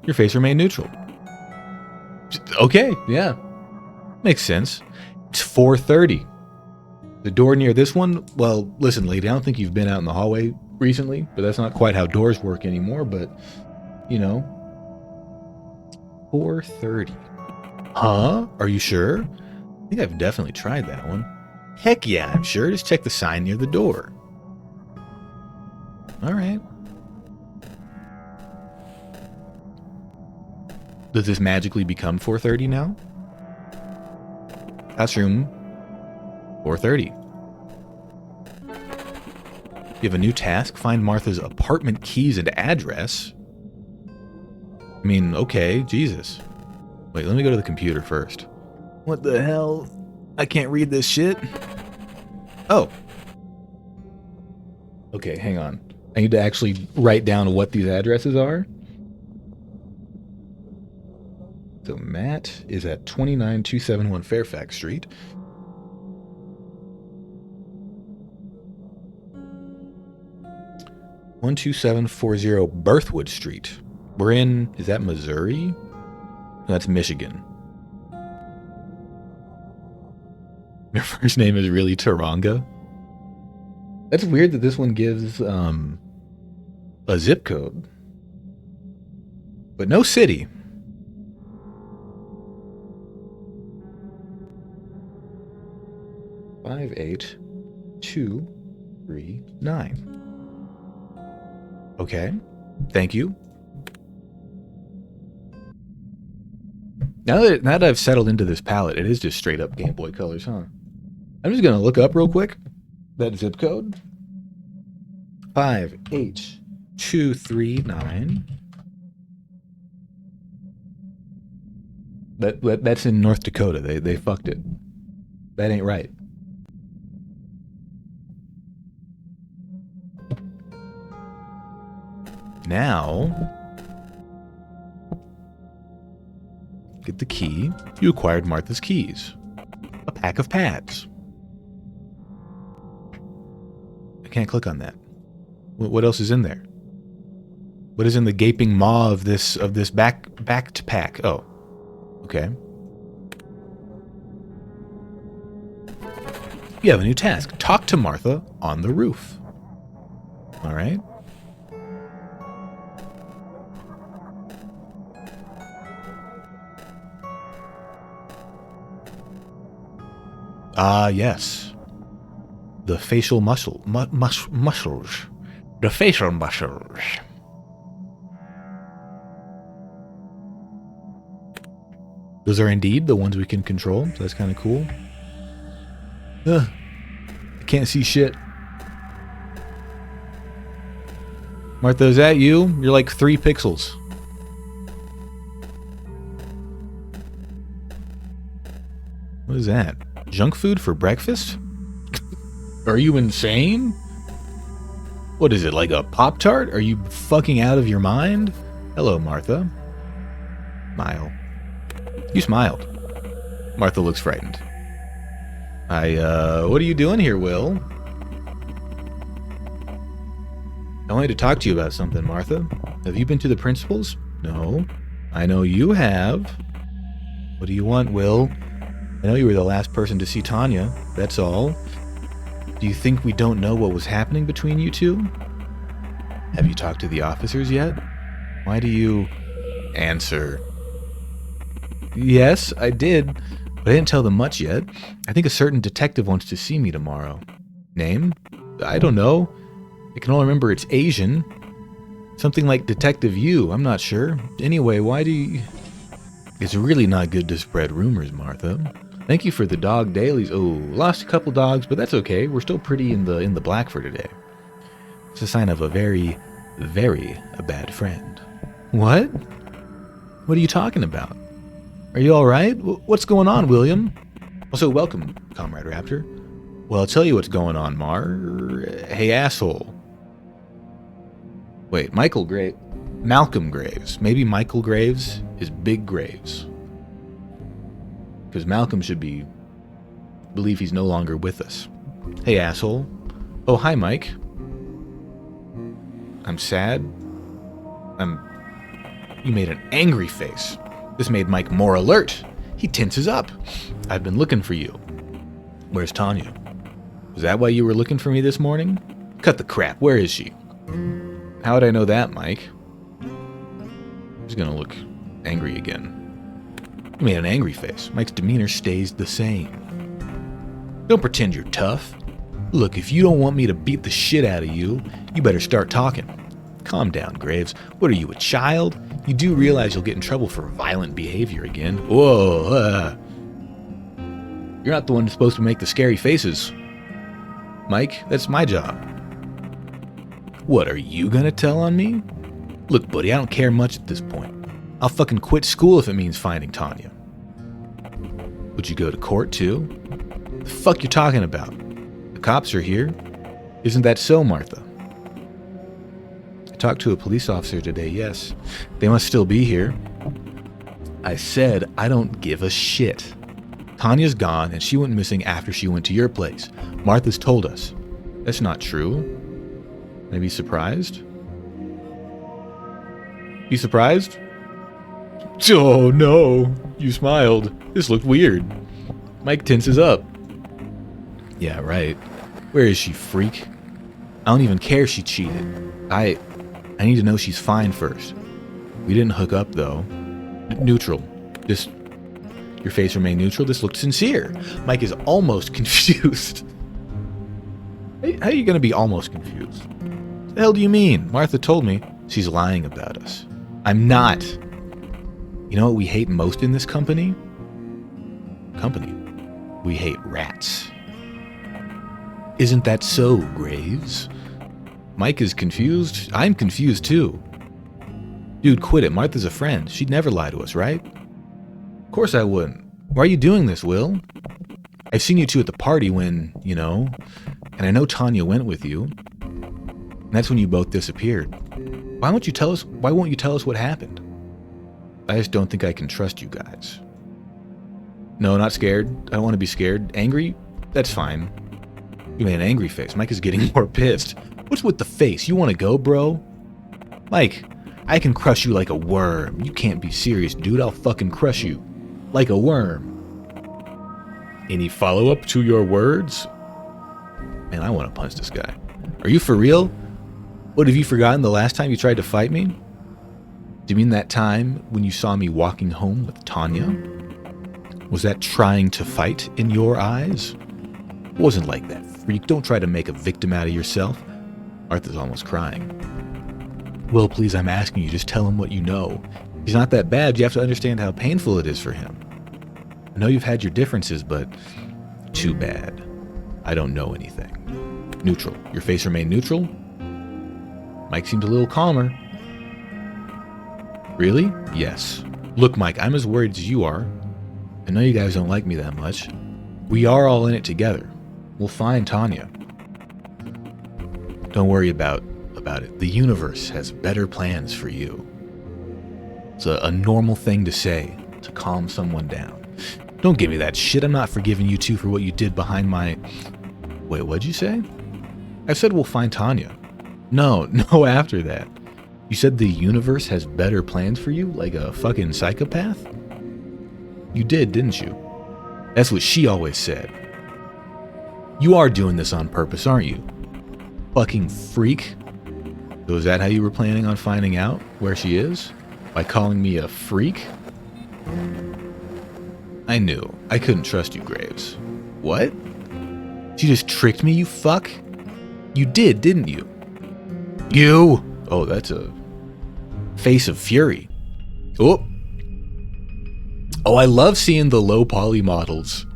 Your face remain neutral. Okay, yeah. Makes sense. It's 4:30. The door near this one, well, listen, lady, I don't think you've been out in the hallway recently, but that's not quite how doors work anymore, but, you know. 4:30. Huh? Are you sure? I think I've definitely tried that one. Heck yeah, I'm sure. Just check the sign near the door. All right. Does this magically become 4:30 now? Classroom 4:30. You have a new task. Find Martha's apartment keys and address. I mean, okay, Jesus. Wait, let me go to the computer first. What the hell? I can't read this shit. Oh. Okay, hang on. I need to actually write down what these addresses are. So Matt is at 29271 Fairfax Street. One 2740 Berthwood Street. We're in, is that Missouri? No, that's Michigan. Your first name is really Taranga? That's weird that this one gives a zip code. But no city. Five, 8, 2, 3, 9. Okay, thank you. Now that I've settled into this palette, it is just straight up Game Boy Colors, huh? I'm just gonna look up real quick that zip code. 5H239. That's in North Dakota. They fucked it. That ain't right. Now, get the key. You acquired Martha's keys. A pack of pads. I can't click on that. What else is in there? What is in the gaping maw of this backed pack? Oh, okay. You have a new task. Talk to Martha on the roof. All right. Ah, yes. The facial muscles. The facial muscles. Those are indeed the ones we can control. So that's kind of cool. Ugh. I can't see shit. Martha, is that you? You're like 3 pixels. What is that? Junk food for breakfast? Are you insane? What is it, like a Pop-Tart? Are you fucking out of your mind? Hello, Martha. Smile. You smiled. Martha looks frightened. What are you doing here, Will? I wanted to talk to you about something, Martha. Have you been to the principal's? No. I know you have. What do you want, Will? I know you were the last person to see Tanya, that's all. Do you think we don't know what was happening between you two? Have you talked to the officers yet? Why do you answer? Yes, I did, but I didn't tell them much yet. I think a certain detective wants to see me tomorrow. Name? I don't know. I can only remember it's Asian. Something like Detective Yu, I'm not sure. Anyway, why do you... It's really not good to spread rumors, Martha. Thank you for the dog dailies. Oh, lost a couple dogs, but that's okay. We're still pretty in the black for today. It's a sign of a very, very bad friend. What? What are you talking about? Are you all right? What's going on, William? Also, welcome, Comrade Raptor. Well, I'll tell you what's going on, Mar. Hey, asshole. Wait, Malcolm Graves. Maybe Michael Graves is Big Graves. Because Malcolm should believe he's no longer with us. Hey, asshole. Oh, hi, Mike. I'm sad. You made an angry face. This made Mike more alert. He tenses up. I've been looking for you. Where's Tanya? Was that why you were looking for me this morning? Cut the crap. Where is she? How would I know that, Mike? He's gonna look angry again. He made an angry face. Mike's demeanor stays the same. Don't pretend you're tough. Look, if you don't want me to beat the shit out of you, you better start talking. Calm down, Graves. What are you, a child? You do realize you'll get in trouble for violent behavior again. Whoa, You're not the one who's supposed to make the scary faces. Mike, that's my job. What, are you gonna tell on me? Look, buddy, I don't care much at this point. I'll fucking quit school if it means finding Tanya. Would you go to court too? The fuck you talking about? The cops are here. Isn't that so, Martha? I talked to a police officer today, yes. They must still be here. I said I don't give a shit. Tanya's gone and she went missing after she went to your place. Martha's told us. That's not true. Maybe surprised? You surprised? Oh no, you smiled. This looked weird. Mike tenses up. Yeah, right. Where is she, freak? I don't even care if she cheated. I need to know she's fine first. We didn't hook up though. Neutral. Your face remained neutral. This looked sincere. Mike is almost confused. How are you gonna be almost confused? What the hell do you mean? Martha told me she's lying about us. I'm not. You know what we hate most in this company? We hate rats. Isn't that so, Graves? Mike is confused. I'm confused too. Dude, quit it. Martha's a friend. She'd never lie to us, right? Of course I wouldn't. Why are you doing this, Will? I've seen you two at the party when, and I know Tanya went with you. And that's when you both disappeared. Why won't you tell us what happened? I just don't think I can trust you guys. No, not scared. I don't want to be scared. Angry? That's fine. You made an angry face. Mike is getting more pissed. What's with the face? You want to go, bro? Mike, I can crush you like a worm. You can't be serious, dude. I'll fucking crush you. Like a worm. Any follow-up to your words? Man, I want to punch this guy. Are you for real? What, have you forgotten the last time you tried to fight me? Do you mean that time when you saw me walking home with Tanya? Was that trying to fight in your eyes? It wasn't like that, freak. Don't try to make a victim out of yourself. Arthur's almost crying. Well, please, I'm asking you, just tell him what you know. He's not that bad. You have to understand how painful it is for him. I know you've had your differences, but too bad. I don't know anything. Neutral. Your face remained neutral? Mike seemed a little calmer. Really? Yes. Look, Mike, I'm as worried as you are. I know you guys don't like me that much. We are all in it together. We'll find Tanya. Don't worry about it. The universe has better plans for you. It's a normal thing to say to calm someone down. Don't give me that shit. I'm not forgiving you two for what you did behind my... Wait, what'd you say? I said we'll find Tanya. No, after that. You said the universe has better plans for you? Like a fucking psychopath? You did, didn't you? That's what she always said. You are doing this on purpose, aren't you? Fucking freak. So is that how you were planning on finding out where she is? By calling me a freak? I knew. I couldn't trust you, Graves. What? You just tricked me, you fuck? You did, didn't you? You! Oh, that's a face of fury. Oh! Oh, I love seeing the low poly models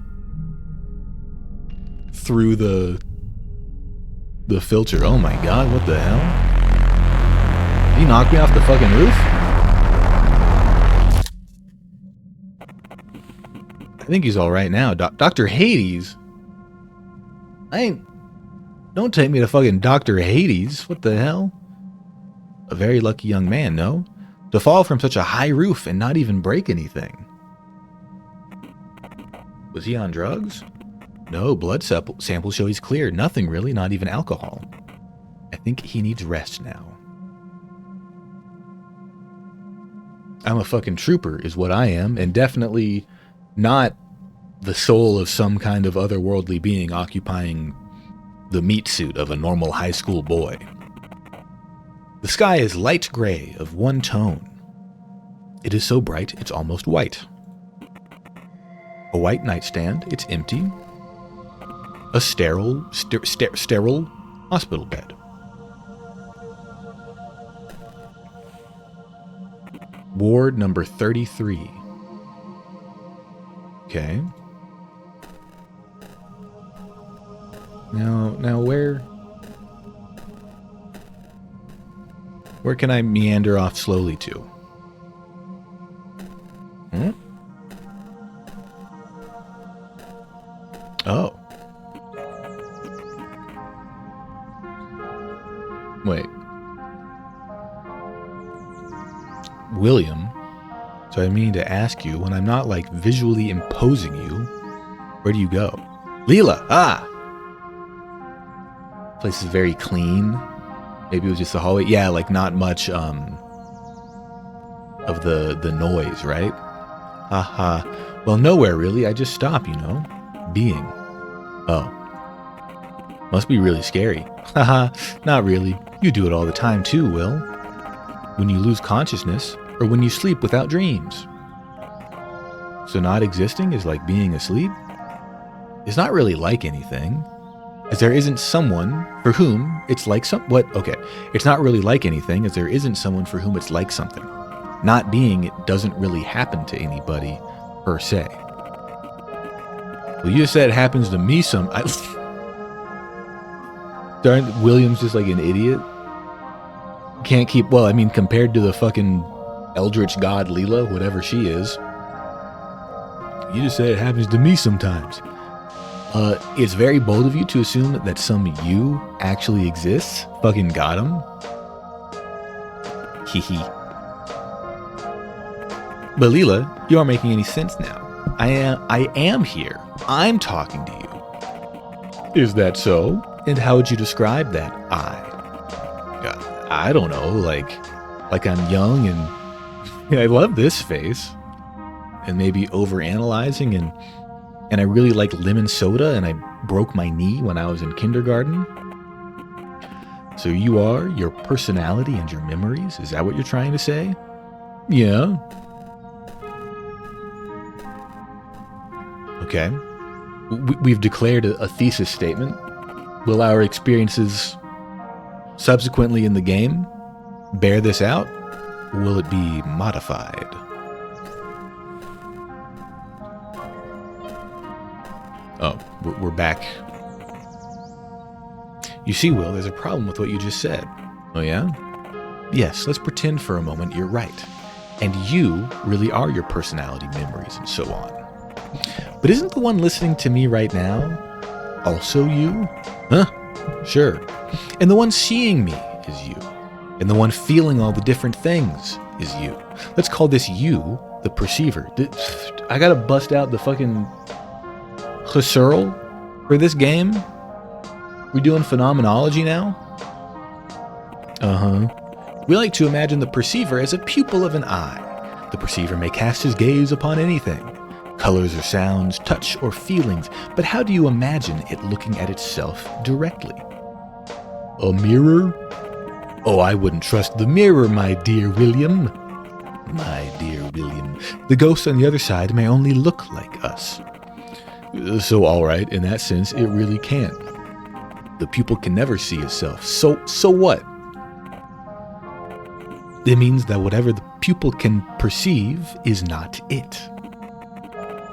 through the filter. Oh my god, what the hell? He knocked me off the fucking roof? I think he's alright now. Dr. Hades? Don't take me to fucking Dr. Hades. What the hell? A very lucky young man, no? To fall from such a high roof and not even break anything. Was he on drugs? No, blood samples show he's clear. Nothing really, not even alcohol. I think he needs rest now. I'm a fucking trooper is what I am, and definitely not the soul of some kind of otherworldly being occupying the meat suit of a normal high school boy. The sky is light gray of one tone. It is so bright it's almost white. A white nightstand, it's empty. a sterile hospital bed. Ward number 33. Okay. Now where can I meander off slowly to? Hmm? Oh. Wait. William, so I mean to ask you, when I'm not like visually imposing you, where do you go? LILA! Ah! Place is very clean. Maybe it was just the hallway. Yeah, like not much of the noise, right? Haha. Well, nowhere really. I just stop, you know. Being. Oh. Must be really scary. Haha. Not really. You do it all the time too, Will. When you lose consciousness, or when you sleep without dreams. So not existing is like being asleep? It's not really like anything. As there isn't someone for whom it's like okay. It's not really like anything, as there isn't someone for whom it's like something. Not being, it doesn't really happen to anybody, per se. Well, you just said it happens to me Darn, William's just like an idiot. Can't keep, well, I mean, compared to the fucking eldritch god LILA, whatever she is. You just said it happens to me sometimes. It's very bold of you to assume that some you actually exists. Fucking got him. Hee. But LILA, you aren't making any sense now. I am here. I'm talking to you. Is that so? And how would you describe that I don't know, like I'm young and I love this face. And maybe overanalyzing and I really like lemon soda and I broke my knee when I was in kindergarten. So you are your personality and your memories? Is that what you're trying to say? Yeah. Okay. We've declared a thesis statement. Will our experiences subsequently in the game bear this out? Or will it be modified? Oh, we're back. You see, Will, there's a problem with what you just said. Oh, yeah? Yes, let's pretend for a moment you're right. And you really are your personality, memories, and so on. But isn't the one listening to me right now also you? Huh? Sure. And the one seeing me is you. And the one feeling all the different things is you. Let's call this you the perceiver. I gotta bust out the fucking thesaurus for this game? We doing phenomenology now? Uh-huh. We like to imagine the perceiver as a pupil of an eye. The perceiver may cast his gaze upon anything. Colors or sounds, touch or feelings. But how do you imagine it looking at itself directly? A mirror? Oh, I wouldn't trust the mirror, my dear William. My dear William. The ghost on the other side may only look like us. So, all right, in that sense, it really can't. The pupil can never see itself. So what? It means that whatever the pupil can perceive is not it.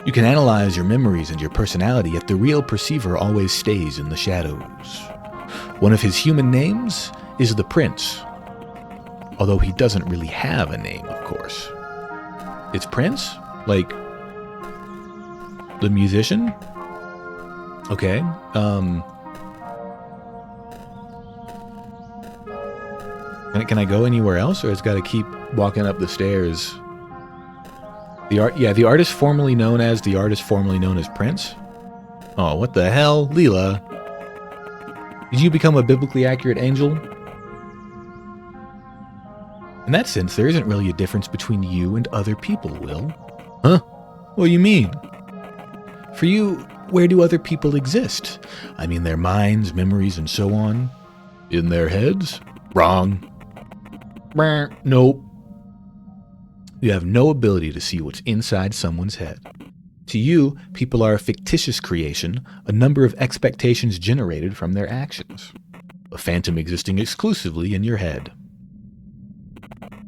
You can analyze your memories and your personality, yet the real perceiver always stays in the shadows. One of his human names is the Prince, although he doesn't really have a name, of course. It's Prince? Like the musician? Okay. Can I go anywhere else, or it's got to keep walking up the stairs? The artist formerly known as Prince. Oh, what the hell, LILA? Did you become a biblically accurate angel? In that sense, there isn't really a difference between you and other people, Will. Huh? What do you mean? For you, where do other people exist? I mean, their minds, memories, and so on. In their heads? Wrong. Nope. You have no ability to see what's inside someone's head. To you, people are a fictitious creation, a number of expectations generated from their actions. A phantom existing exclusively in your head.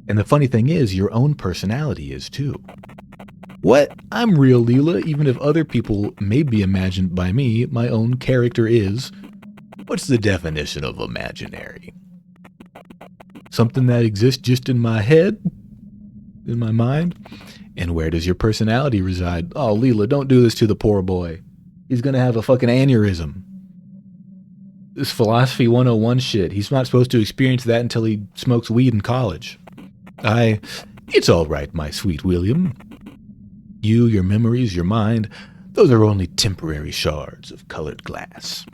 And the funny thing is, your own personality is too. What? I'm real, LILA, even if other people may be imagined by me, my own character is. What's the definition of imaginary? Something that exists just in my head? In my mind? And where does your personality reside? Oh, LILA, don't do this to the poor boy. He's gonna have a fucking aneurysm. This philosophy 101 shit. He's not supposed to experience that until he smokes weed in college. It's all right, my sweet William. You, your memories, your mind, those are only temporary shards of colored glass.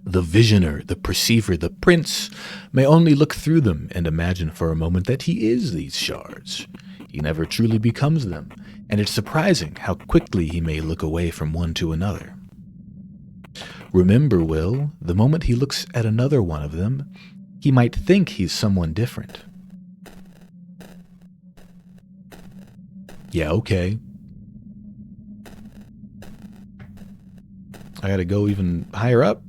The visioner, the perceiver, the prince may only look through them and imagine for a moment that he is these shards. He never truly becomes them, and it's surprising how quickly he may look away from one to another. Remember, Will, the moment he looks at another one of them, he might think he's someone different. Yeah, okay. I gotta go even higher up?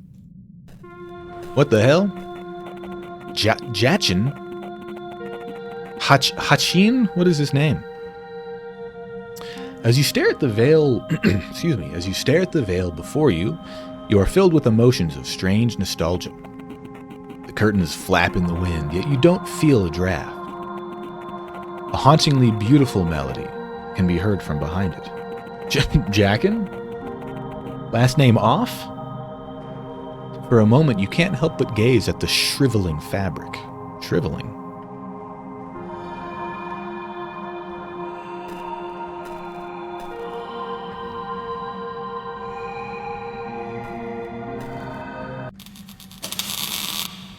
What the hell? Jachin? Hachin? What is his name? As you stare at the veil, as you stare at the veil before you, you are filled with emotions of strange nostalgia. The curtains flap in the wind, yet you don't feel a draft. A hauntingly beautiful melody can be heard from behind it. Jackin? Last name off? For a moment, you can't help but gaze at the shriveling fabric. Shriveling.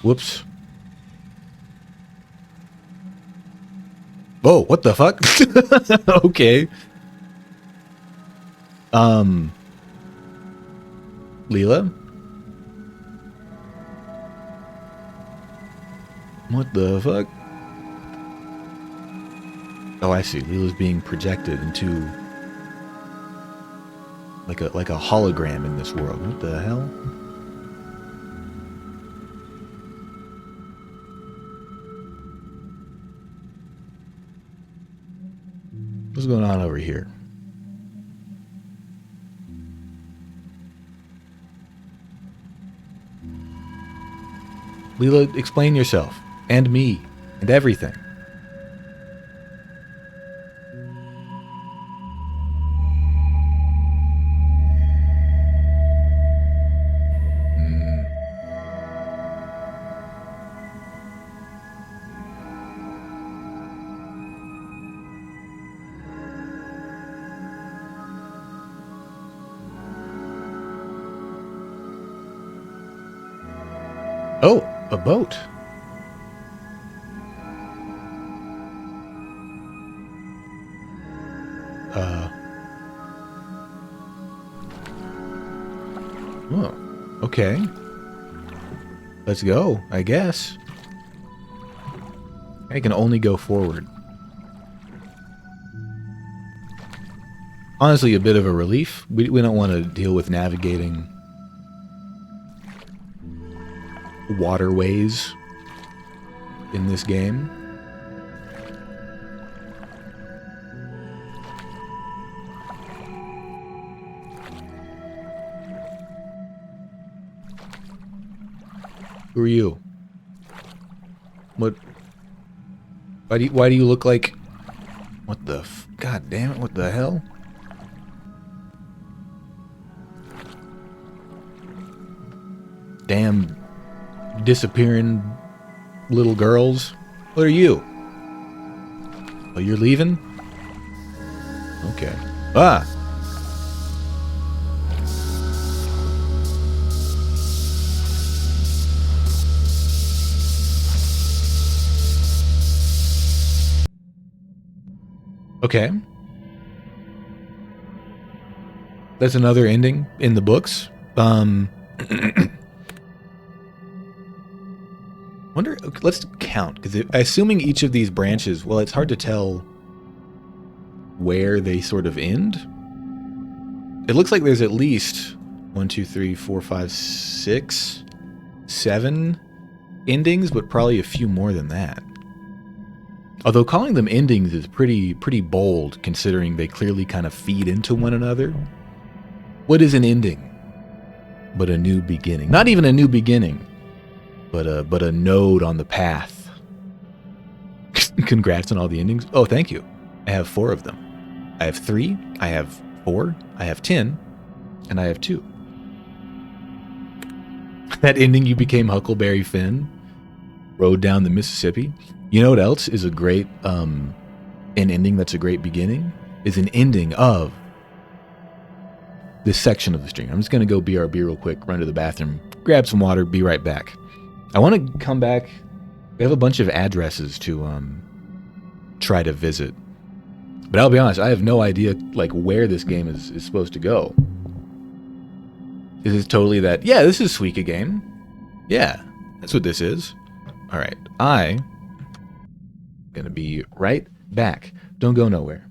Whoops. Oh, what the fuck? Okay. LILA? What the fuck? Oh, I see. LILA's being projected into like a hologram in this world. What the hell? What's going on over here? LILA, explain yourself. And me. And everything. Oh, a boat. Oh, okay. Let's go, I guess. I can only go forward. Honestly, a bit of a relief. We don't want to deal with navigating waterways in this game. Who are you? What? Why do you look like? What the? God damn it! What the hell? Damn disappearing little girls. What are you? Oh, you're leaving? Okay. Ah! Okay. That's another ending in the books. Wonder, let's count, because assuming each of these branches, well, it's hard to tell where they sort of end. It looks like there's at least 1, 2, 3, 4, 5, 6, 7 endings, but probably a few more than that. Although calling them endings is pretty bold, considering they clearly kind of feed into one another. What is an ending? But a new beginning. Not even a new beginning, but a node on the path. Congrats on all the endings. Oh, thank you. I have 4 of them. I have 3, I have 4, I have 10, and I have 2. That ending, you became Huckleberry Finn, rode down the Mississippi. You know what else is a great, an ending that's a great beginning? Is an ending of this section of the stream. I'm just going to go BRB real quick, run to the bathroom, grab some water, be right back. I want to come back. We have a bunch of addresses to try to visit. But I'll be honest, I have no idea like where this game is supposed to go. Is it totally that, yeah, this is Suika game. Yeah, that's what this is. All right, I'm going to be right back. Don't go nowhere.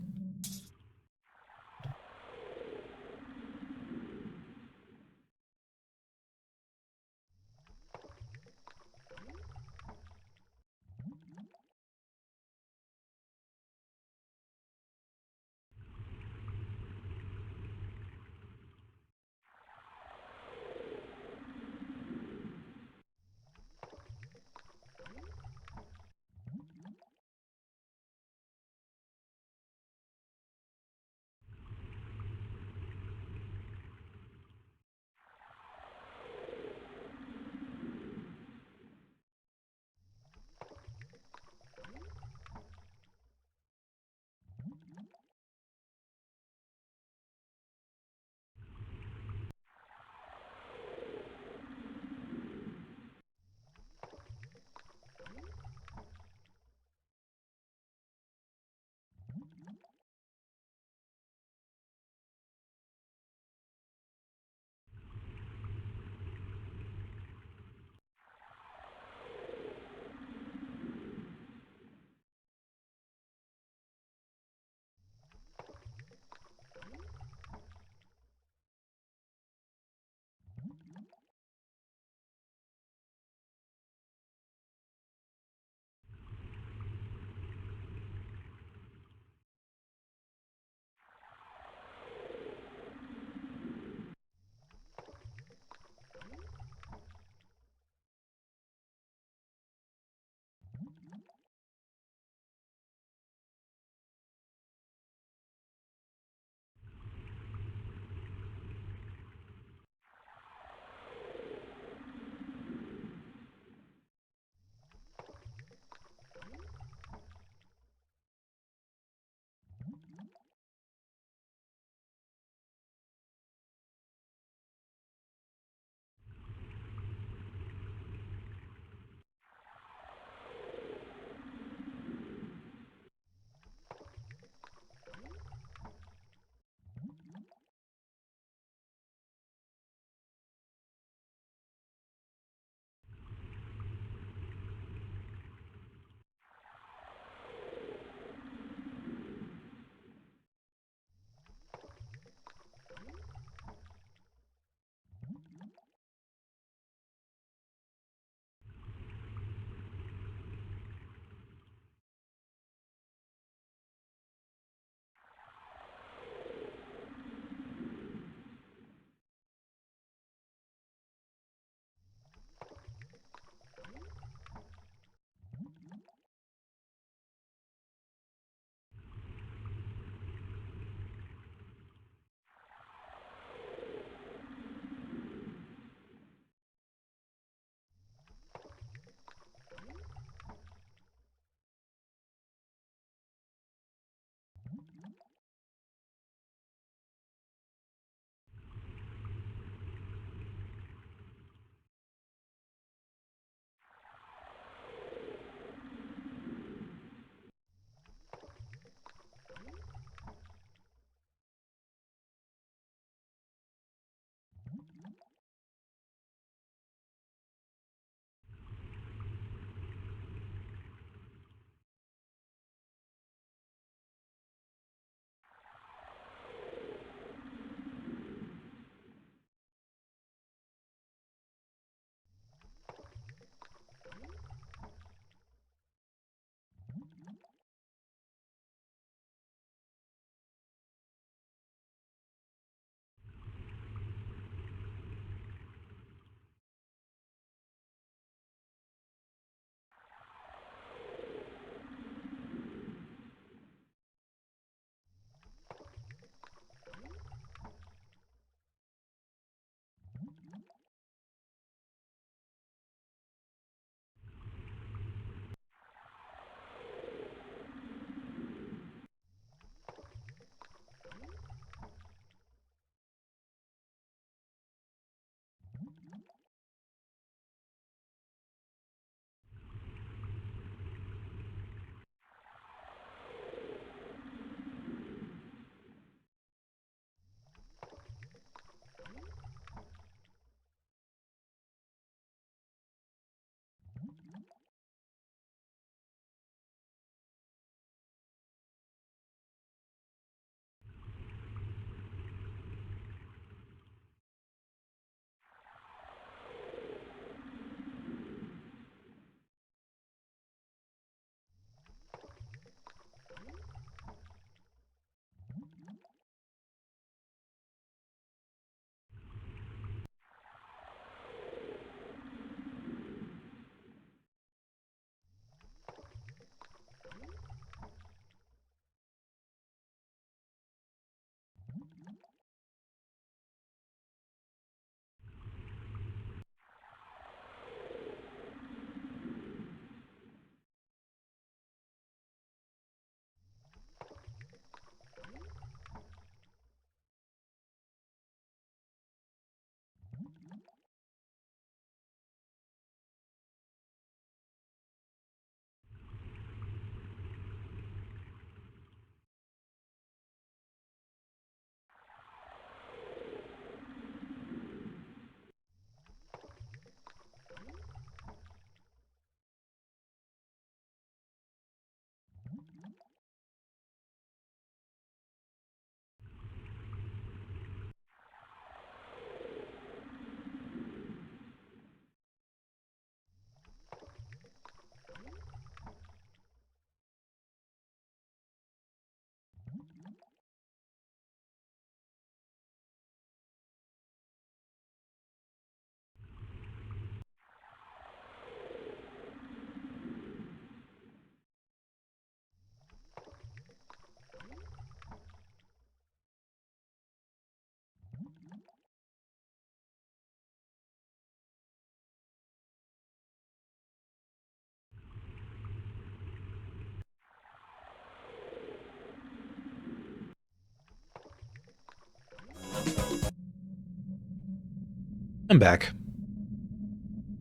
I'm back.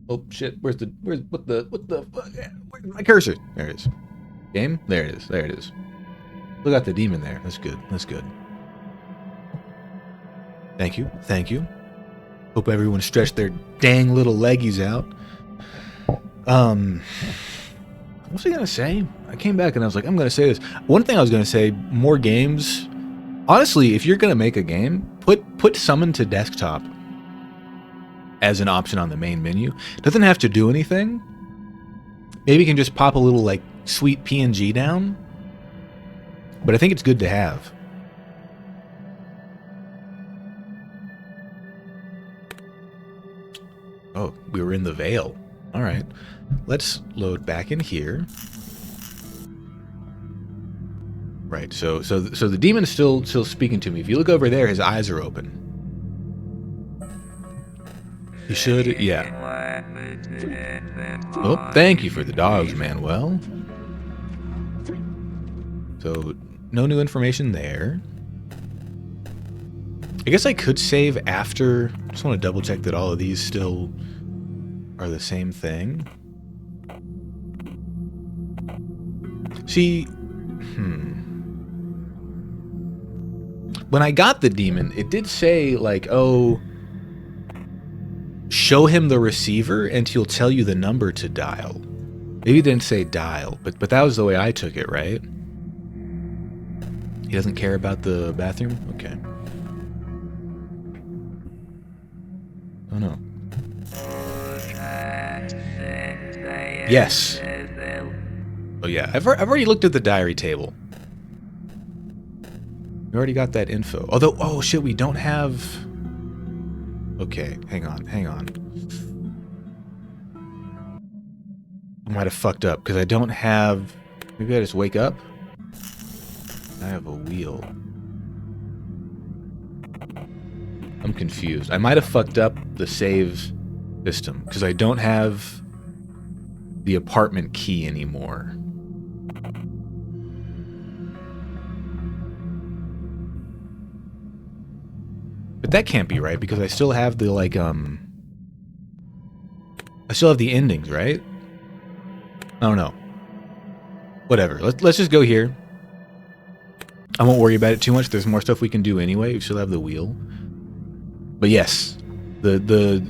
Oh shit! Where's my cursor? There it is. Game? There it is. There it is. Look at the demon there. That's good. That's good. Thank you. Thank you. Hope everyone stretched their dang little leggies out. What was I gonna say? I came back and I was like, I'm gonna say this. One thing I was gonna say, more games. Honestly, if you're gonna make a game, put summon to desktop as an option on the main menu. Doesn't have to do anything. Maybe you can just pop a little like sweet PNG down. But I think it's good to have. Oh, we were in the Veil. All right. Let's load back in here. Right. So the demon is still speaking to me. If you look over there, his eyes are open. He should, yeah. Oh, thank you for the dogs, Manuel. So, no new information there. I guess I could save after. Just want to double check that all of these still are the same thing. See, when I got the demon, it did say like, oh, show him the receiver and he'll tell you the number to dial. Maybe it didn't say dial, but that was the way I took it, right? He doesn't care about the bathroom? Okay. Oh no. Yes. Oh yeah, I've already looked at the diary table. We already got that info. Although, oh shit, we don't have... Okay, hang on. I might have fucked up, because I don't have... Maybe I just wake up? I have a wheel. I'm confused. I might have fucked up the save system, because I don't have the apartment key anymore. But that can't be right, because I still have the, like, I still have the endings, right? I don't know. Whatever. Let's just go here. I won't worry about it too much. There's more stuff we can do anyway. We still have the wheel. But yes, the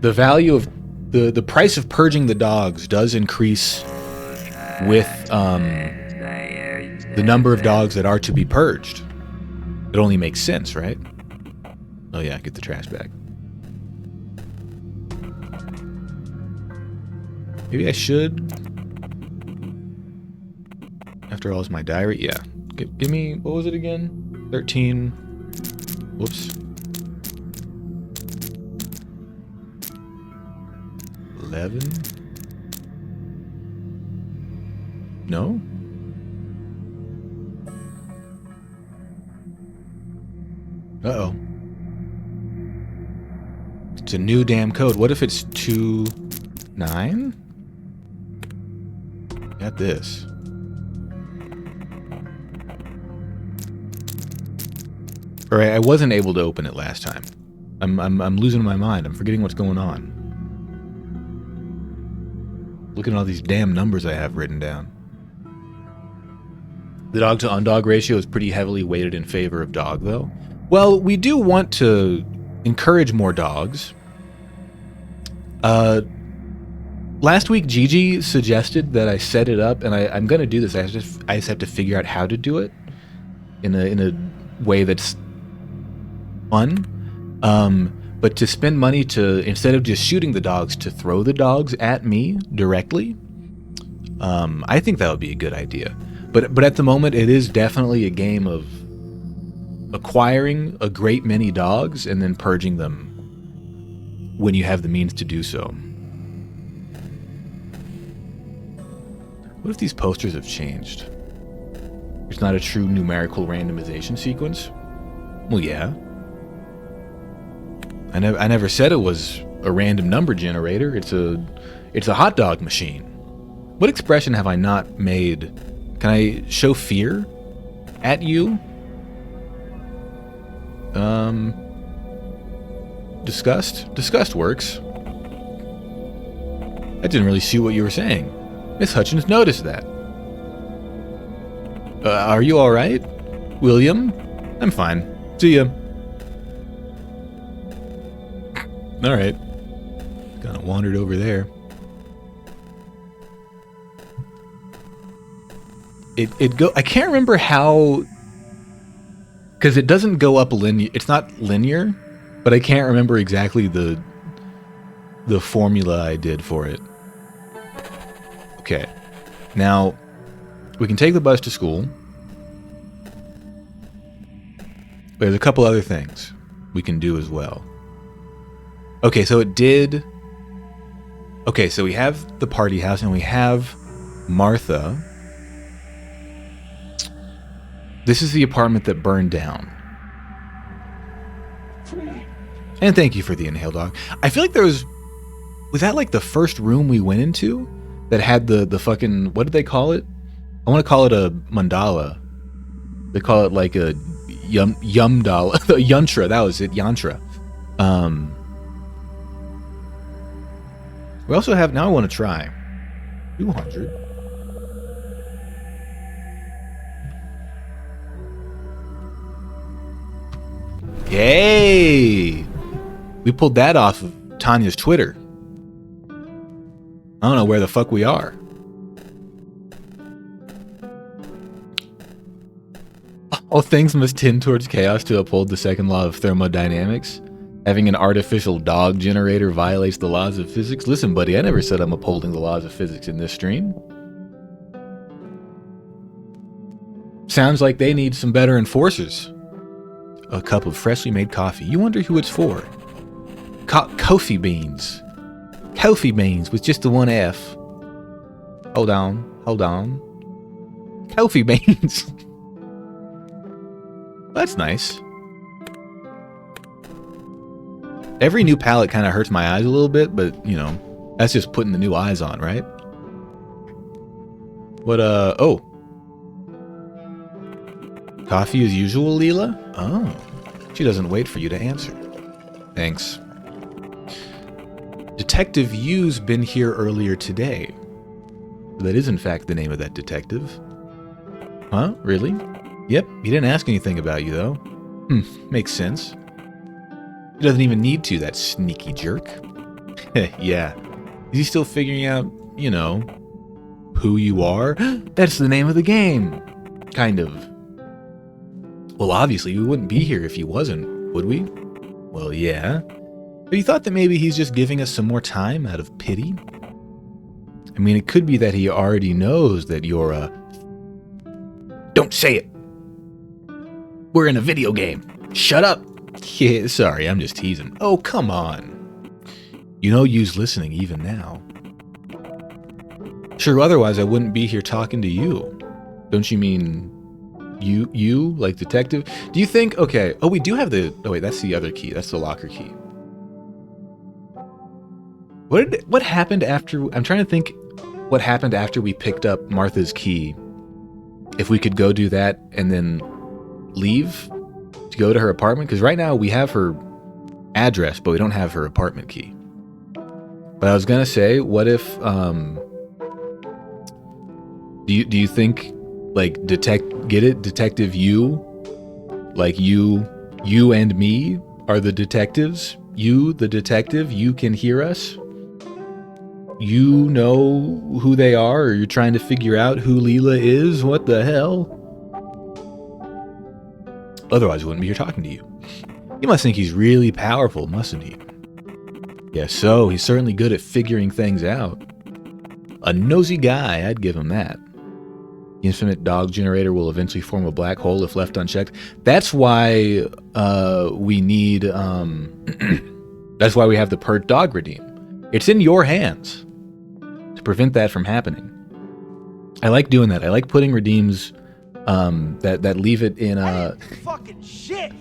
value of the price of purging the dogs does increase with the number of dogs that are to be purged. It only makes sense, right? Oh yeah, get the trash bag. Maybe I should. After all, is my diary? Yeah. Give me, what was it again? 13. Whoops. 11. No? Uh-oh. It's a new damn code. What if it's 2-9? Got this. Alright, I wasn't able to open it last time. I'm losing my mind. I'm forgetting what's going on. Looking at all these damn numbers I have written down. The dog to undog ratio is pretty heavily weighted in favor of dog, though. Well, we do want to encourage more dogs. Last week, Gigi suggested that I set it up, and I'm going to do this. I just have to figure out how to do it in a way that's fun. But to spend money to, instead of just shooting the dogs, to throw the dogs at me directly, I think that would be a good idea. But at the moment, it is definitely a game of acquiring a great many dogs and then purging them when you have the means to do so. What if these posters have changed? It's not a true numerical randomization sequence? Well, yeah. I never said it was a random number generator. It's a hot dog machine. What expression have I not made? Can I show fear at you? Disgust? Disgust works. I didn't really see what you were saying. Miss Hutchins noticed that. Are you alright? William? I'm fine. See ya. Alright. Kinda wandered over there. I can't remember how, because it doesn't go up linear. It's not linear, but I can't remember exactly the formula I did for it. Okay, now we can take the bus to school. There's a couple other things we can do as well. Okay, so it did. Okay, so we have the party house and we have Martha. This is the apartment that burned down. And thank you for the inhale, dog. I feel like there was that like the first room we went into that had the fucking, what did they call it? I want to call it a mandala. They call it like a yumdala. Yantra, that was it, yantra. We also have, now I want to try 200. Yay! We pulled that off of Tanya's Twitter. I don't know where the fuck we are. All things must tend towards chaos to uphold the second law of thermodynamics. Having an artificial dog generator violates the laws of physics. Listen, buddy, I never said I'm upholding the laws of physics in this stream. Sounds like they need some better enforcers. A cup of freshly made coffee. You wonder who it's for. Coffee beans. Coffee beans with just the one F. Hold on. Coffee beans. That's nice. Every new palette kind of hurts my eyes a little bit, but, you know, that's just putting the new eyes on, right? What, oh. Coffee as usual, Lila? Oh. She doesn't wait for you to answer. Thanks. Detective Yu's been here earlier today. That is, in fact, the name of that detective. Huh? Really? Yep, he didn't ask anything about you, though. Makes sense. He doesn't even need to, that sneaky jerk. Yeah. Is he still figuring out, you know, who you are? That's the name of the game. Kind of. Well, obviously, we wouldn't be here if he wasn't, would we? Well, yeah. But you thought that maybe he's just giving us some more time out of pity? I mean, it could be that he already knows that you're a... Don't say it! We're in a video game. Shut up! Yeah, sorry, I'm just teasing. Oh, come on. You know Yu's listening even now. Sure, otherwise I wouldn't be here talking to you. Don't you mean you, like detective? Do you think, okay, oh, we do have the, oh wait, that's the other key. That's the locker key. What happened after, I'm trying to think what happened after we picked up Martha's key. If we could go do that and then leave to go to her apartment, because right now we have her address, but we don't have her apartment key. But I was gonna say, what if do you think like Detective Yu, like you and me are the detectives? You, the detective, you can hear us? You know who they are, or you're trying to figure out who Lila is? What the hell? Otherwise, I wouldn't be here talking to you. He must think he's really powerful, mustn't he? Yes, so he's certainly good at figuring things out. A nosy guy, I'd give him that. The infinite dog generator will eventually form a black hole if left unchecked. That's why we need... that's why we have the pert dog redeem. It's in your hands to prevent that from happening. I like doing that. I like putting redeems that leave it in a... fucking shit.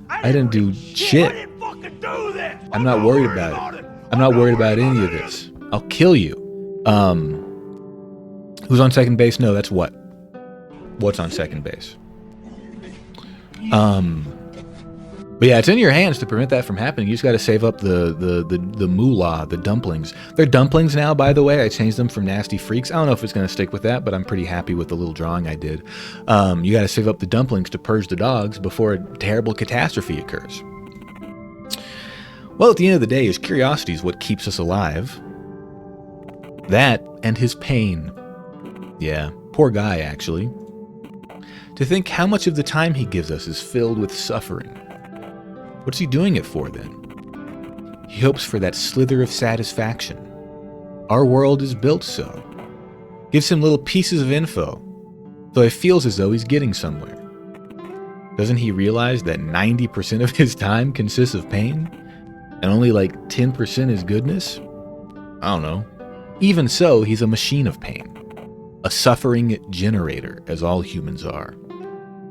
I didn't do shit. I didn't fucking do this. I'm not worried about it. I'm not worried about any of this. I'll kill you. Who's on second base? No, that's what? What's on second base? But yeah, it's in your hands to prevent that from happening. You just got to save up the moolah, the dumplings. They're dumplings now, by the way. I changed them from nasty freaks. I don't know if it's going to stick with that, but I'm pretty happy with the little drawing I did. You got to save up the dumplings to purge the dogs before a terrible catastrophe occurs. Well, at the end of the day, his curiosity is what keeps us alive. That and his pain. Yeah, poor guy, actually. To think how much of the time he gives us is filled with suffering. What's he doing it for, then? He hopes for that slither of satisfaction. Our world is built so. Gives him little pieces of info, so he feels as though he's getting somewhere. Doesn't he realize that 90% of his time consists of pain? And only like 10% is goodness? I don't know. Even so, he's a machine of pain. A suffering generator, as all humans are.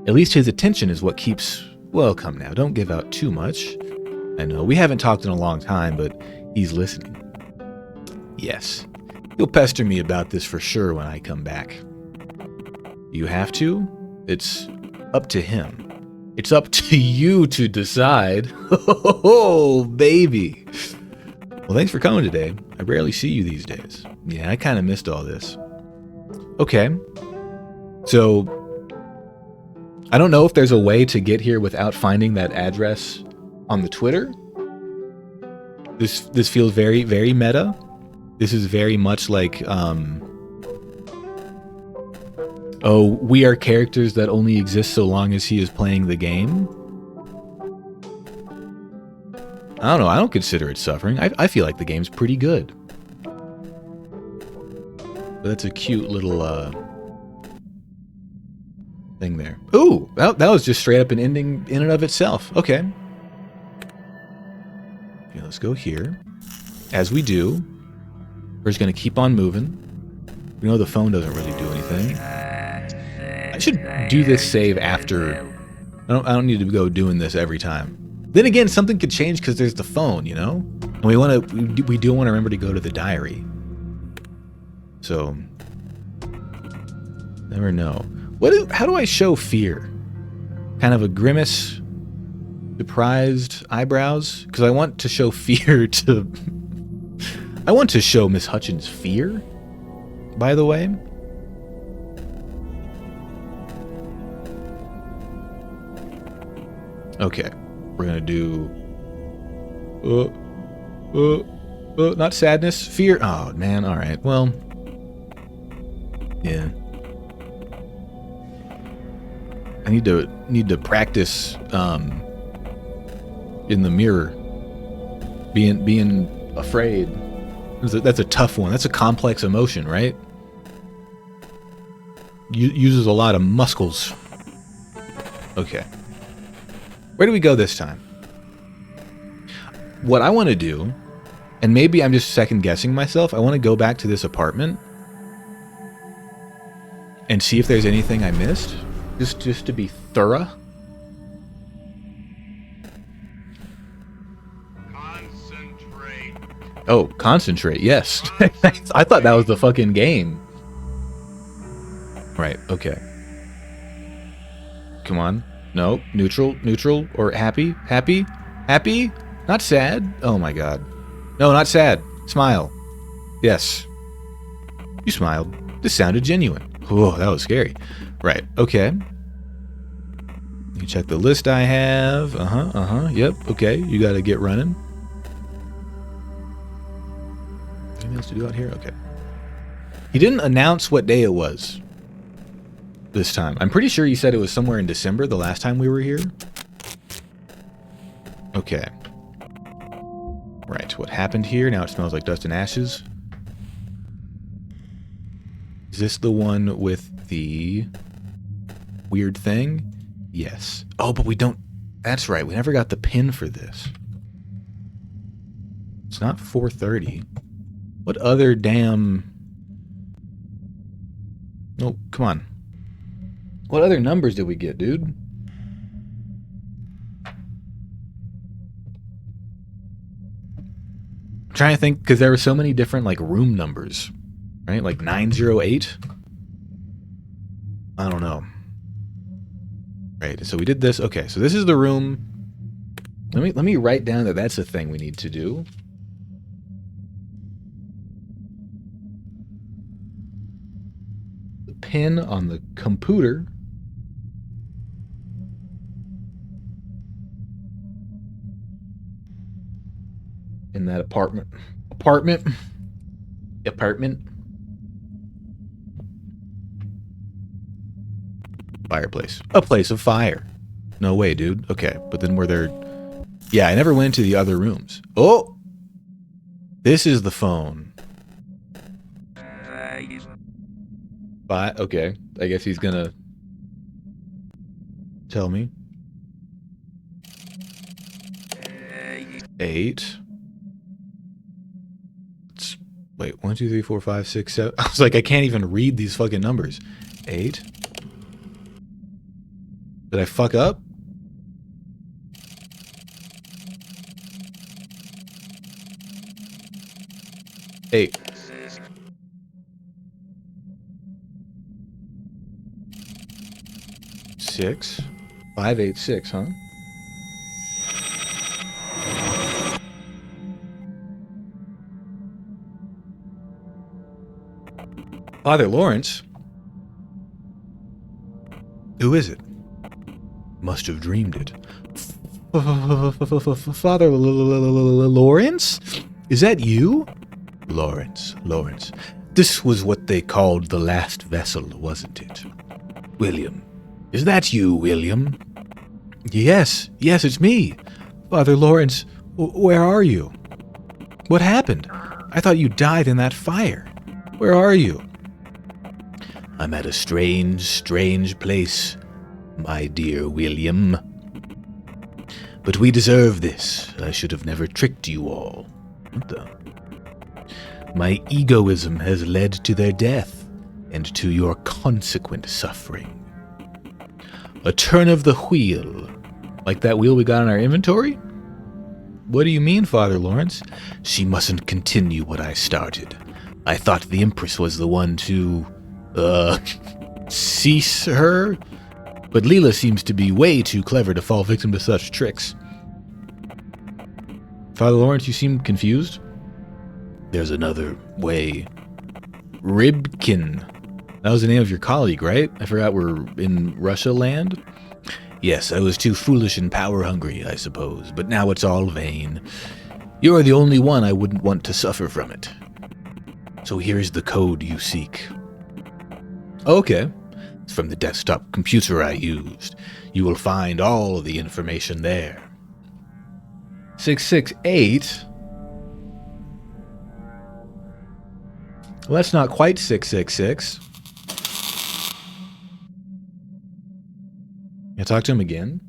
At least his attention is what keeps... Well, come now, don't give out too much. I know, we haven't talked in a long time, but he's listening. Yes, he'll pester me about this for sure when I come back. You have to? It's up to him. It's up to you to decide. Oh, baby. Well, thanks for coming today. I rarely see you these days. Yeah, I kind of missed all this. Okay. So... I don't know if there's a way to get here without finding that address on the Twitter. This feels very, very meta. This is very much like, oh, we are characters that only exist so long as he is playing the game. I don't know. I don't consider it suffering. I feel like the game's pretty good. But that's a cute little, thing there. Ooh, that was just straight up an ending in and of itself. Okay. Okay, let's go here. As we do, we're just going to keep on moving. We know the phone doesn't really do anything. I should do this save after. I don't need to go doing this every time. Then again, something could change because there's the phone, you know? And we do want to remember to go to the diary. So, never know. How do I show fear? Kind of a grimace, surprised eyebrows? Because I want to show fear to... I want to show Miss Hutchins fear, by the way. Okay, we're gonna do... not sadness, fear. Oh, man, alright, well... Yeah. I need to practice in the mirror. Being afraid. That's a tough one. That's a complex emotion, right? Uses a lot of muscles. Okay. Where do we go this time? What I want to do, and maybe I'm just second guessing myself, I want to go back to this apartment and see if there's anything I missed. Just to be thorough. Concentrate. Oh, concentrate. Yes. I thought that was the fucking game. Right. Okay. Come on. No. Neutral. Neutral. Or happy. Happy. Happy. Not sad. Oh my god. No, not sad. Smile. Yes. You smiled. This sounded genuine. Oh, that was scary. Right, okay. You check the list I have. Yep, okay. You gotta get running. Anything else to do out here? Okay. He didn't announce what day it was this time. I'm pretty sure he said it was somewhere in December the last time we were here. Okay. Right, what happened here? Now it smells like dust and ashes. Is this the one with the weird thing? Yes. Oh, but we don't... That's right, we never got the pin for this. It's not 4:30. What other damn... Oh, come on. What other numbers did we get, dude? I'm trying to think, because there were so many different, like, room numbers. Right? Like 908? I don't know. Right, so we did this. Okay, so this is the room Let me write down that that's a thing we need to do. The pin on the computer. In that apartment. Fireplace. A place of fire. No way, dude. Okay, but then were there... Yeah, I never went into the other rooms. Oh! This is the phone. Okay, I guess he's gonna... tell me. 8. Wait, 1, 2, 3, 4, 5, 6, 7. I was like, I can't even read these fucking numbers. 8. Did I fuck up? Eight. 6. 5, 8, 6, huh? Father Lawrence? Who is it? Must have dreamed it. Father Lawrence? Is that you? Lawrence. This was what they called the last vessel, wasn't it? William. Is that you, William? Yes, it's me. Father Lawrence, where are you? What happened? I thought you died in that fire. Where are you? I'm at a strange place, my dear William. But we deserve this. I should have never tricked you all. What the? My egoism has led to their death, and to your consequent suffering. A turn of the wheel. Like that wheel we got in our inventory? What do you mean, Father Lawrence? She mustn't continue what I started. I thought the Empress was the one to... cease her? But LILA seems to be way too clever to fall victim to such tricks. Father Lawrence, you seem confused? There's another way. Rybkin. That was the name of your colleague, right? I forgot we're in Russia land? Yes, I was too foolish and power-hungry, I suppose, but now it's all vain. You're the only one I wouldn't want to suffer from it. So here's the code you seek. Okay. It's from the desktop computer I used. You will find all the information there. 668? Well, that's not quite 666. Can I talk to him again?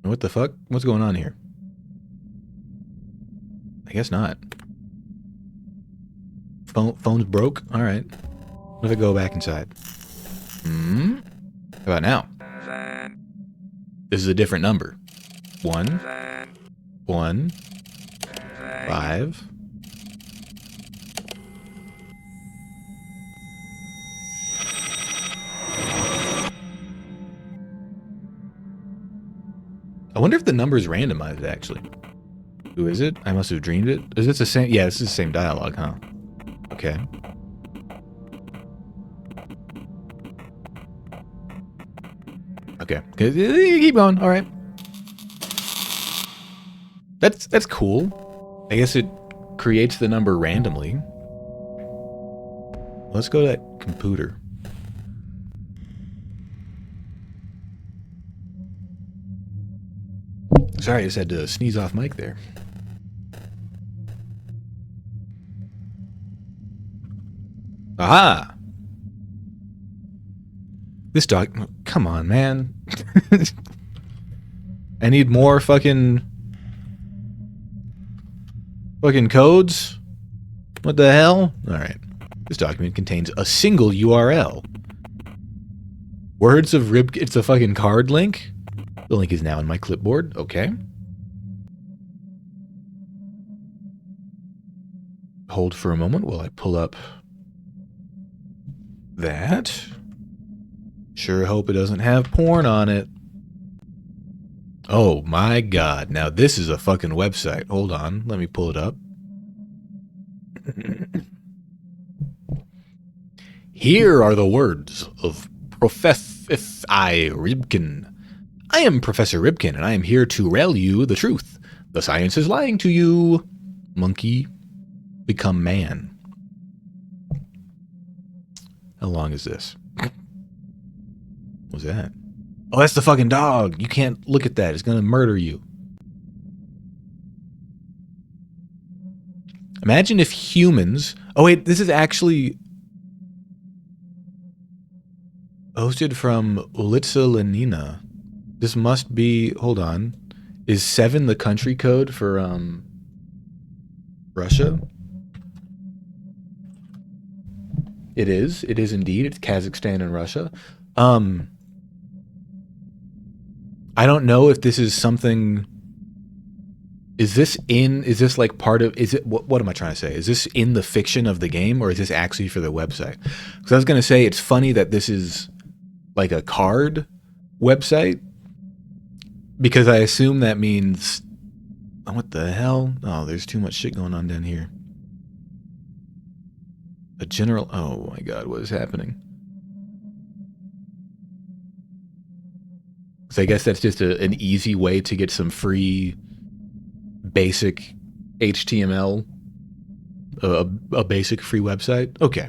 What the fuck? What's going on here? I guess not. Phone's broke? Alright. What if I go back inside? How about now? This is a different number. 1 1 5 I wonder if the number is randomized, actually. Who is it? I must have dreamed it. Is this the same? Yeah, this is the same dialogue, huh? Okay. Okay. Keep going. All right. That's cool. I guess it creates the number randomly. Let's go to that computer. Sorry, I just had to sneeze off mic there. Aha! This dog... Come on, man. I need more fucking codes? What the hell? Alright. This document contains a single URL. Words of Rib... It's a fucking card link? The link is now in my clipboard. Okay. Hold for a moment while I pull up that. Sure hope it doesn't have porn on it. Oh my god. Now this is a fucking website. Hold on. Let me pull it up. Here are the words of Professor Ribkin. I am Professor Ribkin, and I am here to rail you the truth. The science is lying to you. Monkey, become man. How long is this? What was that? Oh, that's the fucking dog. You can't look at that. It's going to murder you. Imagine if humans... Oh, wait, this is actually... hosted from Ulitsa Lenina. This must be... Hold on. Is 7 the country code for Russia? It is. It is indeed. It's Kazakhstan and Russia. I don't know if this is something... Is this like part of... Is it... What am I trying to say? Is this in the fiction of the game, or is this actually for the website? Because I was going to say, it's funny that this is like a card website, because I assume that means... Oh, what the hell? Oh, there's too much shit going on down here. A general... Oh my god, what is happening? So I guess that's just an easy way to get some free basic HTML, a basic free website. Okay.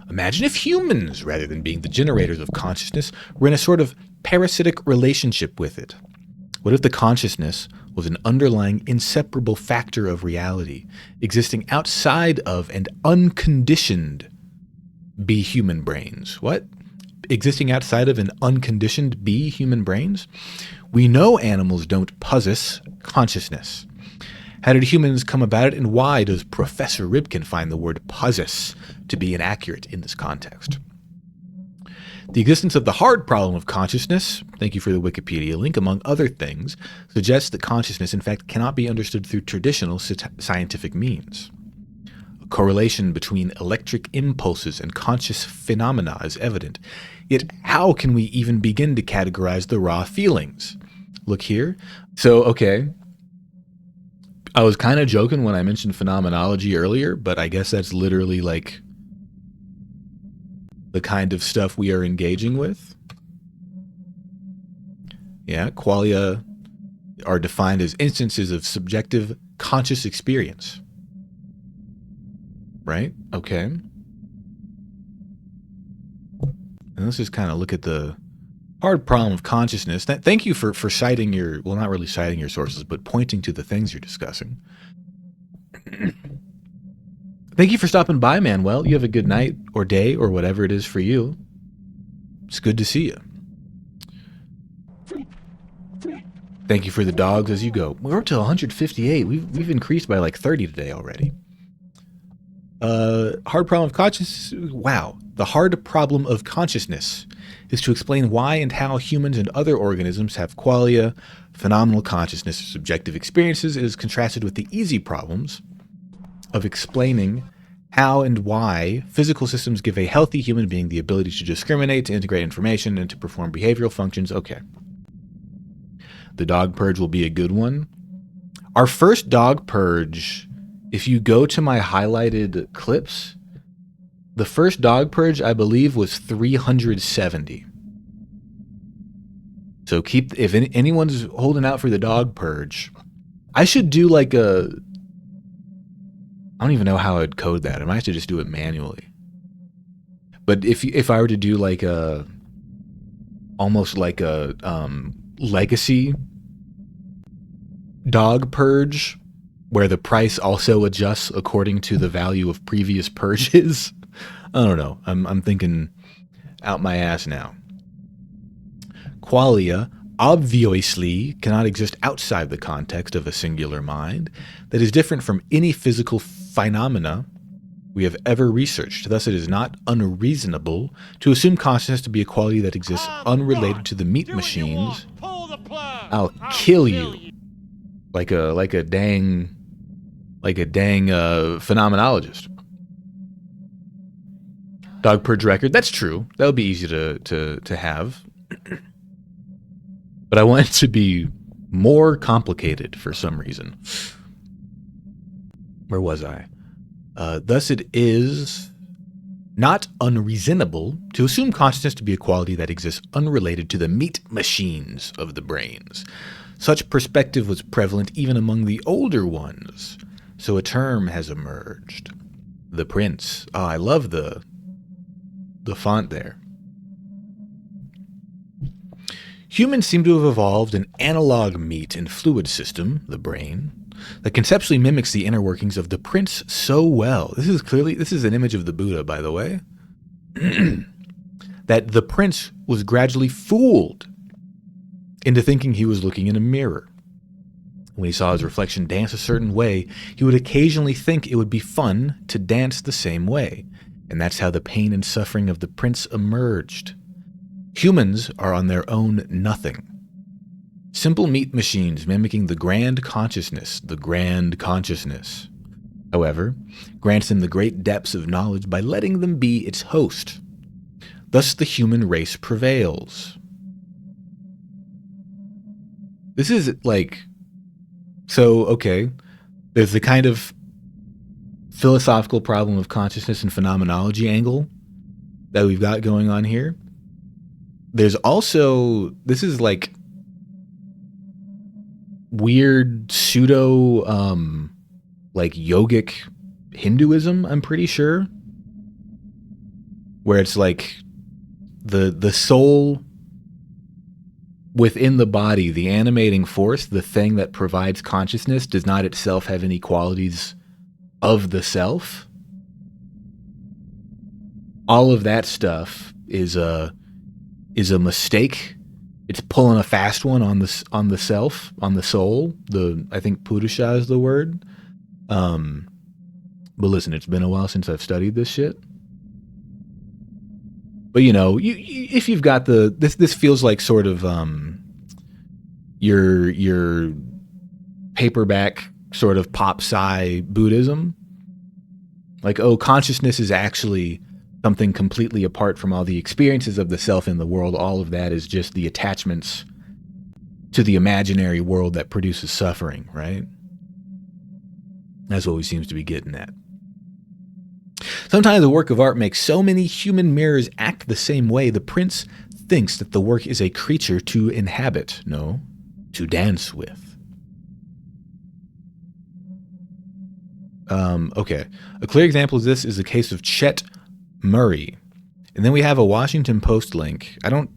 Imagine if humans, rather than being the generators of consciousness, were in a sort of parasitic relationship with it. What if the consciousness was an underlying inseparable factor of reality, existing outside of and unconditioned be human brains? What? Existing outside of and unconditioned be human brains? We know animals don't possess consciousness. How did humans come about it, and why does Professor Ribkin find the word possess to be inaccurate in this context? The existence of the hard problem of consciousness, thank you for the Wikipedia link, among other things, suggests that consciousness in fact cannot be understood through traditional scientific means. A correlation between electric impulses and conscious phenomena is evident. Yet how can we even begin to categorize the raw feelings? Look here. So, okay. I was kind of joking when I mentioned phenomenology earlier, but I guess that's literally like the kind of stuff we are engaging with. Yeah, qualia are defined as instances of subjective conscious experience. Right? Okay. And let's just kind of look at the hard problem of consciousness. Thank you for citing your, well, not really citing your sources, but pointing to the things you're discussing. Thank you for stopping by, Manuel. You have a good night or day or whatever it is for you. It's good to see you. Thank you for the dogs as you go. We're up to 158. We've increased by like 30 today already. Hard problem of consciousness. Wow. The hard problem of consciousness is to explain why and how humans and other organisms have qualia, phenomenal consciousness, or subjective experiences. It is contrasted with the easy problems of explaining how and why physical systems give a healthy human being the ability to discriminate, to integrate information, and to perform behavioral functions. Okay. The dog purge will be a good one. Our first dog purge, if you go to my highlighted clips, the first dog purge, I believe, was 370. So if anyone's holding out for the dog purge, I should do like a... I don't even know how I'd code that. I might have to just do it manually. But if I were to do like a... almost like a legacy dog purge, where the price also adjusts according to the value of previous purges... I don't know. I'm thinking out my ass now. Qualia obviously cannot exist outside the context of a singular mind that is different from any physical phenomena we have ever researched. Thus, it is not unreasonable to assume consciousness to be a quality that exists unrelated to the meat machines. I'll kill you. Like a dang phenomenologist. Dog purge record. That's true. That would be easy to have. But I want it to be more complicated for some reason. Where was I? Thus it is not unreasonable to assume consciousness to be a quality that exists unrelated to the meat machines of the brains. Such perspective was prevalent even among the older ones, so a term has emerged. The Prince. Oh, I love the font there. Humans seem to have evolved an analog meat and fluid system, the brain, that conceptually mimics the inner workings of the Prince so well. This is an image of the Buddha, by the way. That the Prince was gradually fooled into thinking he was looking in a mirror. When he saw his reflection dance a certain way, he would occasionally think it would be fun to dance the same way. And that's how the pain and suffering of the Prince emerged. Humans are on their own nothing. Simple meat machines mimicking the grand consciousness, however, grants them the great depths of knowledge by letting them be its host. Thus the human race prevails. This is like, so, okay, there's the kind of philosophical problem of consciousness and phenomenology angle that we've got going on here. There's also, this is like weird pseudo like yogic Hinduism, I'm pretty sure, where it's like the soul within the body, the animating force, the thing that provides consciousness, does not itself have any qualities of the self. All of that stuff is a mistake. It's pulling a fast one on the self, on the soul. I think Purusha is the word. But listen, it's been a while since I've studied this shit. But if you've got this feels like sort of your paperback sort of pop sci Buddhism. Like, oh, consciousness is actually something completely apart from all the experiences of the self in the world. All of that is just the attachments to the imaginary world that produces suffering, right? That's what we seem to be getting at. Sometimes a work of art makes so many human mirrors act the same way, the Prince thinks that the work is a creature to inhabit, no, to dance with. Okay. A clear example of this is the case of Chet Murray. And then we have a Washington Post link. I'm going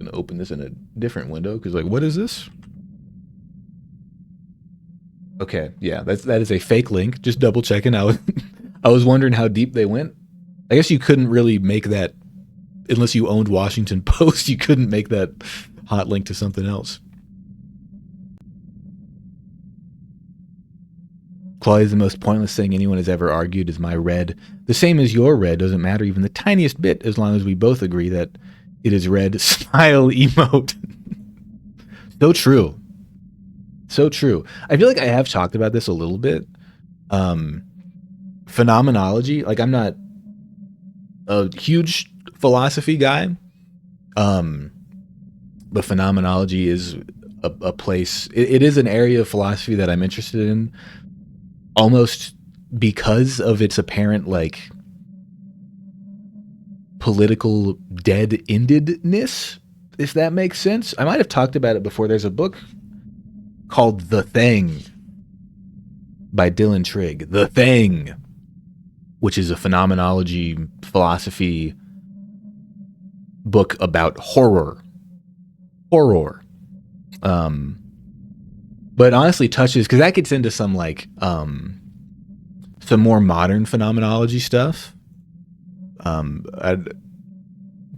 to open this in a different window because, like, what is this? Okay, yeah, that is a fake link. Just double checking. I was wondering how deep they went. I guess you couldn't really make that unless you owned Washington Post. You couldn't make that hot link to something else. Quality is the most pointless thing anyone has ever argued is my red. The same as your red doesn't matter even the tiniest bit as long as we both agree that it is red. Smile emote. So true. So true. I feel like I have talked about this a little bit. Phenomenology, like I'm not a huge philosophy guy, but phenomenology is a place, it is an area of philosophy that I'm interested in, almost because of its apparent like political dead-endedness, if that makes sense. I might have talked about it before. There's a book called The Thing by Dylan Trigg. The Thing, which is a phenomenology philosophy book about horror. But honestly touches, because that gets into some like some more modern phenomenology stuff.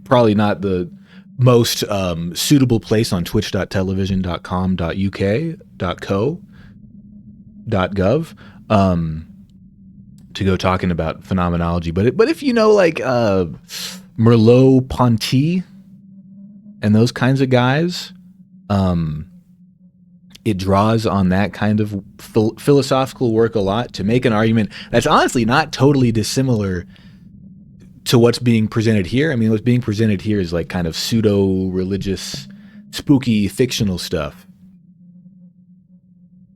Probably not the most suitable place on twitch.television.com.uk.co.gov to go talking about phenomenology. But if you know like Merleau-Ponty and those kinds of guys, it draws on that kind of philosophical work a lot to make an argument that's honestly not totally dissimilar to what's being presented here. I mean, what's being presented here is like kind of pseudo-religious, spooky, fictional stuff.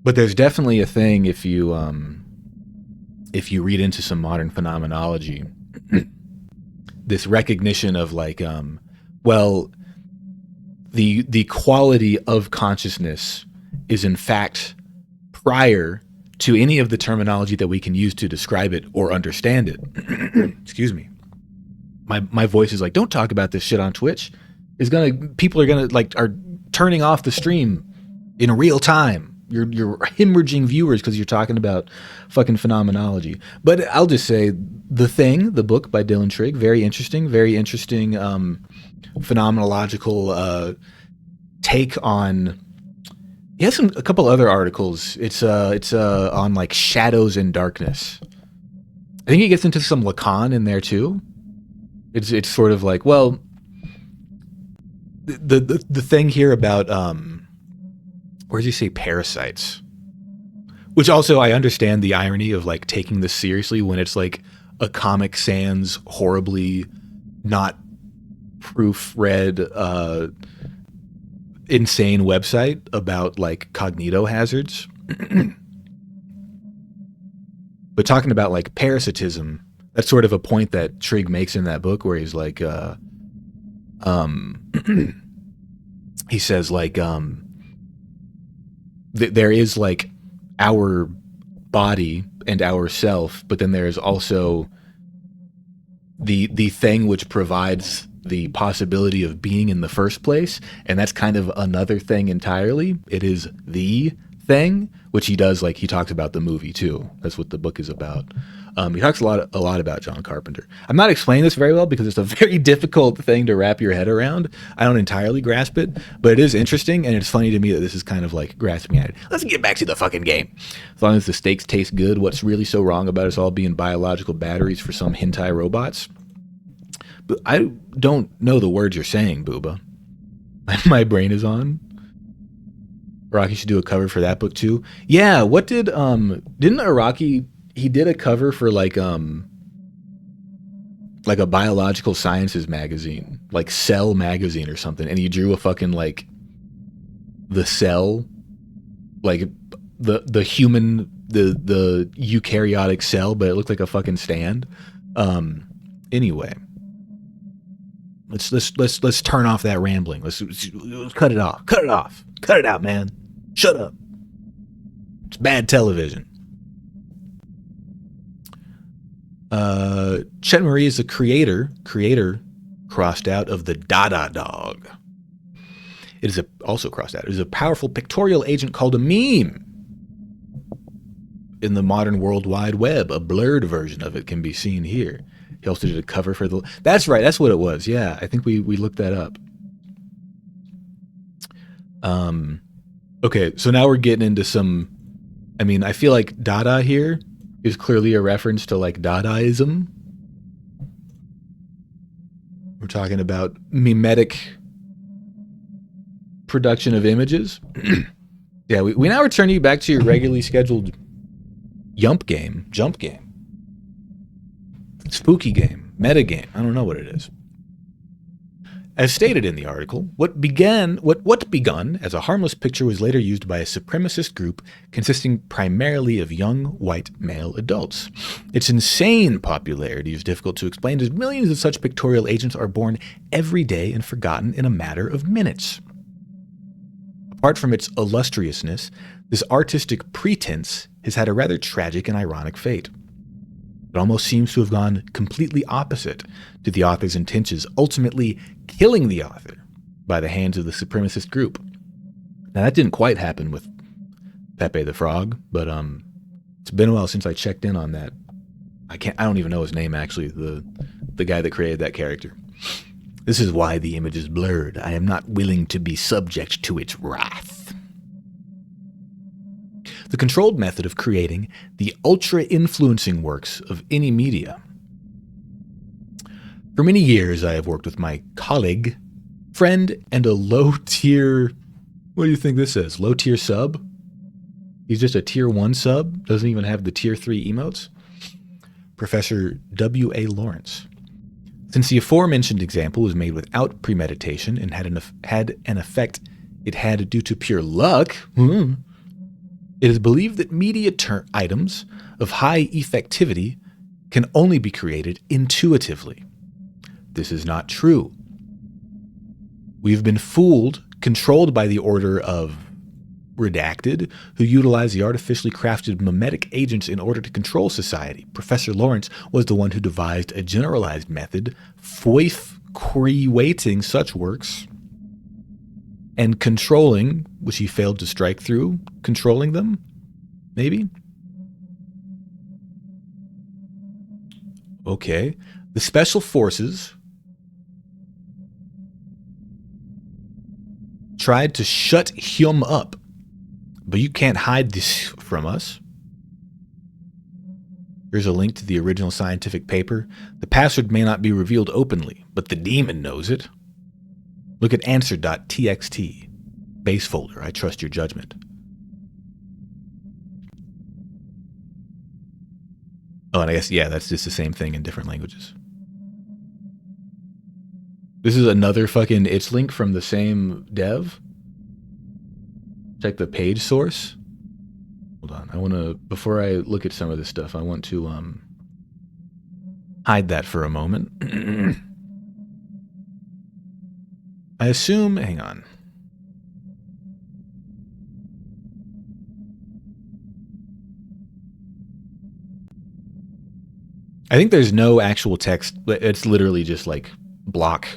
But there's definitely a thing if you read into some modern phenomenology, this recognition of like, the quality of consciousness is in fact prior to any of the terminology that we can use to describe it or understand it. Excuse me. My voice is like, don't talk about this shit on Twitch. People are turning off the stream in real time. You're hemorrhaging viewers because you're talking about fucking phenomenology. But I'll just say The Thing, the book by Dylan Trigg, very interesting phenomenological take on. He has a couple other articles. It's on like shadows and darkness. I think he gets into some Lacan in there too. It's sort of like, well, the thing here about where does he say parasites? Which also I understand the irony of like taking this seriously when it's like a Comic Sans horribly not proofread insane website about like cognito hazards. But talking about like parasitism, that's sort of a point that Trigg makes in that book where he's like he says like there is like our body and our self, but then there's also the thing which provides the possibility of being in the first place, and that's kind of another thing entirely. It is the thing, which he does, like he talks about the movie too. That's what the book is about. He talks a lot about John Carpenter. I'm not explaining this very well because it's a very difficult thing to wrap your head around. I don't entirely grasp it, but it is interesting, and it's funny to me that this is kind of like grasping at it. Let's get back to the fucking game. As long as the steaks taste good, what's really so wrong about us all being biological batteries for some hentai robots? But I don't know the words you're saying, Booba. My brain is on. Araki should do a cover for that book too. Yeah, what didn't Araki, he did a cover for like a biological sciences magazine, like Cell magazine or something, and he drew a fucking like the cell, like the human, the eukaryotic cell, but it looked like a fucking stand. Anyway. Let's turn off that rambling. Let's cut it off. Cut it off. Cut it out, man. Shut up. It's bad television. Chet Marie is the creator crossed out of the Dada Dog. It is also crossed out. It is a powerful pictorial agent called a meme. In the modern World Wide Web, a blurred version of it can be seen here. He also did a cover for the... That's right, that's what it was. Yeah, I think we looked that up. Okay, so now we're getting into some... I mean, I feel like Dada here is clearly a reference to like Dadaism. We're talking about mimetic production of images. Yeah, we now return you back to your regularly scheduled jump game, spooky game, meta game. I don't know what it is. As stated in the article, what begun as a harmless picture was later used by a supremacist group consisting primarily of young white male adults. Its insane popularity is difficult to explain as millions of such pictorial agents are born every day and forgotten in a matter of minutes. Apart from its illustriousness, this artistic pretense has had a rather tragic and ironic fate. It almost seems to have gone completely opposite to the author's intentions, ultimately killing the author by the hands of the supremacist group. Now, that didn't quite happen with Pepe the Frog, but it's been a while since I checked in on that. I don't even know his name, actually, the guy that created that character. This is why the image is blurred. I am not willing to be subject to its wrath. The controlled method of creating the ultra-influencing works of any media. For many years, I have worked with my colleague, friend, and a low-tier... What do you think this is? Low-tier sub? He's just a tier 1 sub? Doesn't even have the tier 3 emotes? Professor W.A. Lawrence. Since the aforementioned example was made without premeditation and had an effect it had due to pure luck, it is believed that media items of high effectivity can only be created intuitively. This is not true. We've been fooled, controlled by the order of redacted, who utilize the artificially crafted mimetic agents in order to control society. Professor Lawrence was the one who devised a generalized method for creating such works and controlling, which he failed to strike through, controlling them, maybe? Okay. The special forces tried to shut him up. But you can't hide this from us. Here's a link to the original scientific paper. The password may not be revealed openly, but the demon knows it. Look at answer.txt. Base folder. I trust your judgment. Oh, and I guess, yeah, that's just the same thing in different languages. This is another fucking itch link from the same dev. Check the page source. Hold on. I want to, before I look at some of this stuff, I want to hide that for a moment. I assume, hang on. I think there's no actual text. It's literally just like block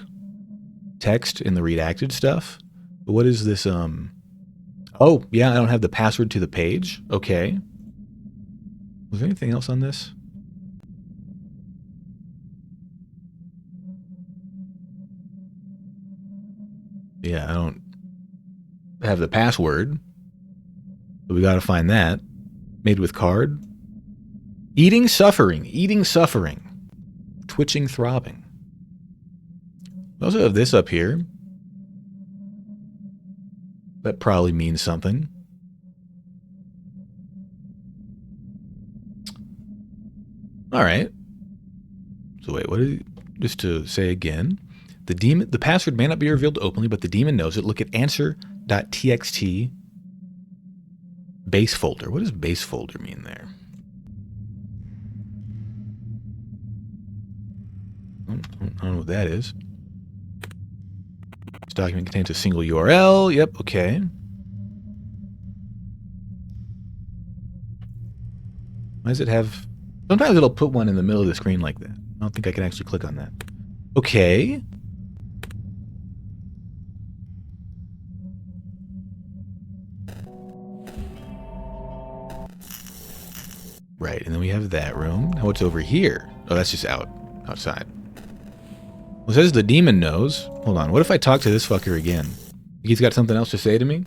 text in the redacted stuff. But what is this? Oh, yeah, I don't have the password to the page. Okay. Was there anything else on this? Yeah, I don't have the password. But we got to find that. Made with card. Eating, suffering. Eating, suffering. Twitching, throbbing. We also have this up here. That probably means something. All right. So wait, what is just to say again? The password may not be revealed openly, but the demon knows it. Look at answer.txt base folder. What does base folder mean there? I don't know what that is. This document contains a single URL. Yep, okay. Why does it have... Sometimes it'll put one in the middle of the screen like that. I don't think I can actually click on that. Okay. Right, and then we have that room. Now what's over here? Oh, that's just outside. Well, it says the demon knows. Hold on, what if I talk to this fucker again? He's got something else to say to me?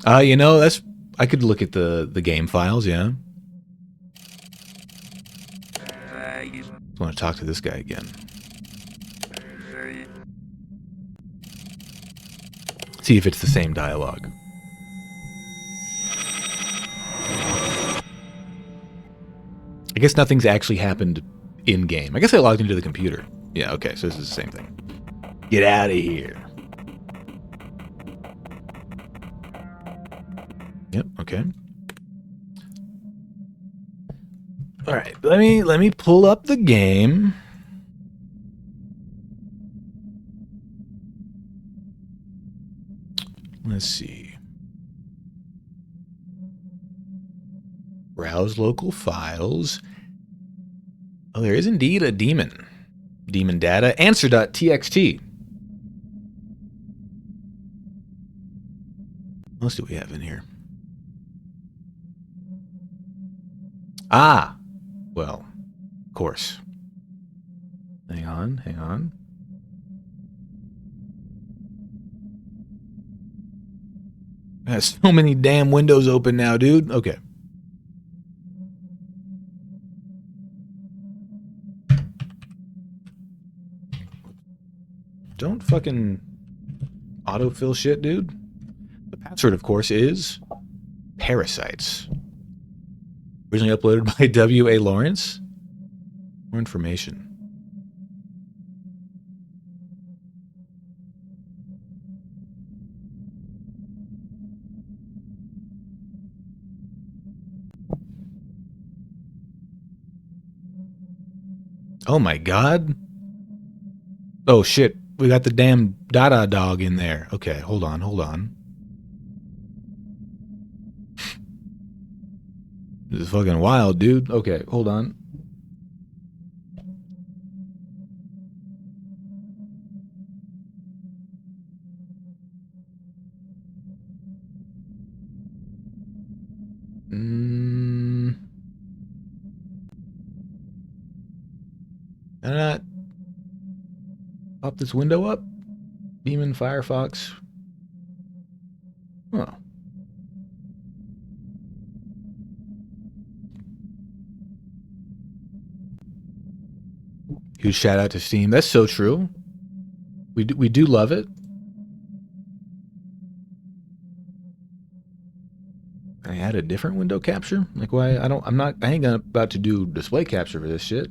You know, that's... I could look at the game files, yeah. I want to talk to this guy again. See if it's the same dialogue. I guess nothing's actually happened in-game. I guess I logged into the computer. Yeah, okay, so this is the same thing. Get out of here. Yep, okay. All right, let me pull up the game. Let's see. Browse local files. Oh, there is indeed a demon. Demon data. Answer.txt. Let's see what we have in here. Ah! Well, of course. Hang on, hang on. Has so many damn windows open now, dude. Okay. Don't fucking autofill shit, dude. The password, of course, is parasites. Originally uploaded by W.A. Lawrence. More information. Oh my god. Oh shit. We got the damn Dada dog in there. Okay, hold on. This is fucking wild, dude. Okay, hold on. Did I not pop this window up? Demon Firefox. Oh. Huge shout out to Steam. That's so true. We do love it. I had a different window capture. Like why I ain't about to do display capture for this shit.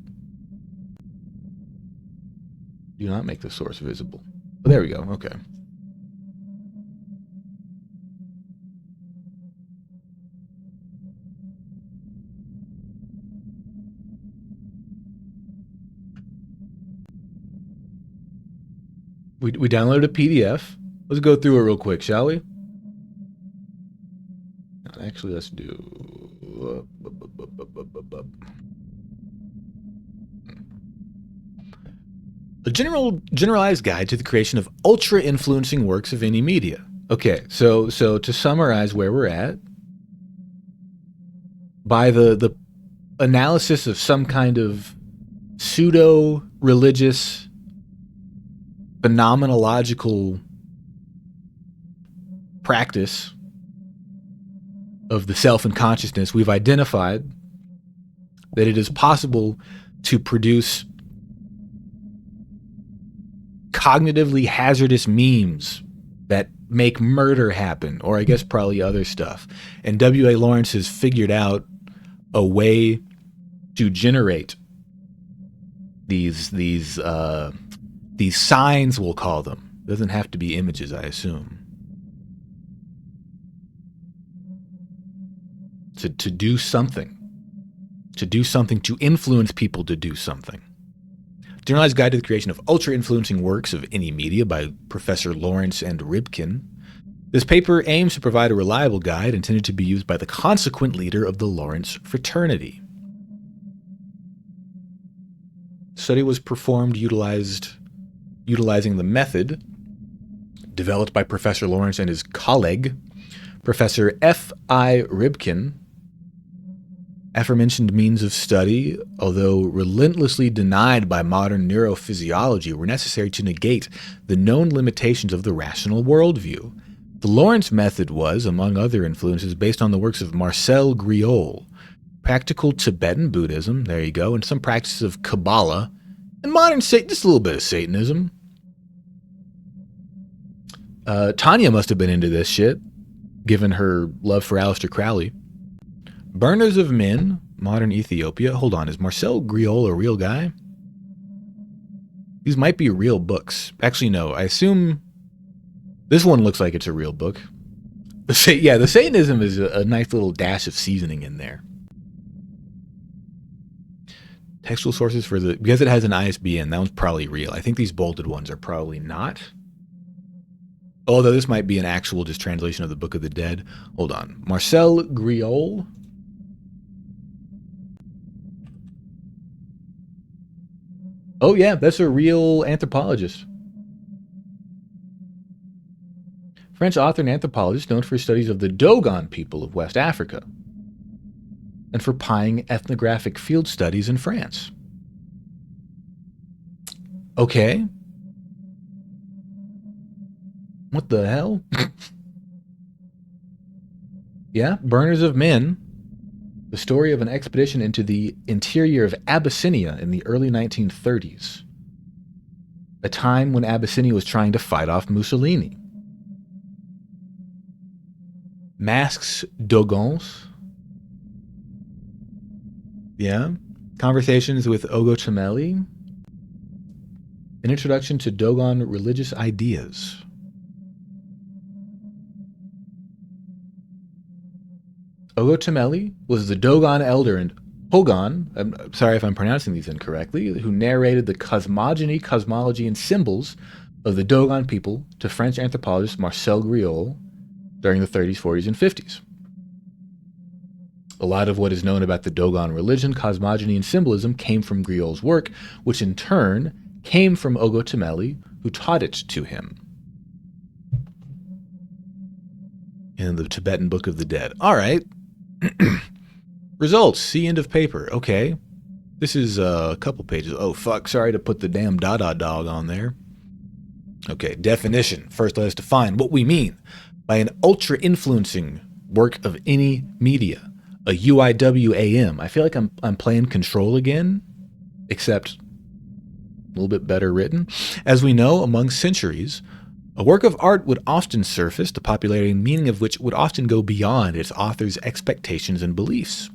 Do not make the source visible. Oh, there we go. Okay. We downloaded a PDF. Let's go through it real quick, shall we? Actually, let's do... A generalized guide to the creation of ultra-influencing works of any media. Okay, so to summarize where we're at, by the analysis of some kind of pseudo-religious, phenomenological practice of the self and consciousness, we've identified that it is possible to produce cognitively hazardous memes that make murder happen, or I guess probably other stuff. And W.A. Lawrence has figured out a way to generate these signs, we'll call them. Doesn't have to be images, I assume. To do something. To influence people to do something. Generalized Guide to the Creation of Ultra-Influencing Works of Any Media by Professor Lawrence and Ribkin. This paper aims to provide a reliable guide intended to be used by the consequent leader of the Lawrence fraternity. The study was performed utilizing the method developed by Professor Lawrence and his colleague, Professor F.I. Ribkin. Aforementioned means of study, although relentlessly denied by modern neurophysiology, were necessary to negate the known limitations of the rational worldview. The Lawrence method was, among other influences, based on the works of Marcel Griol, practical Tibetan Buddhism, there you go, and some practices of Kabbalah, and modern Satan, just a little bit of Satanism. Tanya must have been into this shit, given her love for Aleister Crowley. Burners of Men, Modern Ethiopia. Hold on, is Marcel Griol a real guy? These might be real books. Actually, no, I assume this one looks like it's a real book. The Satanism is a nice little dash of seasoning in there. Textual sources because it has an ISBN, that one's probably real. I think these bolded ones are probably not. Although this might be an actual just translation of the Book of the Dead. Hold on. Marcel Griol. Oh yeah, that's a real anthropologist. French author and anthropologist known for his studies of the Dogon people of West Africa and for pioneering ethnographic field studies in France. Okay. What the hell? Yeah, Burners of Men. The story of an expedition into the interior of Abyssinia in the early 1930s. A time when Abyssinia was trying to fight off Mussolini. Masks Dogons. Yeah. Conversations with Ogo Chameli. An introduction to Dogon religious ideas. Ogo Chameli was the Dogon elder and Hogan, I'm sorry if I'm pronouncing these incorrectly, who narrated the cosmogony, cosmology, and symbols of the Dogon people to French anthropologist Marcel Griol during the 30s, 40s, and 50s. A lot of what is known about the Dogon religion, cosmogony, and symbolism came from Griol's work, which in turn came from Ogotameli, who taught it to him in the Tibetan Book of the Dead. All right. Results. See end of paper. Okay. This is a couple pages. Oh, fuck. Sorry to put the damn Dada dog on there. Okay. Definition. First, let us define what we mean by an ultra-influencing work of any media. A UIWAM. I feel like I'm playing Control again, except a little bit better written. As we know, among centuries, a work of art would often surface, the popularity and meaning of which would often go beyond its author's expectations and beliefs.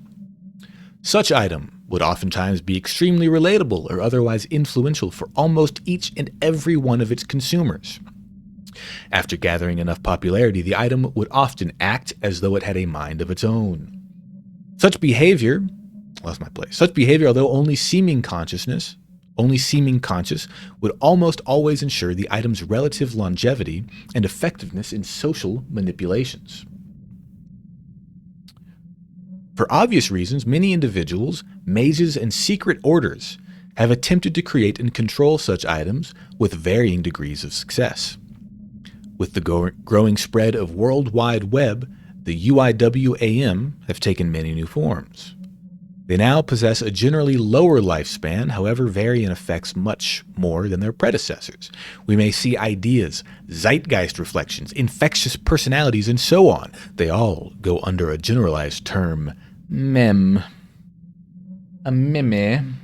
Such item would oftentimes be extremely relatable or otherwise influential for almost each and every one of its consumers. After gathering enough popularity, the item would often act as though it had a mind of its own. Such behavior, although only seeming conscious, would almost always ensure the item's relative longevity and effectiveness in social manipulations. For obvious reasons, many individuals, mages, and secret orders have attempted to create and control such items with varying degrees of success. With the growing spread of World Wide Web, the UIWAM have taken many new forms. They now possess a generally lower lifespan, however vary in effects much more than their predecessors. We may see ideas, zeitgeist reflections, infectious personalities, and so on. They all go under a generalized term, meme. A meme.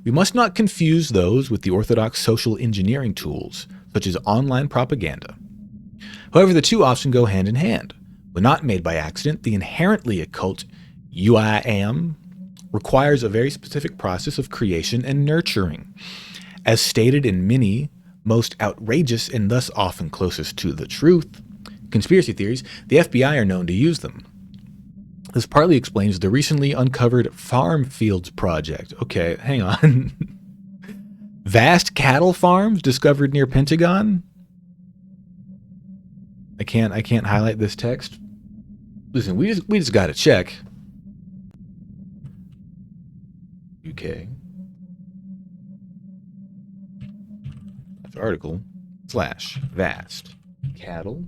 We must not confuse those with the orthodox social engineering tools, such as online propaganda. However, the two often go hand in hand. When not made by accident, the inherently occult UIM requires a very specific process of creation and nurturing. As stated in many, most outrageous and thus often closest to the truth, conspiracy theories, the FBI are known to use them. This partly explains the recently uncovered Farm Fields Project. Okay, hang on. Vast cattle farms discovered near Pentagon? I can't highlight this text. Listen, we just got to check. UK. That's article / vast cattle.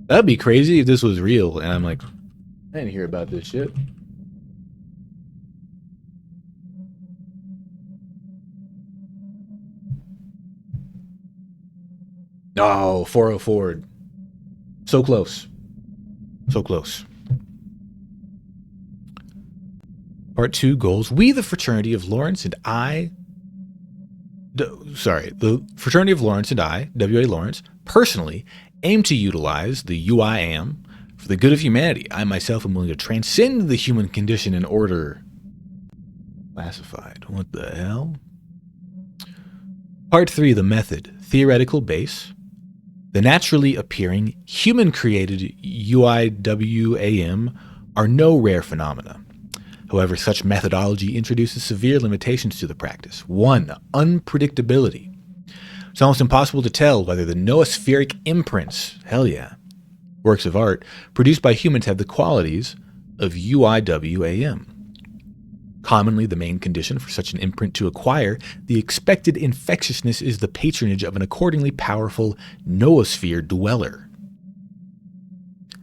That'd be crazy if this was real. And I'm like, I didn't hear about this shit. Oh, 404. So close. So close. Part 2 goals. We, the Fraternity of Lawrence and the Fraternity of Lawrence and I, W.A. Lawrence, personally aim to utilize the UIM for the good of humanity. I myself am willing to transcend the human condition in order. Classified. What the hell? Part 3, the method. Theoretical base. The naturally appearing, human-created UIWAM are no rare phenomena. However, such methodology introduces severe limitations to the practice. 1. Unpredictability. It's almost impossible to tell whether the noospheric imprints, works of art, produced by humans have the qualities of UIWAM. Commonly, the main condition for such an imprint to acquire the expected infectiousness is the patronage of an accordingly powerful noosphere dweller.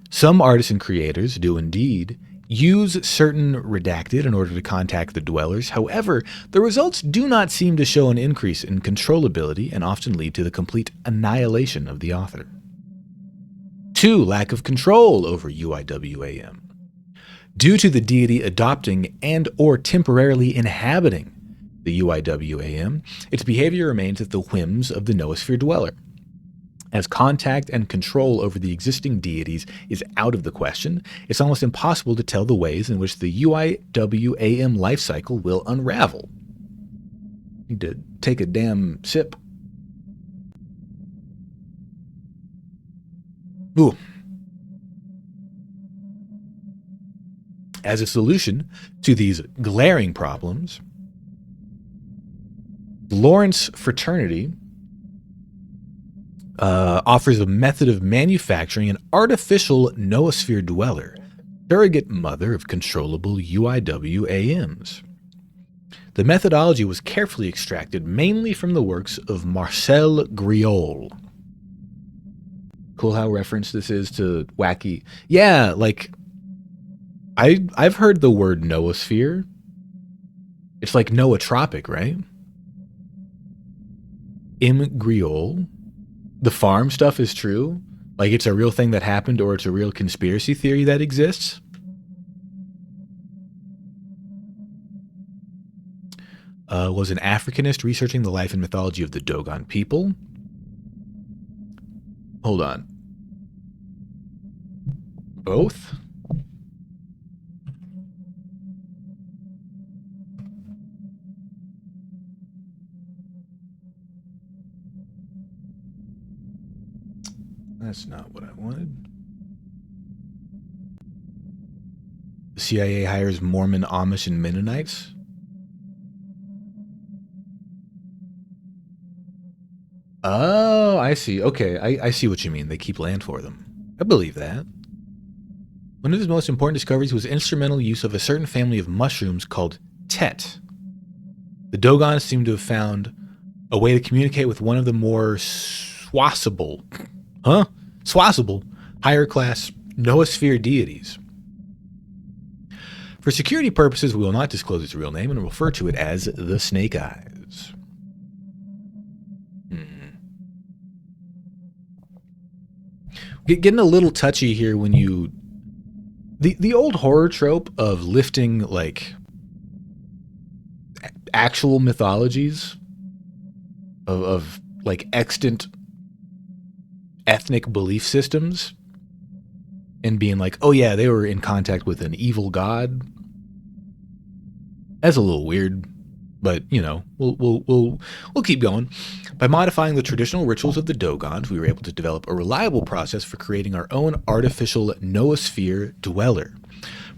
Some artists and creators do indeed use certain redacted in order to contact the dwellers. However, the results do not seem to show an increase in controllability and often lead to the complete annihilation of the author. 2. Lack of control over UIWAM. Due to the deity adopting and or temporarily inhabiting the UIWAM, its behavior remains at the whims of the noosphere dweller. As contact and control over the existing deities is out of the question, it's almost impossible to tell the ways in which the UIWAM life cycle will unravel. Need to take a damn sip. Ooh. As a solution to these glaring problems, Lawrence Fraternity offers a method of manufacturing an artificial noosphere dweller, surrogate mother of controllable UIW-AMs. The methodology was carefully extracted mainly from the works of Marcel Griol. Cool how reference this is to wacky. Yeah, like I've heard the word noosphere. It's like nootropic, right? M. Griol. The farm stuff is true. Like it's a real thing that happened, or it's a real conspiracy theory that exists. Was an Africanist researching the life and mythology of the Dogon people. Hold on. Both? That's not what I wanted. The CIA hires Mormon, Amish, and Mennonites. Oh, I see. Okay, I see what you mean. They keep land for them. I believe that. One of his most important discoveries was instrumental use of a certain family of mushrooms called Tet. The Dogons seem to have found a way to communicate with one of the more swasible, higher class noosphere deities. For security purposes, we will not disclose its real name and refer to it as the Snake Eyes. Getting a little touchy here when you... The old horror trope of lifting, like, actual mythologies of like, extant ethnic belief systems and being like, oh yeah, they were in contact with an evil god. That's a little weird, but you know, we'll keep going. By modifying the traditional rituals of the Dogons, we were able to develop a reliable process for creating our own artificial noosphere dweller.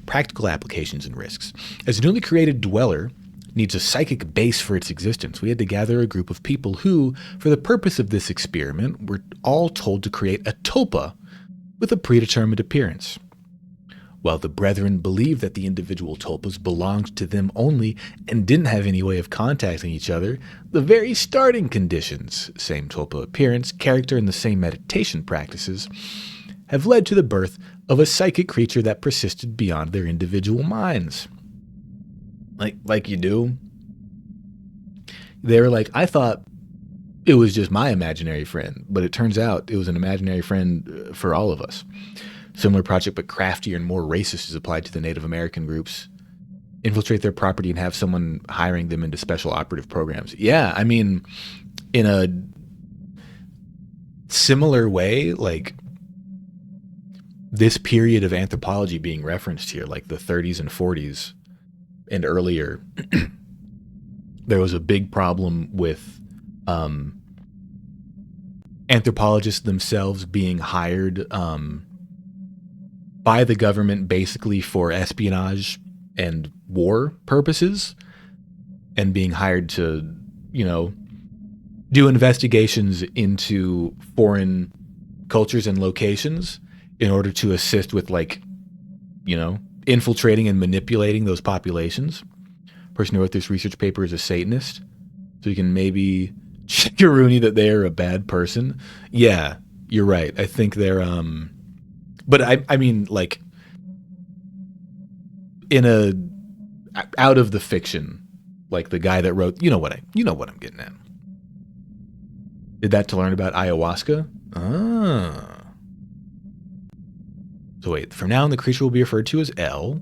Practical applications and risks. As a newly created dweller needs a psychic base for its existence, we had to gather a group of people who, for the purpose of this experiment, were all told to create a tulpa with a predetermined appearance. While the brethren believed that the individual tulpas belonged to them only and didn't have any way of contacting each other, the very starting conditions, same tulpa appearance, character, and the same meditation practices, have led to the birth of a psychic creature that persisted beyond their individual minds. Like you do. They were like, I thought it was just my imaginary friend, but it turns out it was an imaginary friend for all of us. Similar project, but craftier and more racist, is applied to the Native American groups. Infiltrate their property and have someone hiring them into special operative programs. Yeah, I mean, in a similar way, like this period of anthropology being referenced here, like the 30s and 40s and earlier, there was a big problem with anthropologists themselves being hired by the government basically for espionage and war purposes, and being hired to, you know, do investigations into foreign cultures and locations in order to assist with, like, you know, infiltrating and manipulating those populations. Person who wrote this research paper is a Satanist, so you can maybe check your Rooney that they are a bad person. Yeah, you're right. I think they're but I mean, like, in a out of the fiction, like the guy that wrote, you know what I'm getting at. Did that to learn about ayahuasca? Ah. So wait, from now on the creature will be referred to as L.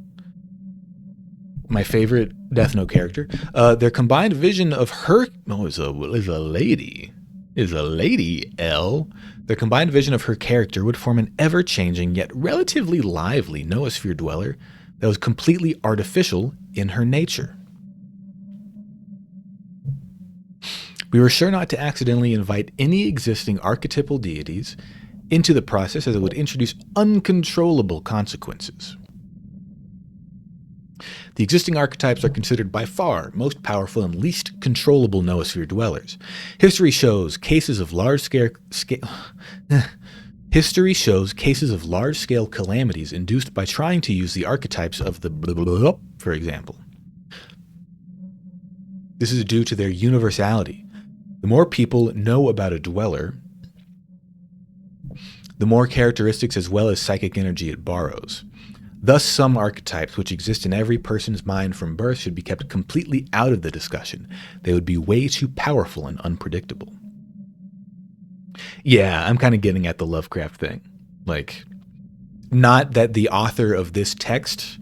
My favorite Death Note character. Their combined vision of her is a lady. Is a lady, L. Their combined vision of her character would form an ever-changing yet relatively lively noosphere dweller that was completely artificial in her nature. We were sure not to accidentally invite any existing archetypal deities into the process, as it would introduce uncontrollable consequences. The existing archetypes are considered by far most powerful and least controllable noosphere dwellers. History shows cases of large-scale calamities induced by trying to use the archetypes of the blah, blah, blah, for example. This is due to their universality. The more people know about a dweller, the more characteristics as well as psychic energy it borrows. Thus, some archetypes which exist in every person's mind from birth should be kept completely out of the discussion. They would be way too powerful and unpredictable. Yeah, I'm kind of getting at the Lovecraft thing. Like, not that the author of this text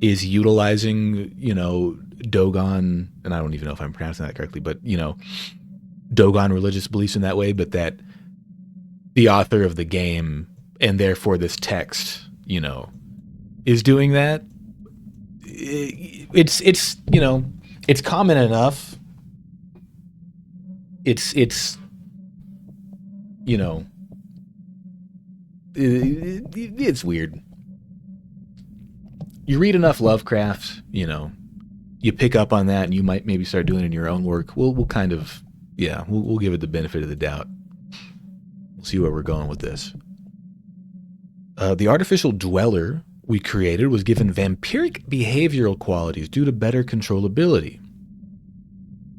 is utilizing, Dogon, and I don't even know if I'm pronouncing that correctly, but, Dogon religious beliefs in that way, but that the author of the game, and therefore this text, is doing that. It's common enough. It's weird. You read enough Lovecraft, you pick up on that, and you might maybe start doing it in your own work. We'll kind of, we'll give it the benefit of the doubt. We'll see where we're going with this. The artificial dweller we created was given vampiric behavioral qualities due to better controllability.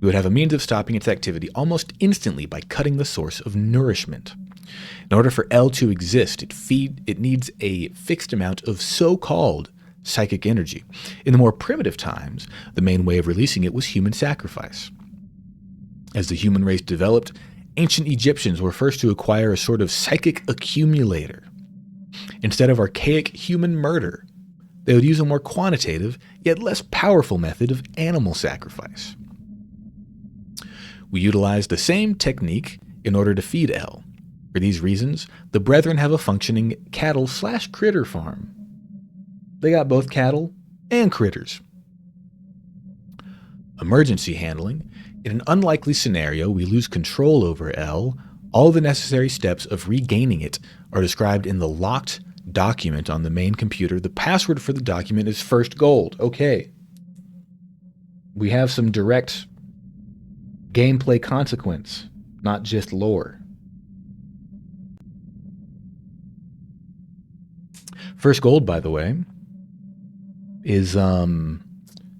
We would have a means of stopping its activity almost instantly by cutting the source of nourishment. In order for L to exist, it needs a fixed amount of so-called psychic energy. In the more primitive times, the main way of releasing it was human sacrifice. As the human race developed, ancient Egyptians were first to acquire a sort of psychic accumulator. Instead of archaic human murder, they would use a more quantitative, yet less powerful method of animal sacrifice. We utilized the same technique in order to feed L. For these reasons, the Brethren have a functioning cattle/critter farm. They got both cattle and critters. Emergency handling. In an unlikely scenario, we lose control over L. All the necessary steps of regaining it are described in the locked document on the main computer. The password for the document is first gold. Okay. We have some direct gameplay consequence, not just lore. First gold, by the way, is, y'all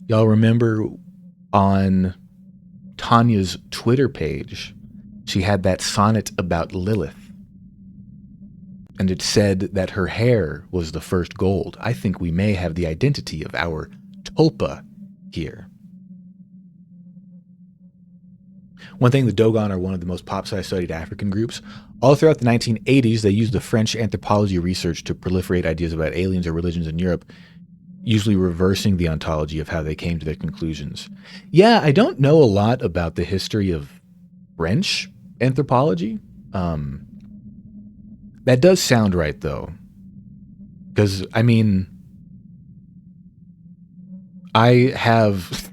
remember on Tanya's Twitter page, she had that sonnet about Lilith. And it said that her hair was the first gold. I think we may have the identity of our Tulpa here. One thing, the Dogon are one of the most pop-sci studied African groups. All throughout the 1980s, they used the French anthropology research to proliferate ideas about aliens or religions in Europe, usually reversing the ontology of how they came to their conclusions. Yeah, I don't know a lot about the history of French anthropology. That does sound right, though. Because, I mean, I have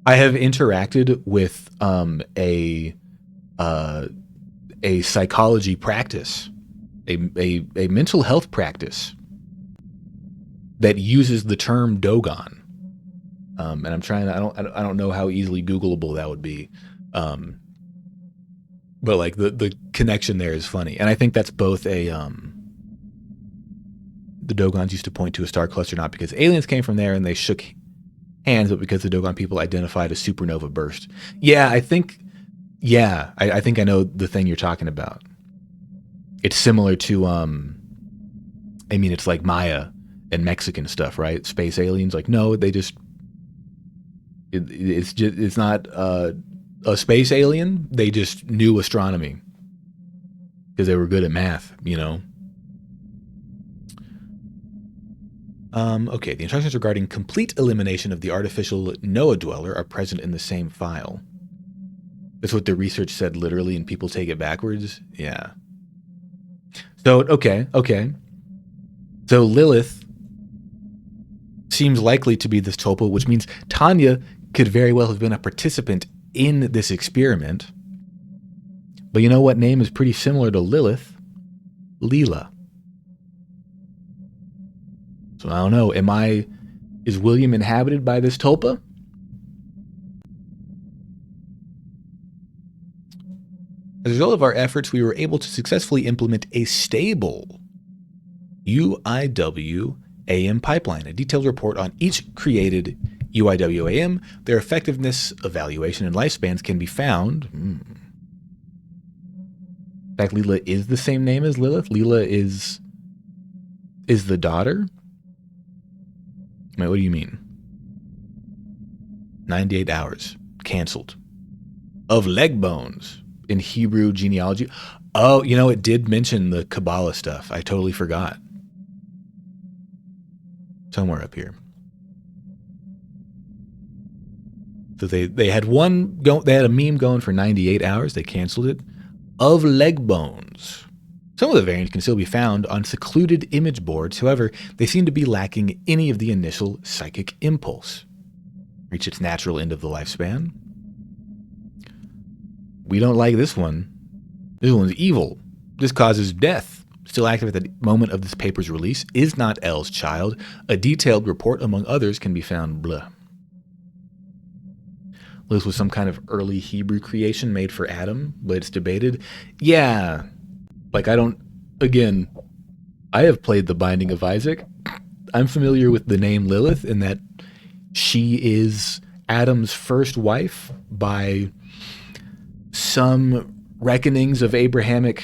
interacted with a psychology practice, a mental health practice that uses the term Dogon, and I'm trying to, I don't know how easily Googleable that would be, but like the connection there is funny, and I think that's both the Dogons used to point to a star cluster not because aliens came from there and they shook hands, but because the Dogon people identified a supernova burst. Yeah, I think I know the thing you're talking about. It's similar to it's like Maya and Mexican stuff, right? Space aliens, like, no, they just it's not a space alien. They just knew astronomy because they were good at math, Okay, the instructions regarding complete elimination of the artificial Noah dweller are present in the same file. That's what the research said literally, and people take it backwards? Yeah. So, okay. So Lilith seems likely to be this Tulpa, which means Tanya could very well have been a participant in this experiment. But you know what name is pretty similar to Lilith? LILA. So I don't know. Is William inhabited by this tulpa? As a result of our efforts, we were able to successfully implement a stable UIW-AM pipeline. A detailed report on each created UIW-AM, their effectiveness, evaluation, and lifespans can be found. In fact, Lila is the same name as Lilith. Lila is the daughter. Wait, what do you mean? 98 hours. Canceled. Of leg bones in Hebrew genealogy. Oh, you know, it did mention the Kabbalah stuff. I totally forgot. Somewhere up here. So they had they had a meme going for 98 hours. They canceled it. Of leg bones. Some of the variants can still be found on secluded image boards. However, they seem to be lacking any of the initial psychic impulse. Reach its natural end of the lifespan. We don't like this one. This one's evil. This causes death. Still active at the moment of this paper's release. Is not L's child. A detailed report, among others, can be found. Blah. This was some kind of early Hebrew creation made for Adam, but it's debated. Yeah. Like, I have played The Binding of Isaac. I'm familiar with the name Lilith in that she is Adam's first wife by some reckonings of Abrahamic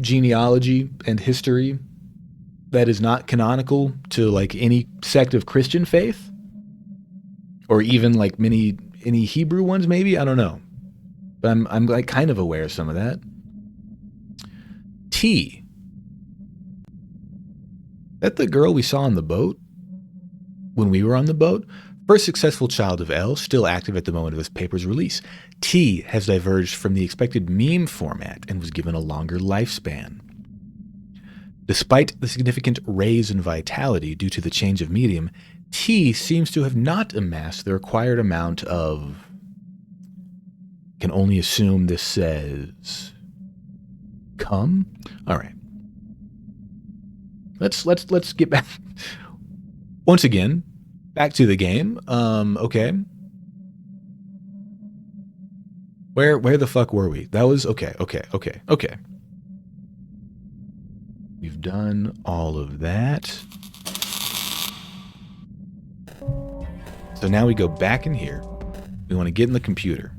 genealogy and history that is not canonical to like any sect of Christian faith, or even like any Hebrew ones, maybe. I don't know, but I'm like kind of aware of some of that. T. That the girl we saw on the boat when we were on the boat? First successful child of L, still active at the moment of this paper's release. T has diverged from the expected meme format and was given a longer lifespan. Despite the significant raise in vitality due to the change of medium, T seems to have not amassed the required amount of... Can only assume this says... Come? All right. Let's get back. Once again, back to the game. Okay. Where the fuck were we? That was okay. We've done all of that. So now we go back in here. We want to get in the computer.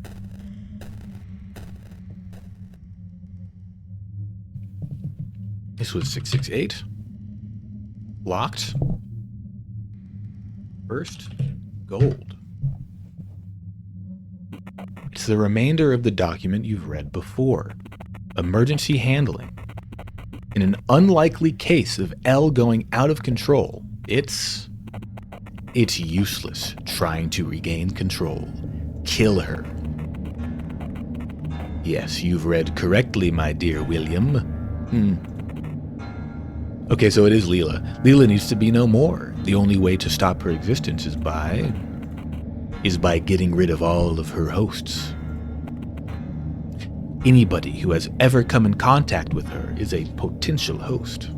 This was 668. Locked. First, gold. It's the remainder of the document you've read before. Emergency handling. In an unlikely case of L going out of control, it's useless trying to regain control. Kill her. Yes, you've read correctly, my dear William. Okay, so it is LILA. LILA needs to be no more. The only way to stop her existence is by getting rid of all of her hosts. Anybody who has ever come in contact with her is a potential host.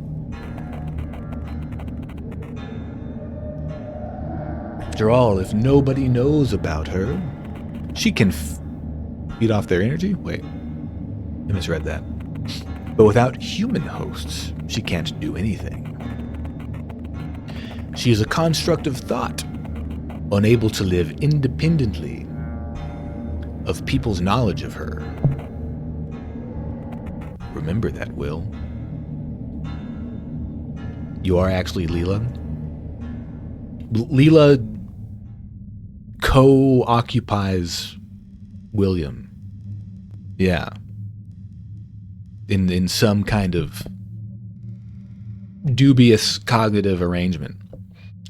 After all, if nobody knows about her, she can feed off their energy? Wait, I misread that. But without human hosts, she can't do anything. She is a construct of thought, unable to live independently of people's knowledge of her. Remember that, Will. You are actually LILA. LILA co-occupies William. Yeah. In some kind of dubious cognitive arrangement.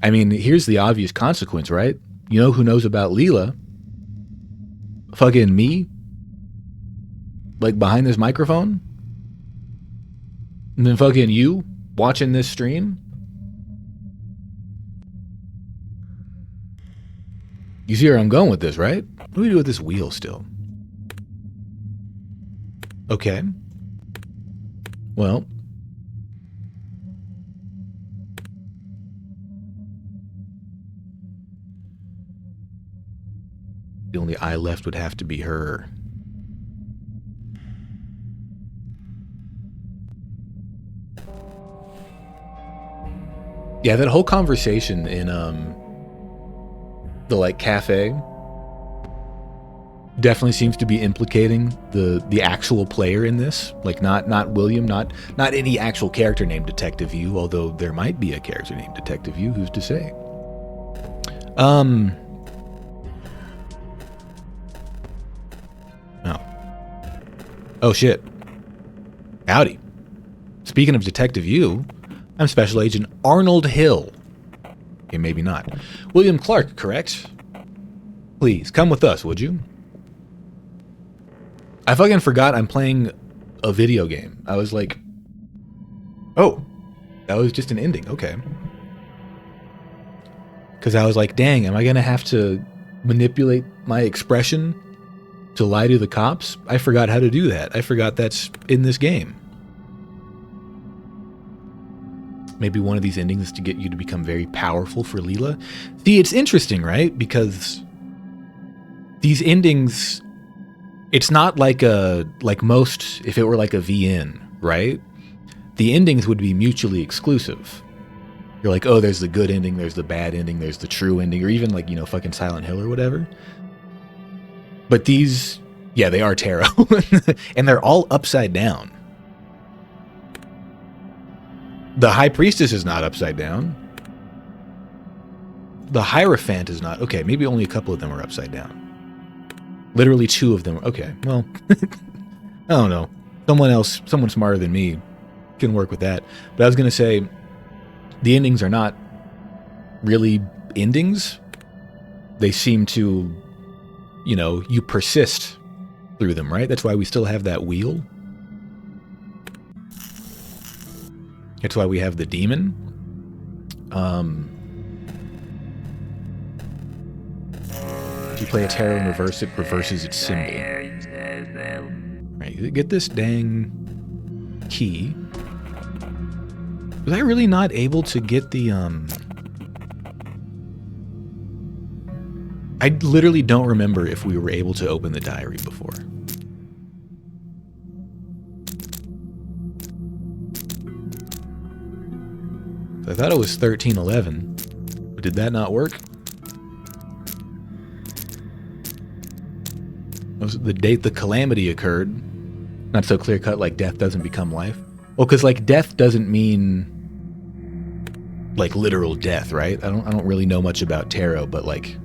I mean, here's the obvious consequence, right? You know who knows about LILA? Fucking me? Like behind this microphone? And then fucking you watching this stream? You see where I'm going with this, right? What do we do with this wheel still? Okay. Well, The only eye left would have to be her. Yeah, that whole conversation in the like cafe definitely seems to be implicating the actual player in this. Like not William, not any actual character named Detective Yu, although there might be a character named Detective Yu, who's to say? Oh. Oh shit. Howdy. Speaking of Detective Yu, I'm Special Agent Arnold Hill. Okay, maybe not. William Clark, correct? Please, come with us, would you? I fucking forgot I'm playing a video game. I was like, oh, that was just an ending. Okay. Because I was like, dang, am I going to have to manipulate my expression to lie to the cops? I forgot how to do that. I forgot that's in this game. Maybe one of these endings is to get you to become very powerful for LILA. See, it's interesting, right? Because these endings, it's not like most, if it were like a VN, right? The endings would be mutually exclusive. You're like, oh, there's the good ending, there's the bad ending, there's the true ending, or even like, you know, fucking Silent Hill or whatever. But these, yeah, they are tarot. And they're all upside down. The High Priestess is not upside down. The Hierophant is not. Okay, maybe only a couple of them are upside down. Literally 2 of them. Okay, well, I don't know. Someone smarter than me can work with that. But I was going to say, the endings are not really endings. They seem to, you know, you persist through them, right? That's why we still have that wheel. That's why we have the demon. If you play a tarot in reverse, it reverses its symbol. Right, get this dang key. Was I really not able to get the, I literally don't remember if we were able to open the diary before. I thought it was 1311, but did that not work? That was the date the calamity occurred. Not so clear cut, like death doesn't become life. Well, because like death doesn't mean like literal death, right? I don't really know much about tarot, but like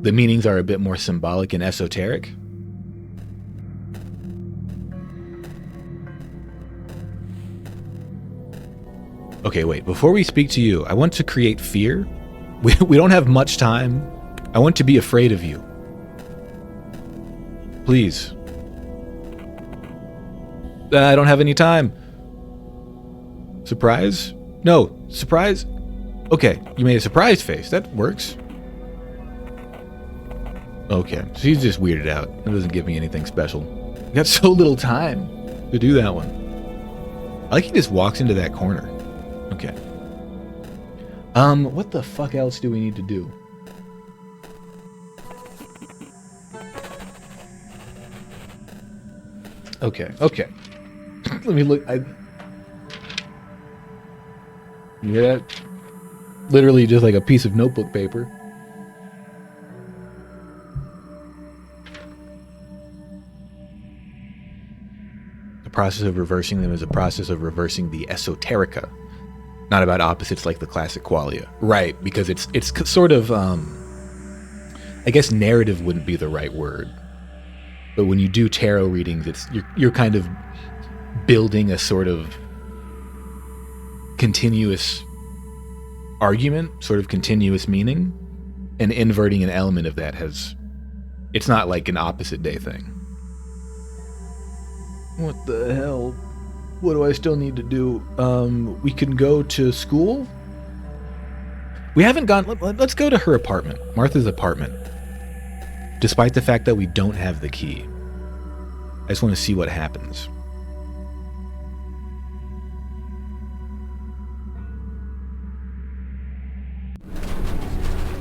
the meanings are a bit more symbolic and esoteric. Okay, wait, before we speak to you, I want to create fear. We don't have much time. I want to be afraid of you. Please. I don't have any time. Surprise? No, surprise? Okay, you made a surprise face. That works. Okay, she's just weirded out. It doesn't give me anything special. We got so little time to do that one. I like he just walks into that corner. Okay. What the fuck else do we need to do? Okay. Let me look. You hear that? Literally just like a piece of notebook paper. The process of reversing them is a process of reversing the esoterica. Not about opposites like the classic qualia. Right, because it's sort of, I guess narrative wouldn't be the right word. But when you do tarot readings, you're kind of building a sort of continuous argument, sort of continuous meaning, and inverting an element of that it's not like an opposite day thing. What the hell? What do I still need to do? We can go to school? We haven't gone... Let's go to her apartment. Martha's apartment. Despite the fact that we don't have the key. I just want to see what happens.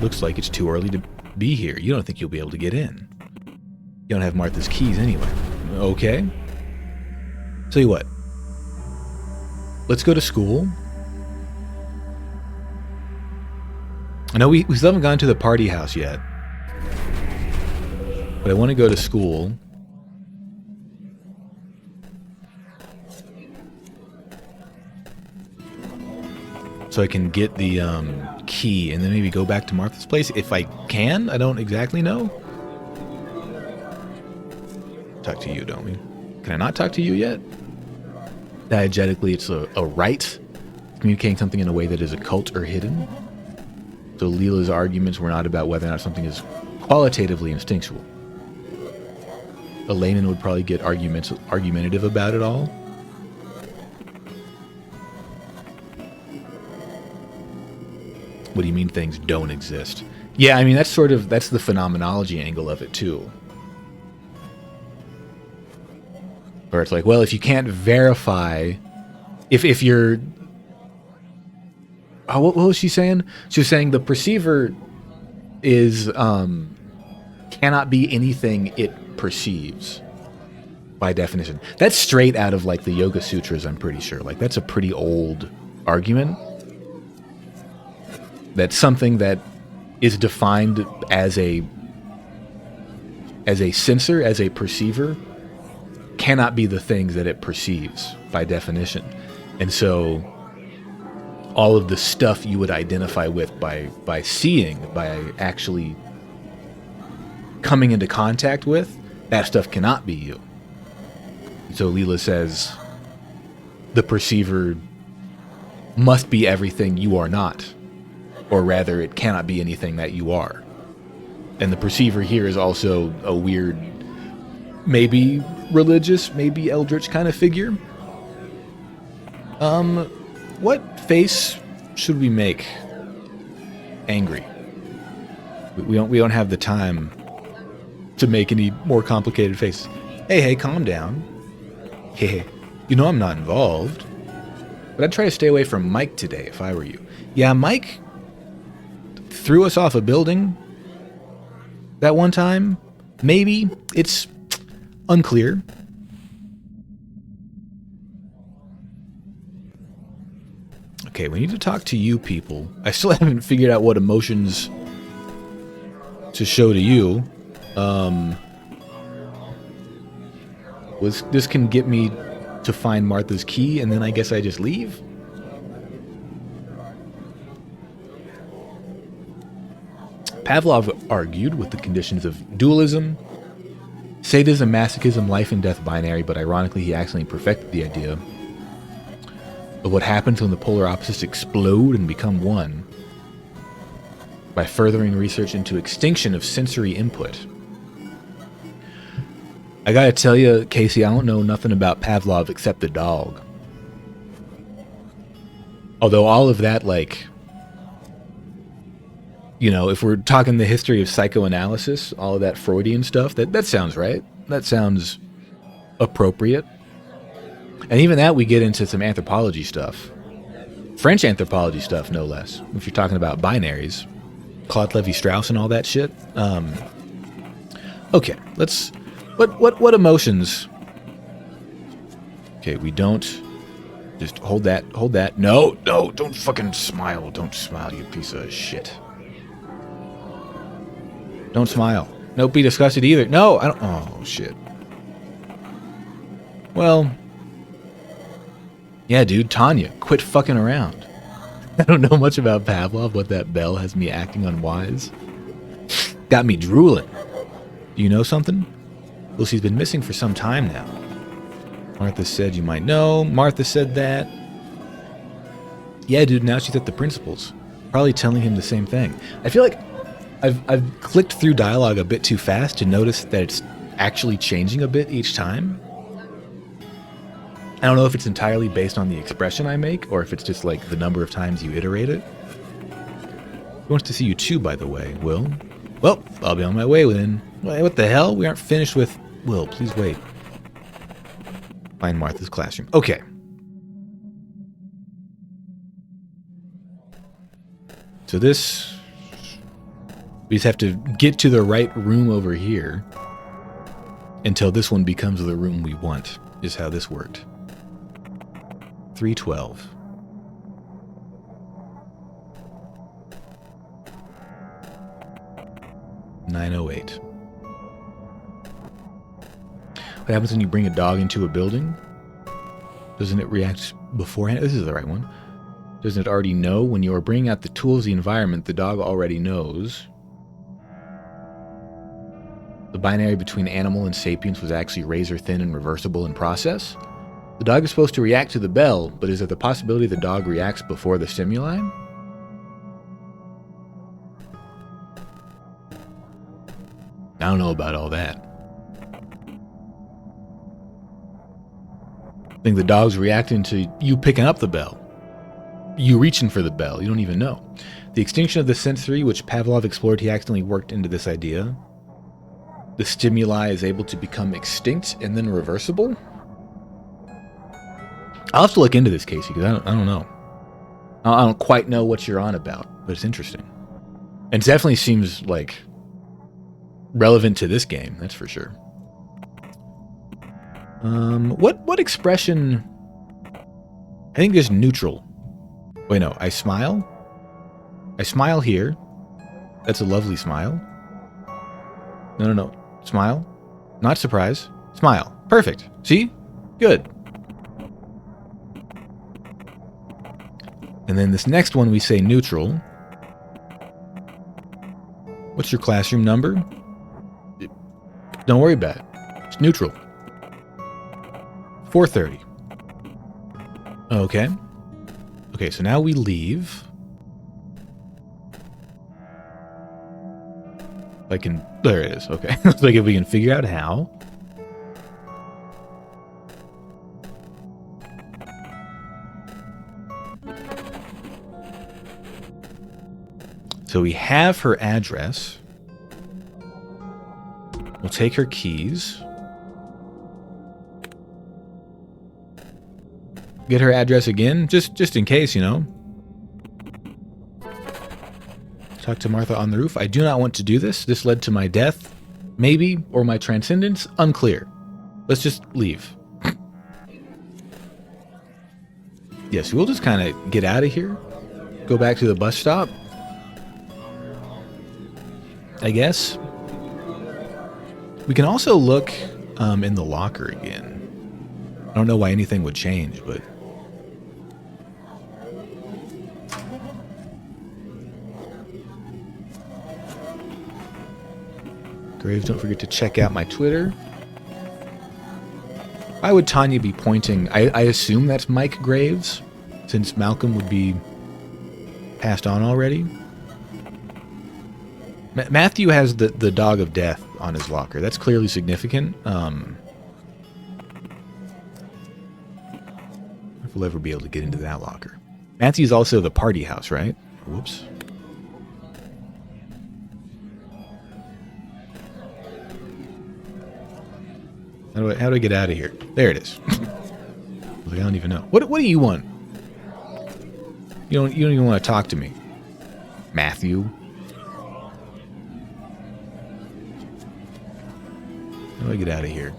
Looks like it's too early to... be here. You don't think you'll be able to get in. You don't have Martha's keys anyway. Okay. Tell you what. Let's go to school. I know we still haven't gone to the party house yet. But I want to go to school. So I can get the key and then maybe go back to Martha's place if I can. I don't exactly know. Talk to you, don't we? Can I not talk to you yet? Diegetically, it's a right. Communicating something in a way that is occult or hidden. So LILA's arguments were not about whether or not something is qualitatively instinctual. A layman would probably get argumentative about it all. What do you mean things don't exist? Yeah, I mean, that's the phenomenology angle of it too. Where it's like, well, if you can't verify, if you're, what was she saying? She was saying the perceiver is, cannot be anything it perceives by definition. That's straight out of like the Yoga Sutras, I'm pretty sure. Like that's a pretty old argument. That something that is defined as a sensor, as a perceiver, cannot be the things that it perceives by definition. And so all of the stuff you would identify with by seeing, by actually coming into contact with, that stuff cannot be you. So LILA says the perceiver must be everything you are not. Or rather, it cannot be anything that you are. And the perceiver here is also a weird, maybe religious, maybe eldritch kind of figure. What face should we make? Angry. We don't have the time to make any more complicated faces. Hey, calm down. Hey, you know I'm not involved. But I'd try to stay away from Mike today if I were you. Yeah, Mike threw us off a building that one time. Maybe. It's unclear. Okay, we need to talk to you people. I still haven't figured out what emotions to show to you. This can get me to find Martha's key, and then I guess I just leave? Pavlov argued with the conditions of dualism, sadism, masochism, life and death binary, but ironically he accidentally perfected the idea of what happens when the polar opposites explode and become one by furthering research into extinction of sensory input. I gotta tell you, Casey, I don't know nothing about Pavlov except the dog. Although all of that, like, you know, if we're talking the history of psychoanalysis, all of that Freudian stuff, that sounds right. That sounds appropriate. And even that, we get into some anthropology stuff. French anthropology stuff, no less. If you're talking about binaries. Claude Lévi-Strauss and all that shit. Okay, let's... What emotions? Okay, we don't... Just hold that. No, don't fucking smile. Don't smile, you piece of shit. Don't smile. Don't be disgusted either. No, I don't... Oh, shit. Well... Yeah, dude, Tanya, quit fucking around. I don't know much about Pavlov, but that bell has me acting unwise. Got me drooling. Do you know something? Well, she's been missing for some time now. Martha said you might know. Martha said that. Yeah, dude, now she's at the principal's. Probably telling him the same thing. I feel like I've clicked through dialogue a bit too fast to notice that it's actually changing a bit each time. I don't know if it's entirely based on the expression I make, or if it's just like the number of times you iterate it. He wants to see you too, by the way, Will. Well, I'll be on my way then. What the hell? We aren't finished with... Will, please wait. Find Martha's classroom. Okay. So this We just have to get to the right room over here until this one becomes the room we want, is how this worked. 312. $908. What happens when you bring a dog into a building? Doesn't it react beforehand? This is the right one. Doesn't it already know? When you are bringing out the tools of the environment, the dog already knows. The binary between animal and sapience was actually razor thin and reversible in process. The dog is supposed to react to the bell, but is there the possibility the dog reacts before the stimuli? I don't know about all that. I think the dog's reacting to you picking up the bell. You reaching for the bell. You don't even know. The extinction of the sensory, which Pavlov explored, he accidentally worked into this idea. The stimuli is able to become extinct and then reversible. I'll have to look into this, Casey, because I don't know. I don't quite know what you're on about, but it's interesting. And it definitely seems like relevant to this game, that's for sure. What expression? I think there's neutral. Wait, no, I smile. I smile here. That's a lovely smile. No. Smile. Not surprise. Smile. Perfect. See? Good. And then this next one we say neutral. What's your classroom number? Don't worry about it. It's neutral. 4:30. Okay. Okay, so now we leave. There it is. Okay. It's like if we can figure out how. So we have her address. We'll take her keys. Get her address again, just in case, you know. Talk to Martha on the roof. I do not want to do this. This led to my death, maybe, or my transcendence. Unclear. Let's just leave. Yes, we'll just kind of get out of here. Go back to the bus stop. I guess. We can also look in the locker again. I don't know why anything would change, but... Graves, don't forget to check out my Twitter. Why would Tanya be pointing? I assume that's Mike Graves, since Malcolm would be passed on already. Matthew has the dog of death on his locker. That's clearly significant. If we'll ever be able to get into that locker. Matthew's also the party house, right? Whoops. How do I get out of here? There it is. I don't even know. What do you want? You don't even want to talk to me, Matthew. How do I get out of here?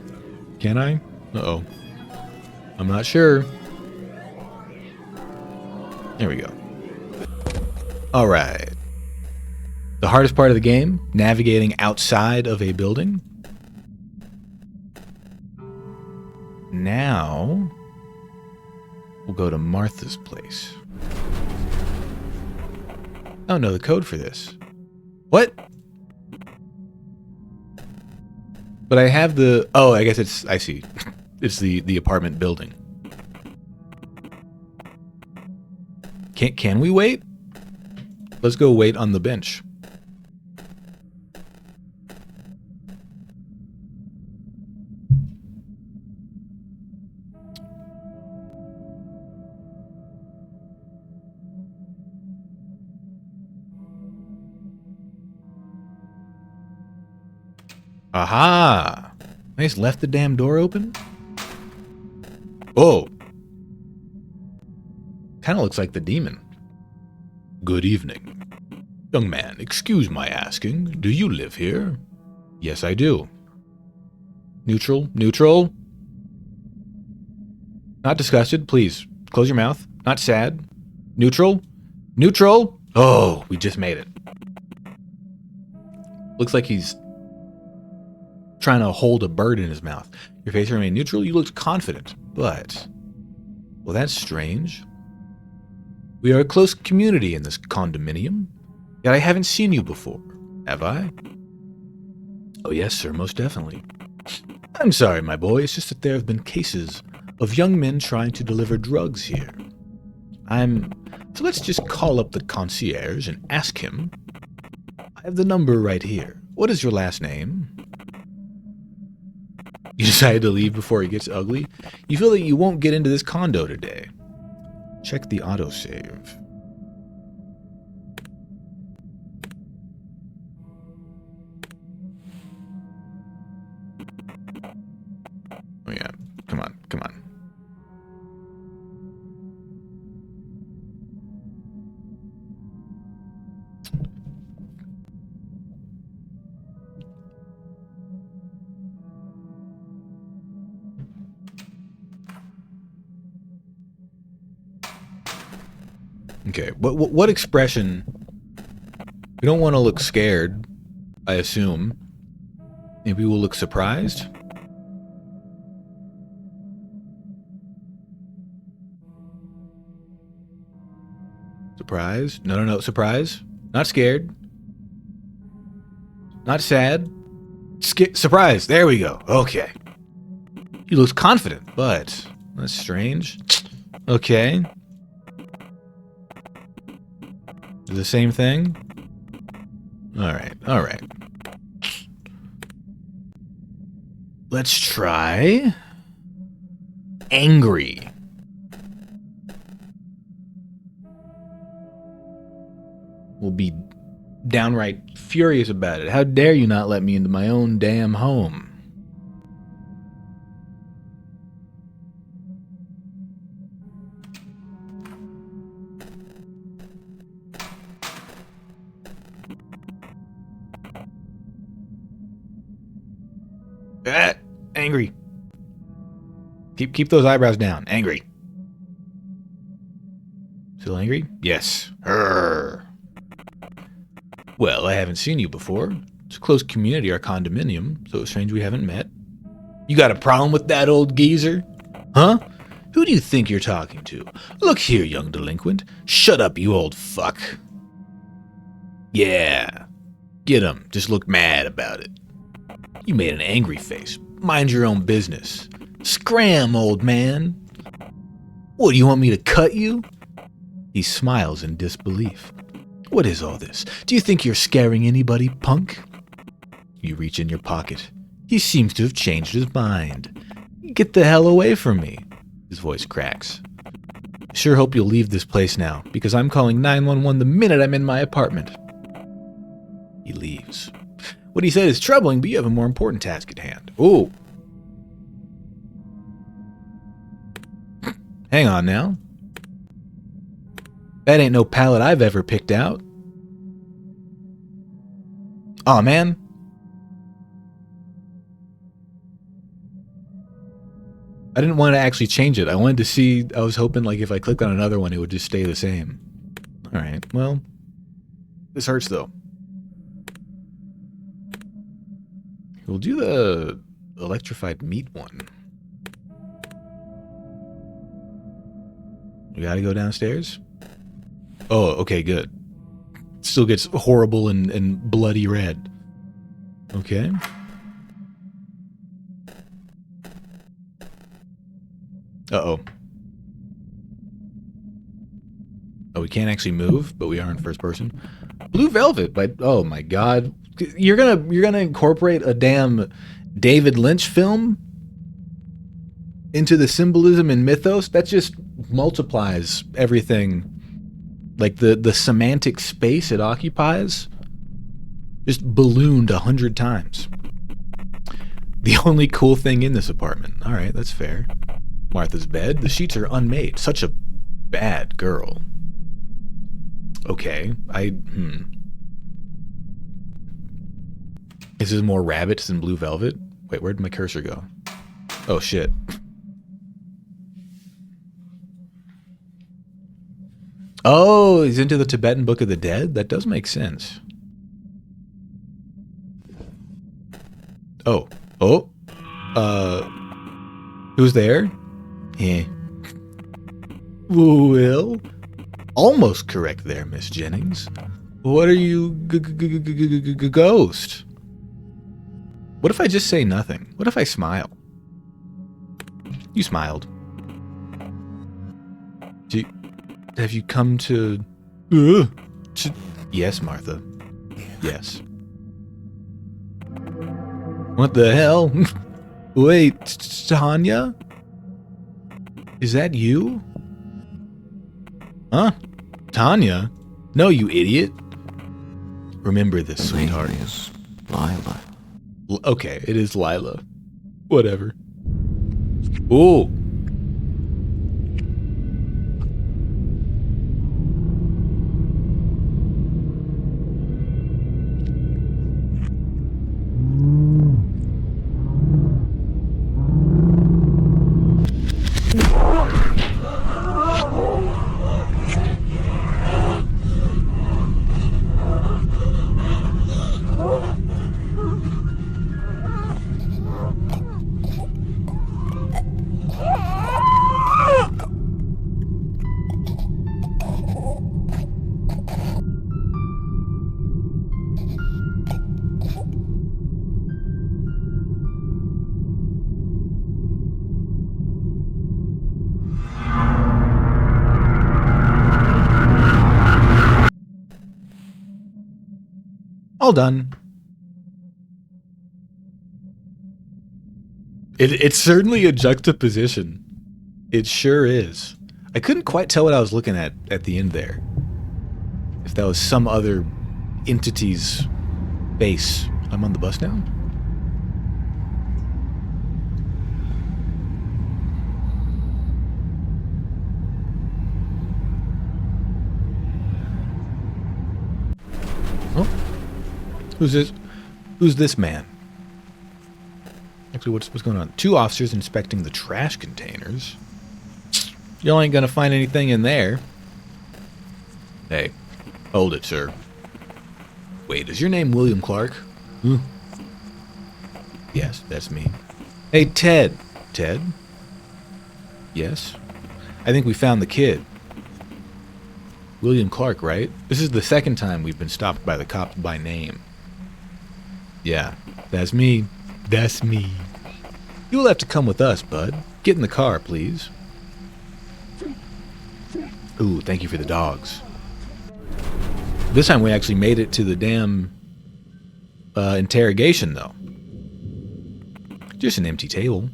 Can I? Uh-oh. I'm not sure. There we go. All right. The hardest part of the game, navigating outside of a building. Now, we'll go to Martha's place. Oh no, the code for this. What? But I have the... Oh, I guess it's... I see. It's the apartment building. Can we wait? Let's go wait on the bench. Aha! I just left the damn door open? Oh! Kind of looks like the demon. Good evening. Young man, excuse my asking, do you live here? Yes, I do. Neutral, neutral. Not disgusted, please. Close your mouth. Not sad. Neutral, neutral. Oh, we just made it. Looks like he's trying to hold a bird in his mouth. Your face remained neutral. You looked confident, but... Well, that's strange. We are a close community in this condominium, yet I haven't seen you before, have I? Oh yes, sir, most definitely. I'm sorry, my boy, it's just that there have been cases of young men trying to deliver drugs here. So let's just call up the concierge and ask him. I have the number right here. What is your last name? You decided to leave before it gets ugly? You feel that you won't get into this condo today. Check the autosave. Oh yeah, come on, come on. Okay, what expression? We don't want to look scared, I assume. Maybe we'll look surprised. Surprise? No, surprise. Not scared. Not sad. Surprise. There we go. Okay. He looks confident, but that's strange. Okay. The same thing? Alright, alright. Let's try... angry. We'll be downright furious about it. How dare you not let me into my own damn home? Angry. Keep those eyebrows down. Angry. Still angry? Yes. Urgh. Well, I haven't seen you before. It's a close community, our condominium, so it's strange we haven't met. You got a problem with that old geezer? Huh? Who do you think you're talking to? Look here, young delinquent. Shut up, you old fuck. Yeah. Get him. Just look mad about it. You made an angry face. Mind your own business. Scram, old man. What, do you want me to cut you? He smiles in disbelief. What is all this? Do you think you're scaring anybody, punk? You reach in your pocket. He seems to have changed his mind. Get the hell away from me. His voice cracks. I sure hope you'll leave this place now, because I'm calling 911 the minute I'm in my apartment. He leaves. What he said is troubling, but you have a more important task at hand. Ooh. Hang on now. That ain't no pallet I've ever picked out. Aw, man. I didn't want to actually change it. I wanted to see, I was hoping like if I clicked on another one, it would just stay the same. Alright, well. This hurts though. We'll do the electrified meat one. We gotta go downstairs? Oh, okay, good. Still gets horrible and bloody red. Okay. Uh-oh. Oh, we can't actually move, but we are in first person. Blue Velvet, but oh my god. You're gonna incorporate a damn David Lynch film into the symbolism and mythos? That just multiplies everything. Like the semantic space it occupies just ballooned 100 times. The only cool thing in this apartment. All right, that's fair. Martha's bed. The sheets are unmade. Such a bad girl. Okay, Is this more rabbits than blue velvet? Wait, where'd my cursor go? Oh, shit. Oh, he's into the Tibetan Book of the Dead? That does make sense. Oh. Oh. Who's there? Yeah. Well, almost correct there, Miss Jennings. What are you, ghost? What if I just say nothing? What if I smile? You smiled. Have you come to... Yes, Martha. Yes. What the hell? Wait, Tanya? Is that you? Huh? Tanya? No, you idiot. Remember this, sweetheart. Name is Lila. Okay, it is Lila. Whatever. Ooh. All done. It's certainly a juxtaposition. It sure is. I couldn't quite tell what I was looking at the end there. If that was some other entity's base. I'm on the bus now? Oh. Who's this? Who's this man? Actually, what's going on? 2 officers inspecting the trash containers. Y'all ain't gonna find anything in there. Hey, hold it, sir. Wait, is your name William Clark? Yes, that's me. Hey, Ted. Ted? Yes? I think we found the kid. William Clark, right? This is the second time we've been stopped by the cops by name. Yeah, that's me. That's me. You'll have to come with us, bud. Get in the car, please. Ooh, thank you for the dogs. This time we actually made it to the damn interrogation, though. Just an empty table.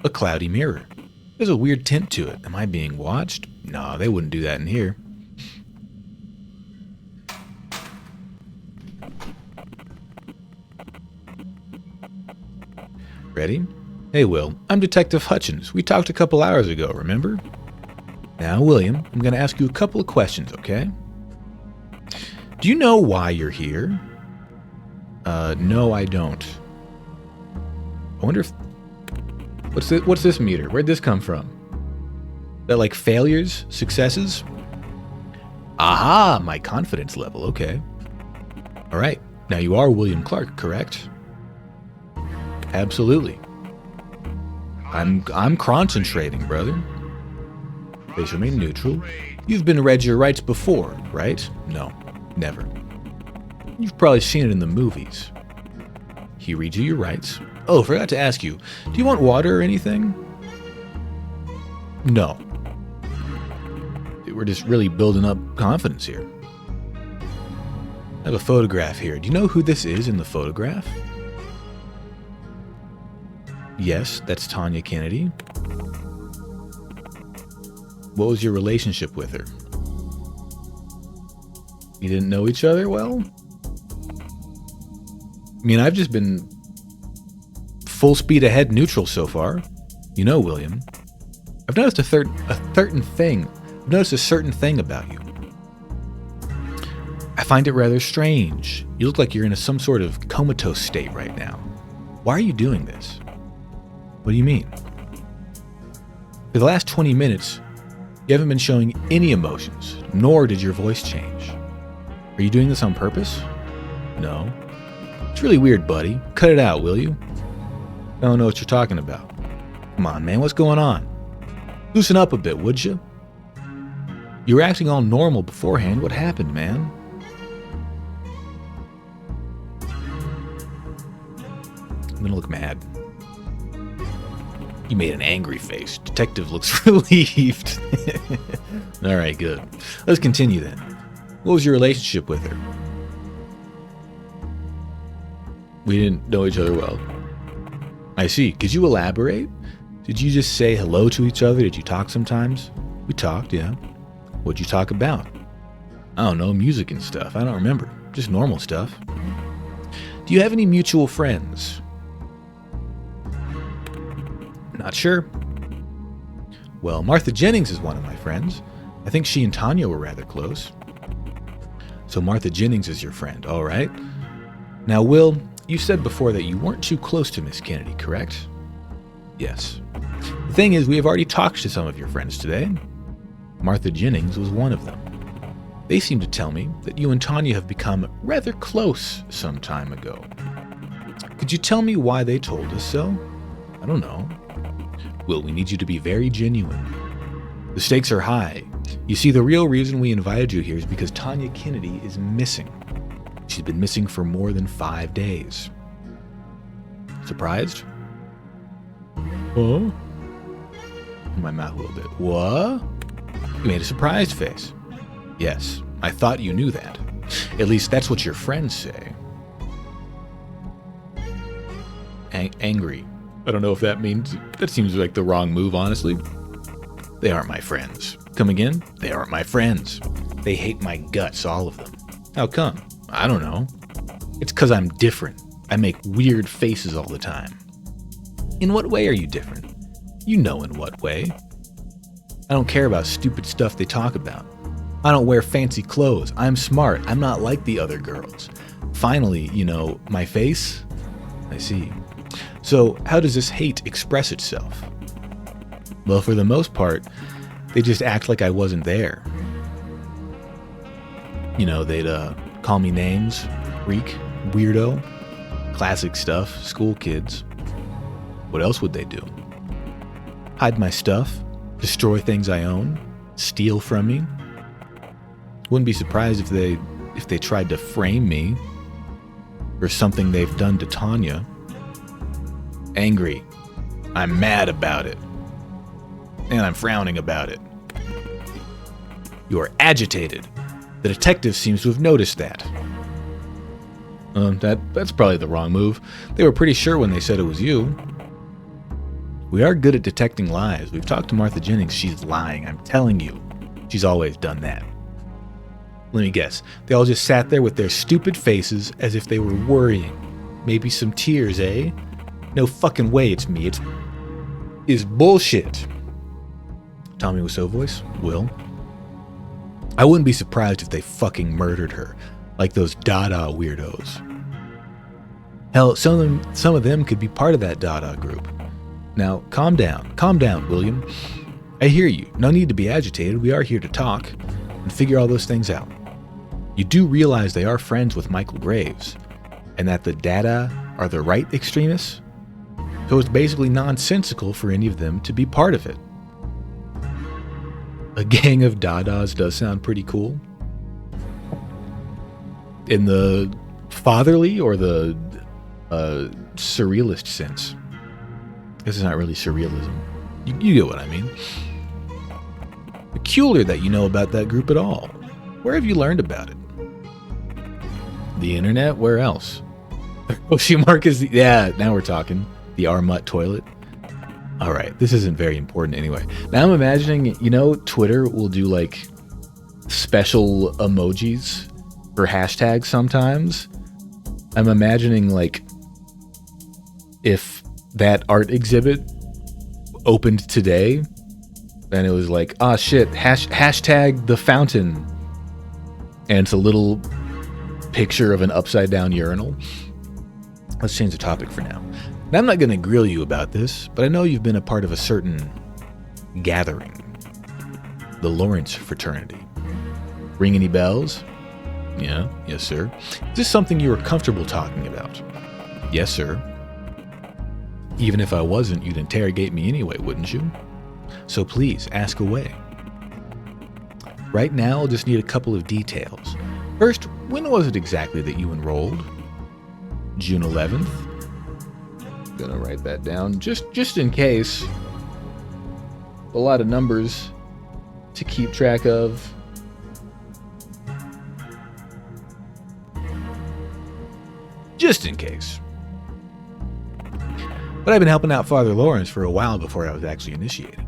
A cloudy mirror. There's a weird tint to it. Am I being watched? No, they wouldn't do that in here. Ready? Hey, Will. I'm Detective Hutchins. We talked a couple hours ago, remember? Now, William, I'm going to ask you a couple of questions, okay? Do you know why you're here? No, I don't. I wonder if... What's this meter? Where'd this come from? That like failures? Successes? Aha! My confidence level, okay. Alright. Now you are William Clark, correct? Absolutely. I'm concentrating, brother. Please remain neutral. You've been read your rights before, right? No, never. You've probably seen it in the movies. He reads you your rights. Oh, forgot to ask you. Do you want water or anything? No. We're just really building up confidence here. I have a photograph here. Do you know who this is in the photograph? Yes, that's Tanya Kennedy. What was your relationship with her? You didn't know each other well? I mean, I've just been full speed ahead neutral so far. You know, William, I've noticed a certain thing. I've noticed a certain thing about you. I find it rather strange. You look like you're in some sort of comatose state right now. Why are you doing this? What do you mean? For the last 20 minutes, you haven't been showing any emotions, nor did your voice change. Are you doing this on purpose? No. It's really weird, buddy. Cut it out, will you? I don't know what you're talking about. Come on, man, what's going on? Loosen up a bit, would you? You were acting all normal beforehand. What happened, man? I'm gonna look mad. You made an angry face. Detective looks relieved. Alright, good. Let's continue then. What was your relationship with her? We didn't know each other well. I see. Could you elaborate? Did you just say hello to each other? Did you talk sometimes? We talked, yeah. What'd you talk about? I don't know, music and stuff. I don't remember. Just normal stuff. Do you have any mutual friends? Not sure. Well, Martha Jennings is one of my friends. I think she and Tanya were rather close. So Martha Jennings is your friend, all right. Now, Will, you said before that you weren't too close to Miss Kennedy, correct? Yes. The thing is, we have already talked to some of your friends today. Martha Jennings was one of them. They seem to tell me that you and Tanya have become rather close some time ago. Could you tell me why they told us so? I don't know. Will, we need you to be very genuine. The stakes are high. You see, the real reason we invited you here is because Tanya Kennedy is missing. She's been missing for more than 5 days. Surprised? Huh? My mouth a little bit. What? You made a surprised face. Yes, I thought you knew that. At least that's what your friends say. Angry. I don't know if that means... That seems like the wrong move, honestly. They aren't my friends. Come again? They aren't my friends. They hate my guts, all of them. How come? I don't know. It's 'cause I'm different. I make weird faces all the time. In what way are you different? You know in what way. I don't care about stupid stuff they talk about. I don't wear fancy clothes. I'm smart. I'm not like the other girls. Finally, you know, my face? I see. So, how does this hate express itself? Well, for the most part, they just act like I wasn't there. You know, they'd call me names, freak, weirdo, classic stuff, school kids. What else would they do? Hide my stuff, destroy things I own, steal from me. Wouldn't be surprised if they tried to frame me for something they've done to Tanya. Angry. I'm mad about it. And I'm frowning about it. You are agitated. The detective seems to have noticed that. That's probably the wrong move. They were pretty sure when they said it was you. We are good at detecting lies. We've talked to Martha Jennings. She's lying. I'm telling you. She's always done that. Let me guess. They all just sat there with their stupid faces as if they were worrying. Maybe some tears, eh? No fucking way it's me. It's bullshit. Tommy Wiseau voice. Will. I wouldn't be surprised if they fucking murdered her. Like those Dada weirdos. Hell, some of them could be part of that Dada group. Now, calm down, William. I hear you. No need to be agitated. We are here to talk and figure all those things out. You do realize they are friends with Michael Graves, and that the Dada are the right extremists? So it's basically nonsensical for any of them to be part of it. A gang of Dadas does sound pretty cool. In the fatherly or the surrealist sense. This is not really surrealism. You get what I mean. Peculiar that you know about that group at all. Where have you learned about it? The internet? Where else? Ocean Mark is the... Yeah, now we're talking. The Armut toilet. Alright, this isn't very important anyway. Now I'm imagining, you know, Twitter will do like special emojis for hashtags sometimes. I'm imagining like if that art exhibit opened today and it was like, ah shit, hashtag the fountain. And it's a little picture of an upside down urinal. Let's change the topic for now. Now, I'm not going to grill you about this, but I know you've been a part of a certain gathering. The Lawrence fraternity. Ring any bells? Yeah, yes, sir. Is this something you were comfortable talking about? Yes, sir. Even if I wasn't, you'd interrogate me anyway, wouldn't you? So please, ask away. Right now, I'll just need a couple of details. First, when was it exactly that you enrolled? June 11th? Gonna write that down, just in case. A lot of numbers to keep track of. Just in case. But I've been helping out Father Lawrence for a while before I was actually initiated.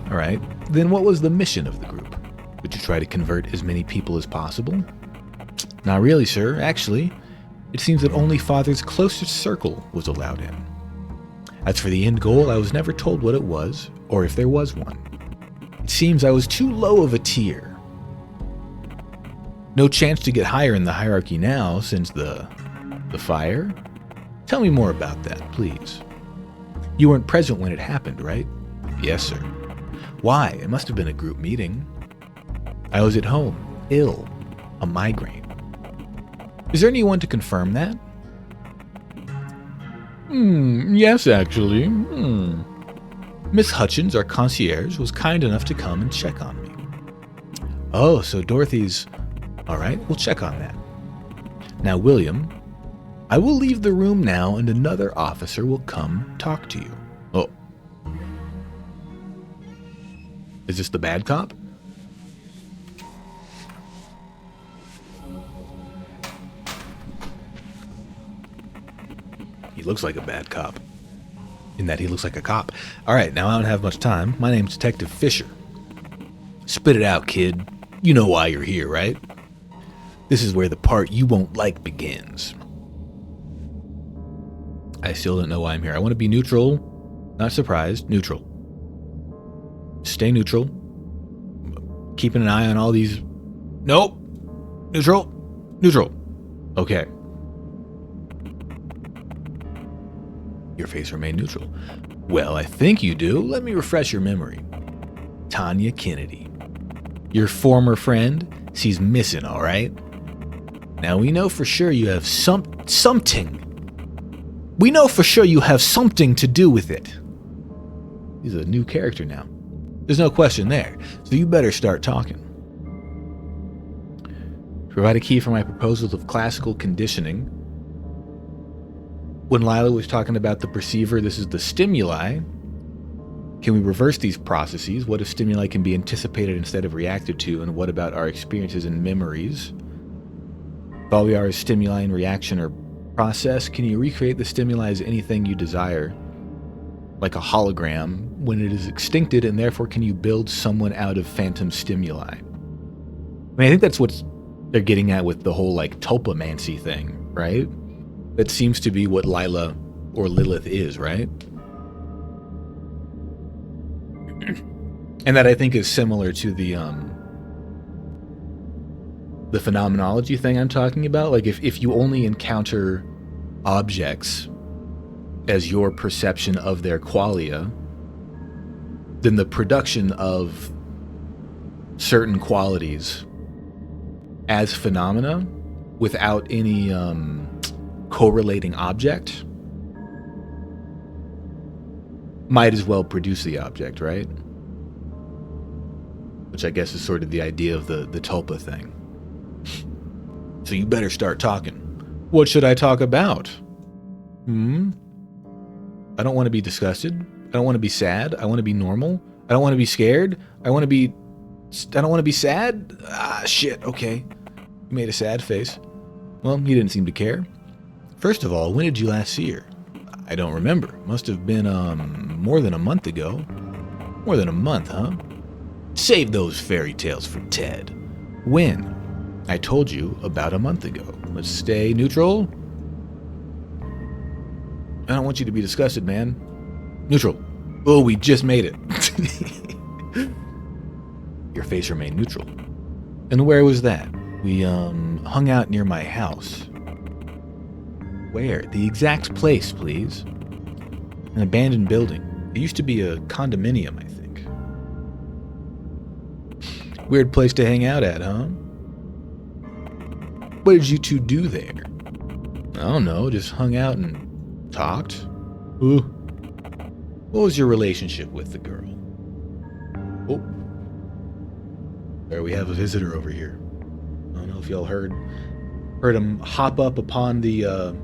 Alright, then what was the mission of the group? Would you try to convert as many people as possible? Not really, sir. Actually, it seems that only Father's closest circle was allowed in. As for the end goal, I was never told what it was, or if there was one. It seems I was too low of a tier. No chance to get higher in the hierarchy now, since the fire? Tell me more about that, please. You weren't present when it happened, right? Yes, sir. Why? It must have been a group meeting. I was at home, ill, a migraine. Is there anyone to confirm that? Yes, actually. Miss Hutchins, our concierge, was kind enough to come and check on me. Oh, so Dorothy's... All right, we'll check on that. Now, William, I will leave the room now and another officer will come talk to you. Oh. Is this the bad cop? He looks like a bad cop. In that he looks like a cop. Alright, now I don't have much time. My name's Detective Fisher. Spit it out, kid. You know why you're here, right? This is where the part you won't like begins. I still don't know why I'm here. I want to be neutral. Not surprised. Neutral. Stay neutral. Keeping an eye on all these... Nope. Neutral. Neutral. Okay. Your face remained neutral. Well, I think you do. Let me refresh your memory. Tanya Kennedy. Your former friend? She's missing, all right? Now, we know for sure you have something. We know for sure you have something to do with it. He's a new character now. There's no question there. So you better start talking. Provide a key for my proposals of classical conditioning. When Lila was talking about the perceiver, this is the stimuli. Can we reverse these processes? What if stimuli can be anticipated instead of reacted to? And what about our experiences and memories? If all we are is stimuli and reaction or process, can you recreate the stimuli as anything you desire? Like a hologram when it is extincted, and therefore can you build someone out of phantom stimuli? I mean, I think that's what they're getting at with the whole like tulpomancy thing, right? That seems to be what Lila or Lilith is, right? And that I think is similar to the phenomenology thing I'm talking about. Like if you only encounter objects as your perception of their qualia, then the production of certain qualities as phenomena without any correlating object might as well produce the object, right? Which I guess is sort of the idea of the tulpa thing. So you better start talking. What should I talk about? I don't want to be disgusted. I don't want to be sad. I want to be normal. I don't want to be scared. I don't want to be sad. Ah, shit. Okay. You made a sad face. Well, you didn't seem to care. First of all, when did you last see her? I don't remember. Must have been, more than a month ago. More than a month, huh? Save those fairy tales for Ted. When? I told you about a month ago. Let's stay neutral. I don't want you to be disgusted, man. Neutral. Oh, we just made it. Your face remained neutral. And where was that? We hung out near my house. Where? The exact place, please. An abandoned building. It used to be a condominium, I think. Weird place to hang out at, huh? What did you two do there? I don't know, just hung out and talked. Ooh. What was your relationship with the girl? Oh. There we have a visitor over here. I don't know if y'all heard him hop up upon the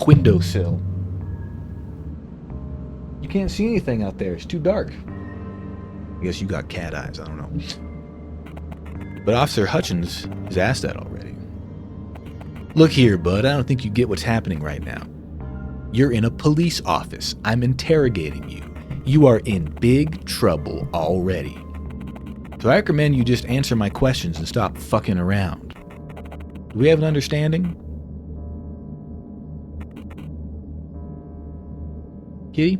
windowsill. You can't see anything out there. It's too dark. I guess you got cat eyes. I don't know. But Officer Hutchins has asked that already. Look here, bud. I don't think you get what's happening right now. You're in a police office. I'm interrogating you. You are in big trouble already. So I recommend you just answer my questions and stop fucking around. Do we have an understanding? Kitty?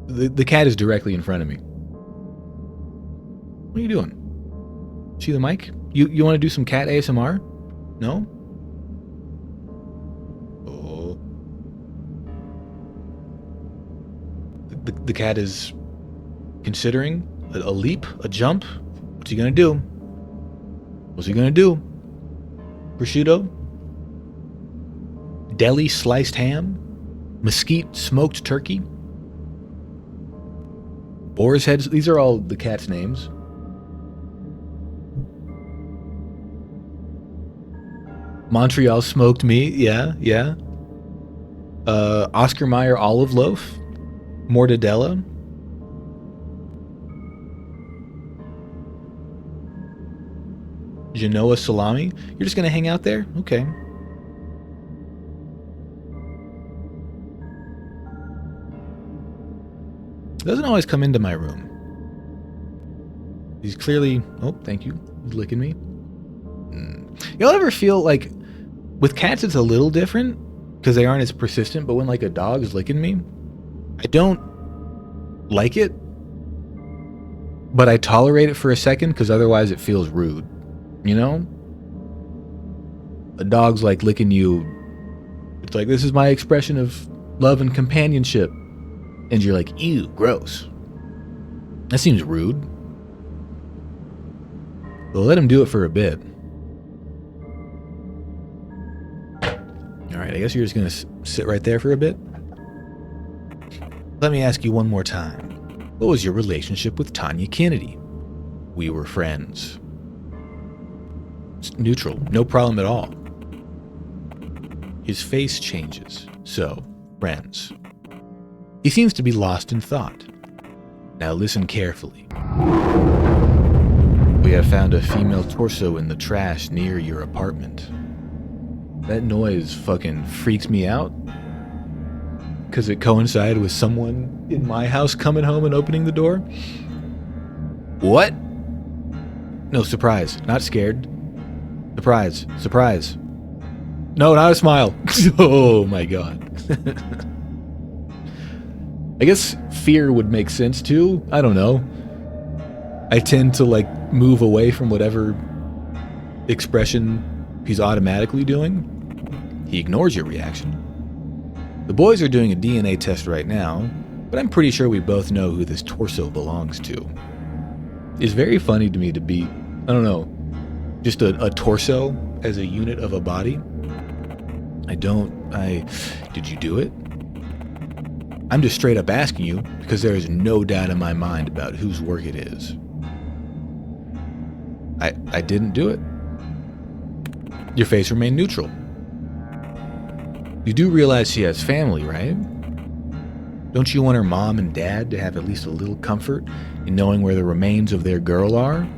The cat is directly in front of me. What are you doing? See the mic? You want to do some cat ASMR? No? Oh. The cat is considering a leap, a jump. What's he gonna do? What's he gonna do? Prosciutto? Deli sliced ham? Mesquite smoked turkey? Boar's heads? These are all the cat's names. Montreal smoked meat, yeah. Oscar Mayer olive loaf? Mortadella? Genoa salami? You're just gonna hang out there? Okay. Doesn't always come into my room. He's clearly... Oh, thank you. He's licking me. Y'all ever feel like... With cats, it's a little different, because they aren't as persistent, but when, like, a dog is licking me, I don't like it, but I tolerate it for a second, because otherwise it feels rude. You know? A dog's, like, licking you. It's like, this is my expression of love and companionship. And you're like, ew, gross. That seems rude. Well, let him do it for a bit. Alright, I guess you're just going to sit right there for a bit. Let me ask you one more time. What was your relationship with Tanya Kennedy? We were friends. It's neutral, no problem at all. His face changes. So, friends. He seems to be lost in thought. Now listen carefully. We have found a female torso in the trash near your apartment. That noise fucking freaks me out. Because it coincided with someone in my house coming home and opening the door. What? No, surprise. Not scared. Surprise. Surprise. No, not a smile. Oh my god. I guess fear would make sense too. I don't know. I tend to like move away from whatever expression he's automatically doing. He ignores your reaction. The boys are doing a DNA test right now, but I'm pretty sure we both know who this torso belongs to. It's very funny to me to be, I don't know, just a torso as a unit of a body. Did you do it? I'm just straight up asking you because there is no doubt in my mind about whose work it is. I didn't do it. Your face remained neutral. You do realize she has family, right? Don't you want her mom and dad to have at least a little comfort in knowing where the remains of their girl are?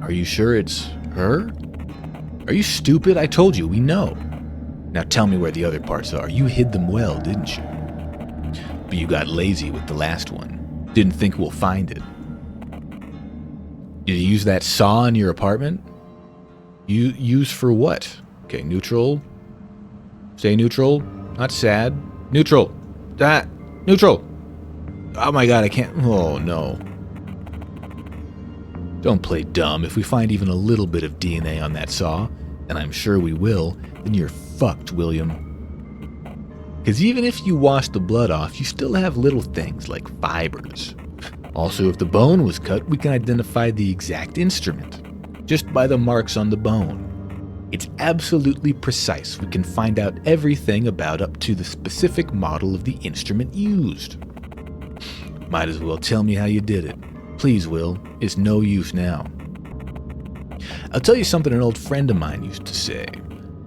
Are you sure it's her? Are you stupid? I told you, we know. Now tell me where the other parts are. You hid them well, didn't you? But you got lazy with the last one. Didn't think we'll find it. Did you use that saw in your apartment? You use for what? Okay, neutral. Say neutral. Not sad. Neutral. That. Neutral. Oh my god, I can't. Oh no. Don't play dumb. If we find even a little bit of DNA on that saw, and I'm sure we will, then you're fucked, William. Because even if you wash the blood off, you still have little things like fibers. Also, if the bone was cut, we can identify the exact instrument, just by the marks on the bone. It's absolutely precise. We can find out everything about up to the specific model of the instrument used. Might as well tell me how you did it. Please, Will. It's no use now. I'll tell you something an old friend of mine used to say.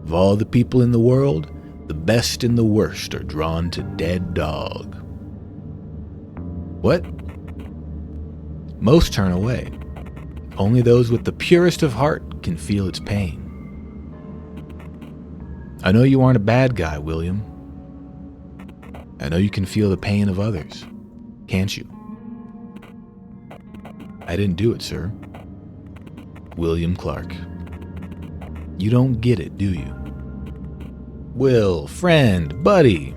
Of all the people in the world, the best and the worst are drawn to dead dog. What? Most turn away. Only those with the purest of heart can feel its pain. I know you aren't a bad guy, William. I know you can feel the pain of others, can't you? I didn't do it, sir. William Clark. You don't get it, do you? Will, friend, buddy.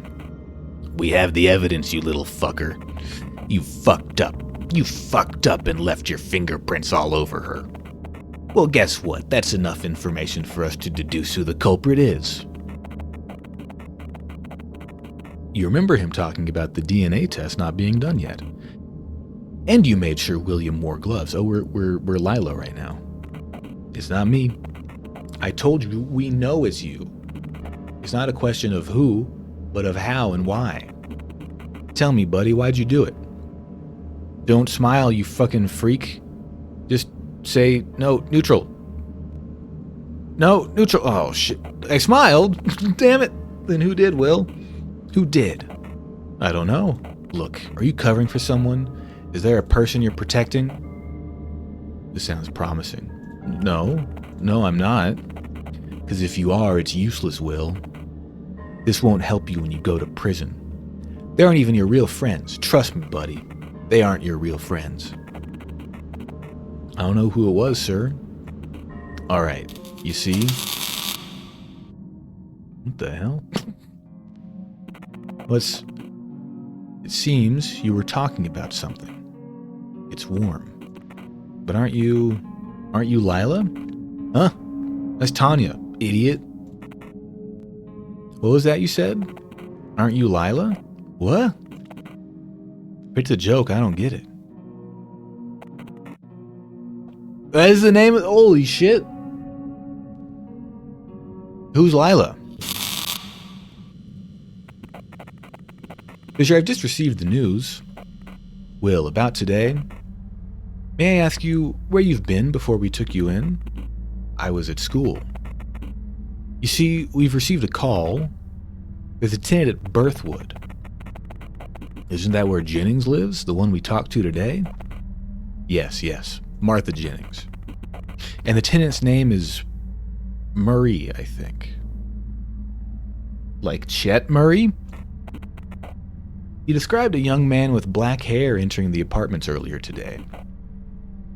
We have the evidence, you little fucker. You fucked up. You fucked up and left your fingerprints all over her. Well, guess what? That's enough information for us to deduce who the culprit is. You remember him talking about the DNA test not being done yet. And you made sure William wore gloves. Oh, we're LILA right now. It's not me. I told you we know it's you. It's not a question of who, but of how and why. Tell me, buddy, why'd you do it? Don't smile, you fucking freak. Just say, no, neutral. No, neutral. Oh, shit. I smiled? Damn it. Then who did, Will? Who did? I don't know. Look, are you covering for someone? Is there a person you're protecting? This sounds promising. No, I'm not. Because if you are, it's useless, Will. This won't help you when you go to prison. They aren't even your real friends. Trust me, buddy. They aren't your real friends. I don't know who it was, sir. All right, you see? What the hell? It seems you were talking about something. It's warm. But aren't you LILA? Huh? That's Tanya, idiot. What was that you said? Aren't you LILA? What? If it's a joke, I don't get it. That is the name of... Holy shit. Who's LILA? Fisher, I've just received the news. Will, about today. May I ask you where you've been before we took you in? I was at school. You see, we've received a call. There's a tenant at Birthwood. Isn't that where Jennings lives? The one we talked to today? Yes. Martha Jennings. And the tenant's name is Murray, I think. Like Chet Murray? He described a young man with black hair entering the apartments earlier today.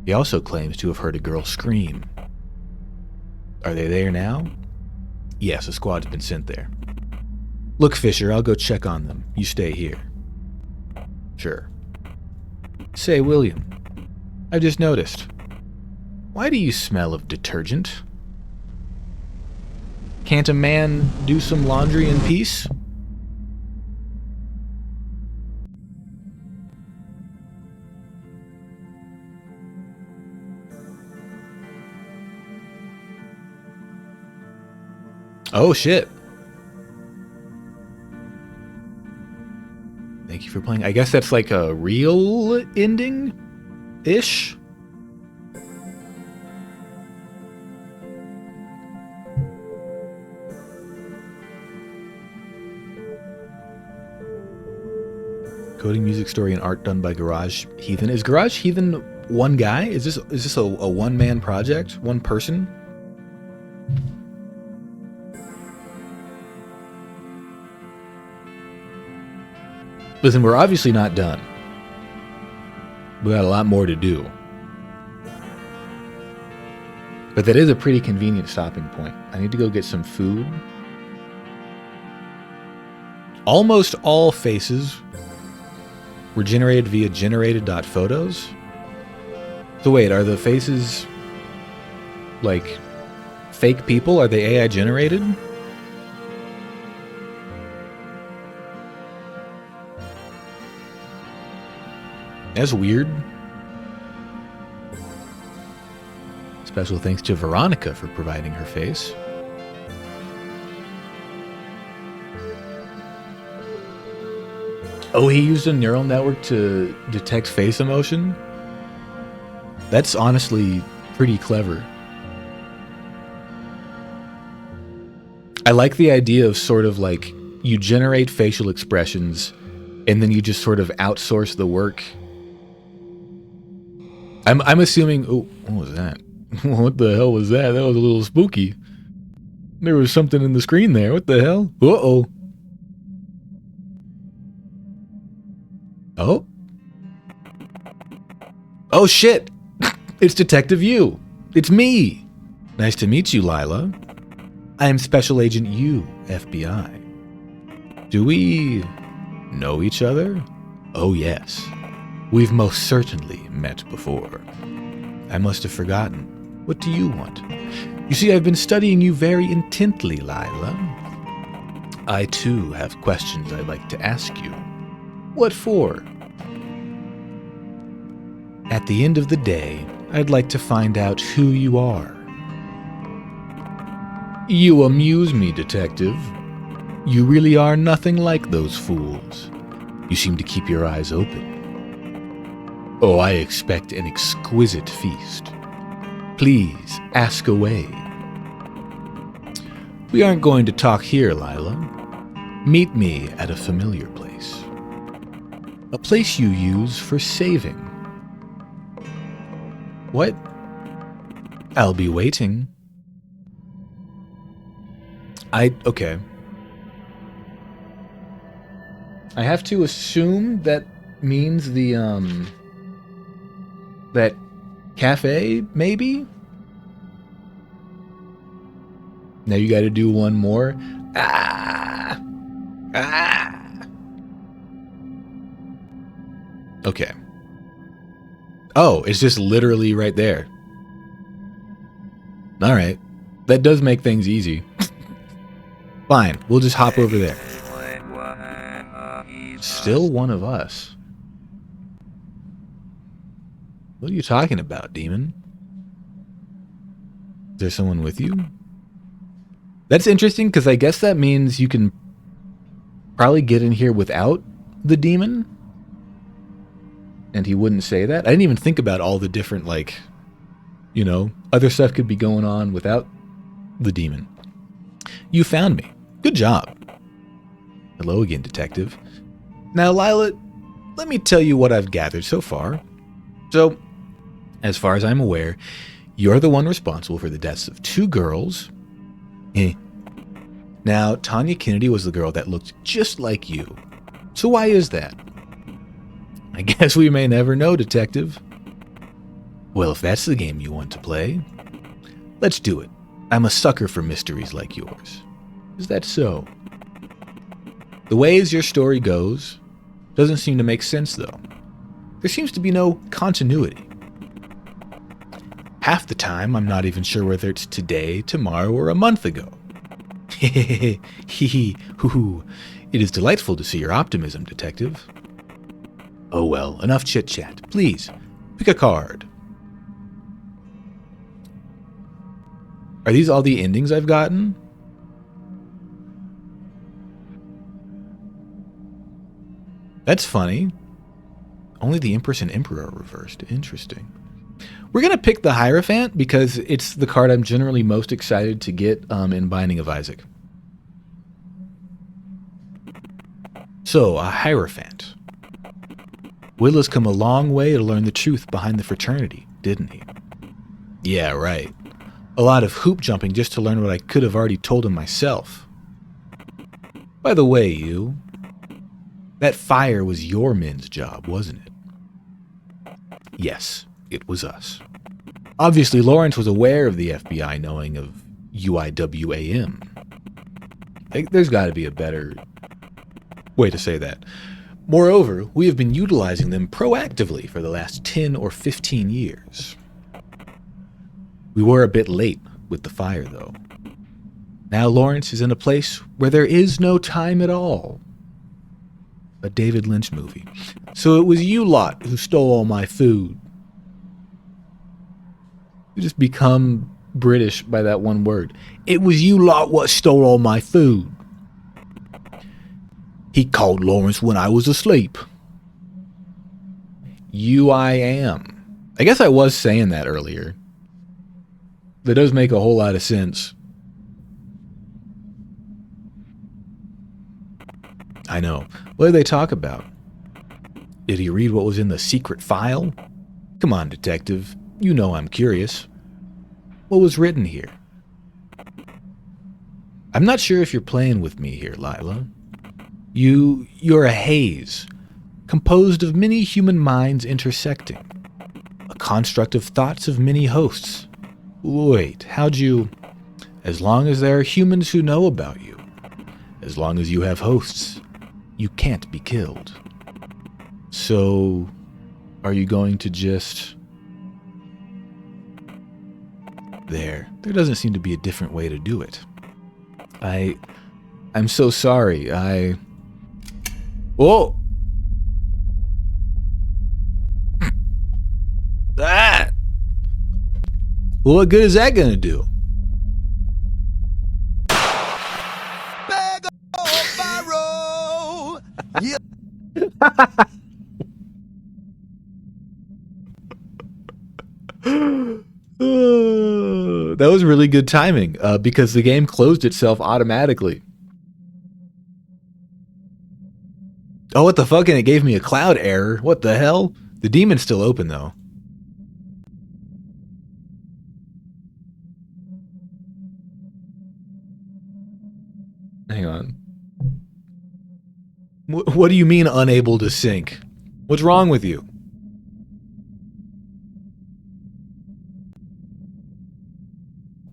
He also claims to have heard a girl scream. Are they there now? Yes, a squad's been sent there. Look, Fisher, I'll go check on them. You stay here. Sure. Say, William, I just noticed. Why do you smell of detergent? Can't a man do some laundry in peace? Oh, shit. Thank you for playing. I guess that's like a real ending-ish? Coding, music, story, and art done by Garage Heathen. Is Garage Heathen one guy? Is this a one-man project? One person? Listen, we're obviously not done. We got a lot more to do. But that is a pretty convenient stopping point. I need to go get some food. Almost all faces were generated via generated.photos. So wait, are the faces like fake people? Are they AI generated? That's weird. Special thanks to Veronica for providing her face. Oh, he used a neural network to detect face emotion? That's honestly pretty clever. I like the idea of sort of like you generate facial expressions and then you just sort of outsource the work. I'm assuming. Oh, what was that? What the hell was that? That was a little spooky. There was something in the screen there. What the hell? Uh-oh. Oh. Oh shit. It's Detective Yu. It's me. Nice to meet you, Lila. I am Special Agent Yu, FBI. Do we know each other? Oh yes. We've most certainly met before. I must have forgotten. What do you want? You see, I've been studying you very intently, Lila. I too have questions I'd like to ask you. What for? At the end of the day, I'd like to find out who you are. You amuse me, Detective. You really are nothing like those fools. You seem to keep your eyes open. Oh, I expect an exquisite feast. Please, ask away. We aren't going to talk here, Lila. Meet me at a familiar place. A place you use for saving. What? I'll be waiting. Okay. I have to assume that means the, that cafe, maybe? Now you gotta do one more. Ah! Okay. Oh, it's just literally right there. Alright. That does make things easy. Fine, we'll just hop over there. Still one of us. What are you talking about, demon? Is there someone with you? That's interesting, because I guess that means you can probably get in here without the demon. And he wouldn't say that. I didn't even think about all the different, like, you know, other stuff could be going on without the demon. You found me. Good job. Hello again, Detective. Now, Lila, let me tell you what I've gathered so far. So, as far as I'm aware, you're the one responsible for the deaths of 2 girls. Now, Tanya Kennedy was the girl that looked just like you. So why is that? I guess we may never know, Detective. Well, if that's the game you want to play, let's do it. I'm a sucker for mysteries like yours. Is that so? The ways your story goes doesn't seem to make sense, though. There seems to be no continuity. Half the time, I'm not even sure whether it's today, tomorrow, or a month ago. Hee hee hoo. It is delightful to see your optimism, Detective. Oh well, enough chit-chat. Please, pick a card. Are these all the endings I've gotten? That's funny. Only the Empress and Emperor are reversed. Interesting. We're going to pick the Hierophant because it's the card I'm generally most excited to get in Binding of Isaac. So, a Hierophant. Will has come a long way to learn the truth behind the fraternity, didn't he? Yeah, right. A lot of hoop jumping just to learn what I could have already told him myself. By the way, you... that fire was your men's job, wasn't it? Yes, it was us. Obviously, Lawrence was aware of the FBI knowing of UIWAM. There's got to be a better way to say that. Moreover, we have been utilizing them proactively for the last 10 or 15 years. We were a bit late with the fire, though. Now Lawrence is in a place where there is no time at all. A David Lynch movie. So it was you lot who stole all my food. You just become British by that one word. It was you lot what stole all my food. He called Lawrence when I was asleep. You I am. I guess I was saying that earlier. That does make a whole lot of sense. I know. What did they talk about? Did he read what was in the secret file? Come on, detective. You know I'm curious. What was written here? I'm not sure if you're playing with me here, Lila. You're a haze, composed of many human minds intersecting. A construct of thoughts of many hosts. Wait, how'd you... As long as there are humans who know about you, as long as you have hosts, you can't be killed. So, are you going to just... There doesn't seem to be a different way to do it. I'm so sorry, Whoa! That! Well, what good is that gonna do? Bag of barrow. Yeah. That was really good timing, because the game closed itself automatically. Oh, what the fuck? And it gave me a cloud error. What the hell? The demon's still open, though. Hang on. What do you mean unable to sync? What's wrong with you?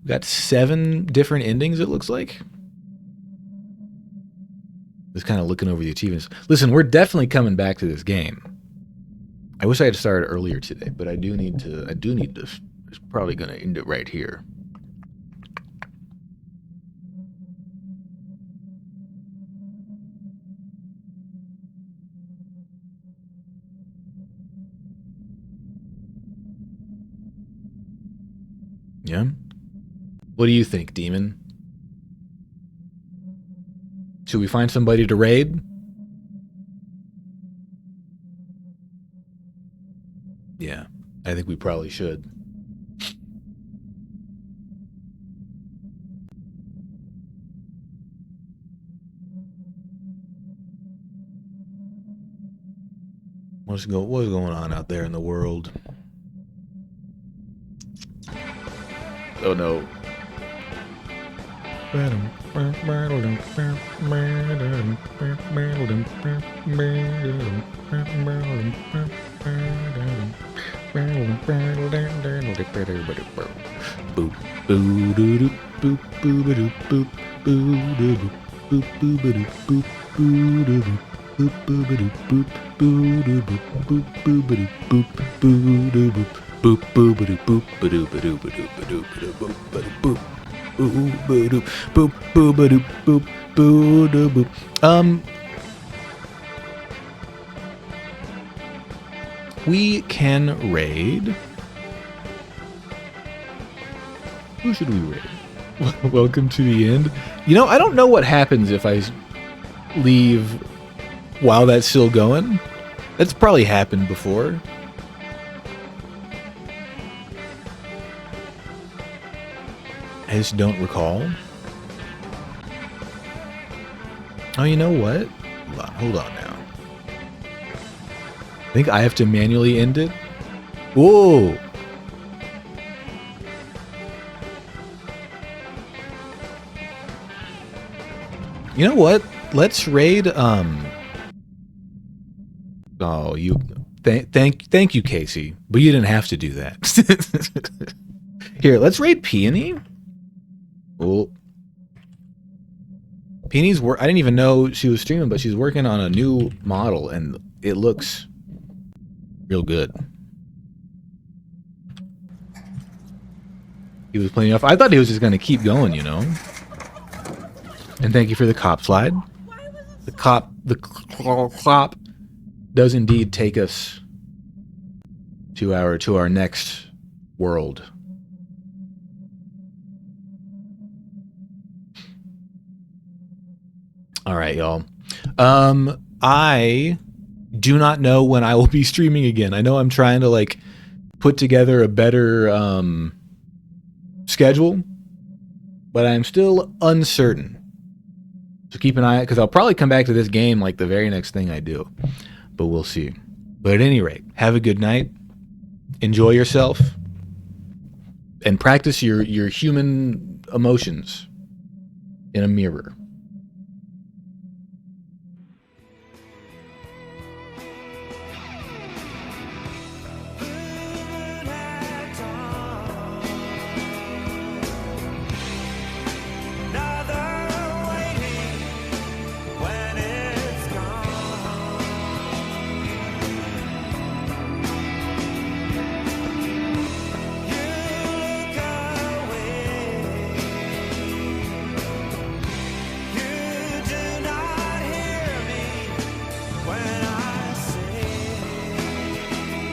We got 7 different endings, it looks like. Just kind of looking over the achievements. Listen, we're definitely coming back to this game. I wish I had started earlier today, but I do need to. It's probably going to end it right here. Yeah? What do you think, Demon? Should we find somebody to raid? Yeah, I think we probably should. What's going on out there in the world? Oh no. We can raid. Who should we raid? Welcome to the end. You know, I don't know what happens if I leave while that's still going. That's probably happened before. I just don't recall. Oh, you know what? Hold on now. I think I have to manually end it. Whoa! You know what? Let's raid. Oh, you. Thank you, Casey. But you didn't have to do that. Here, let's raid Peony. Well, Peony's work. I didn't even know she was streaming, but she's working on a new model, and it looks real good. He was playing off. I thought he was just going to keep going, you know. And thank you for the cop slide. The cop does indeed take us to our next world. All right, y'all. I do not know when I will be streaming again. I know I'm trying to like put together a better schedule, but I'm still uncertain. So keep an eye out, because I'll probably come back to this game like the very next thing I do. But we'll see. But at any rate, have a good night. Enjoy yourself. And practice your human emotions in a mirror.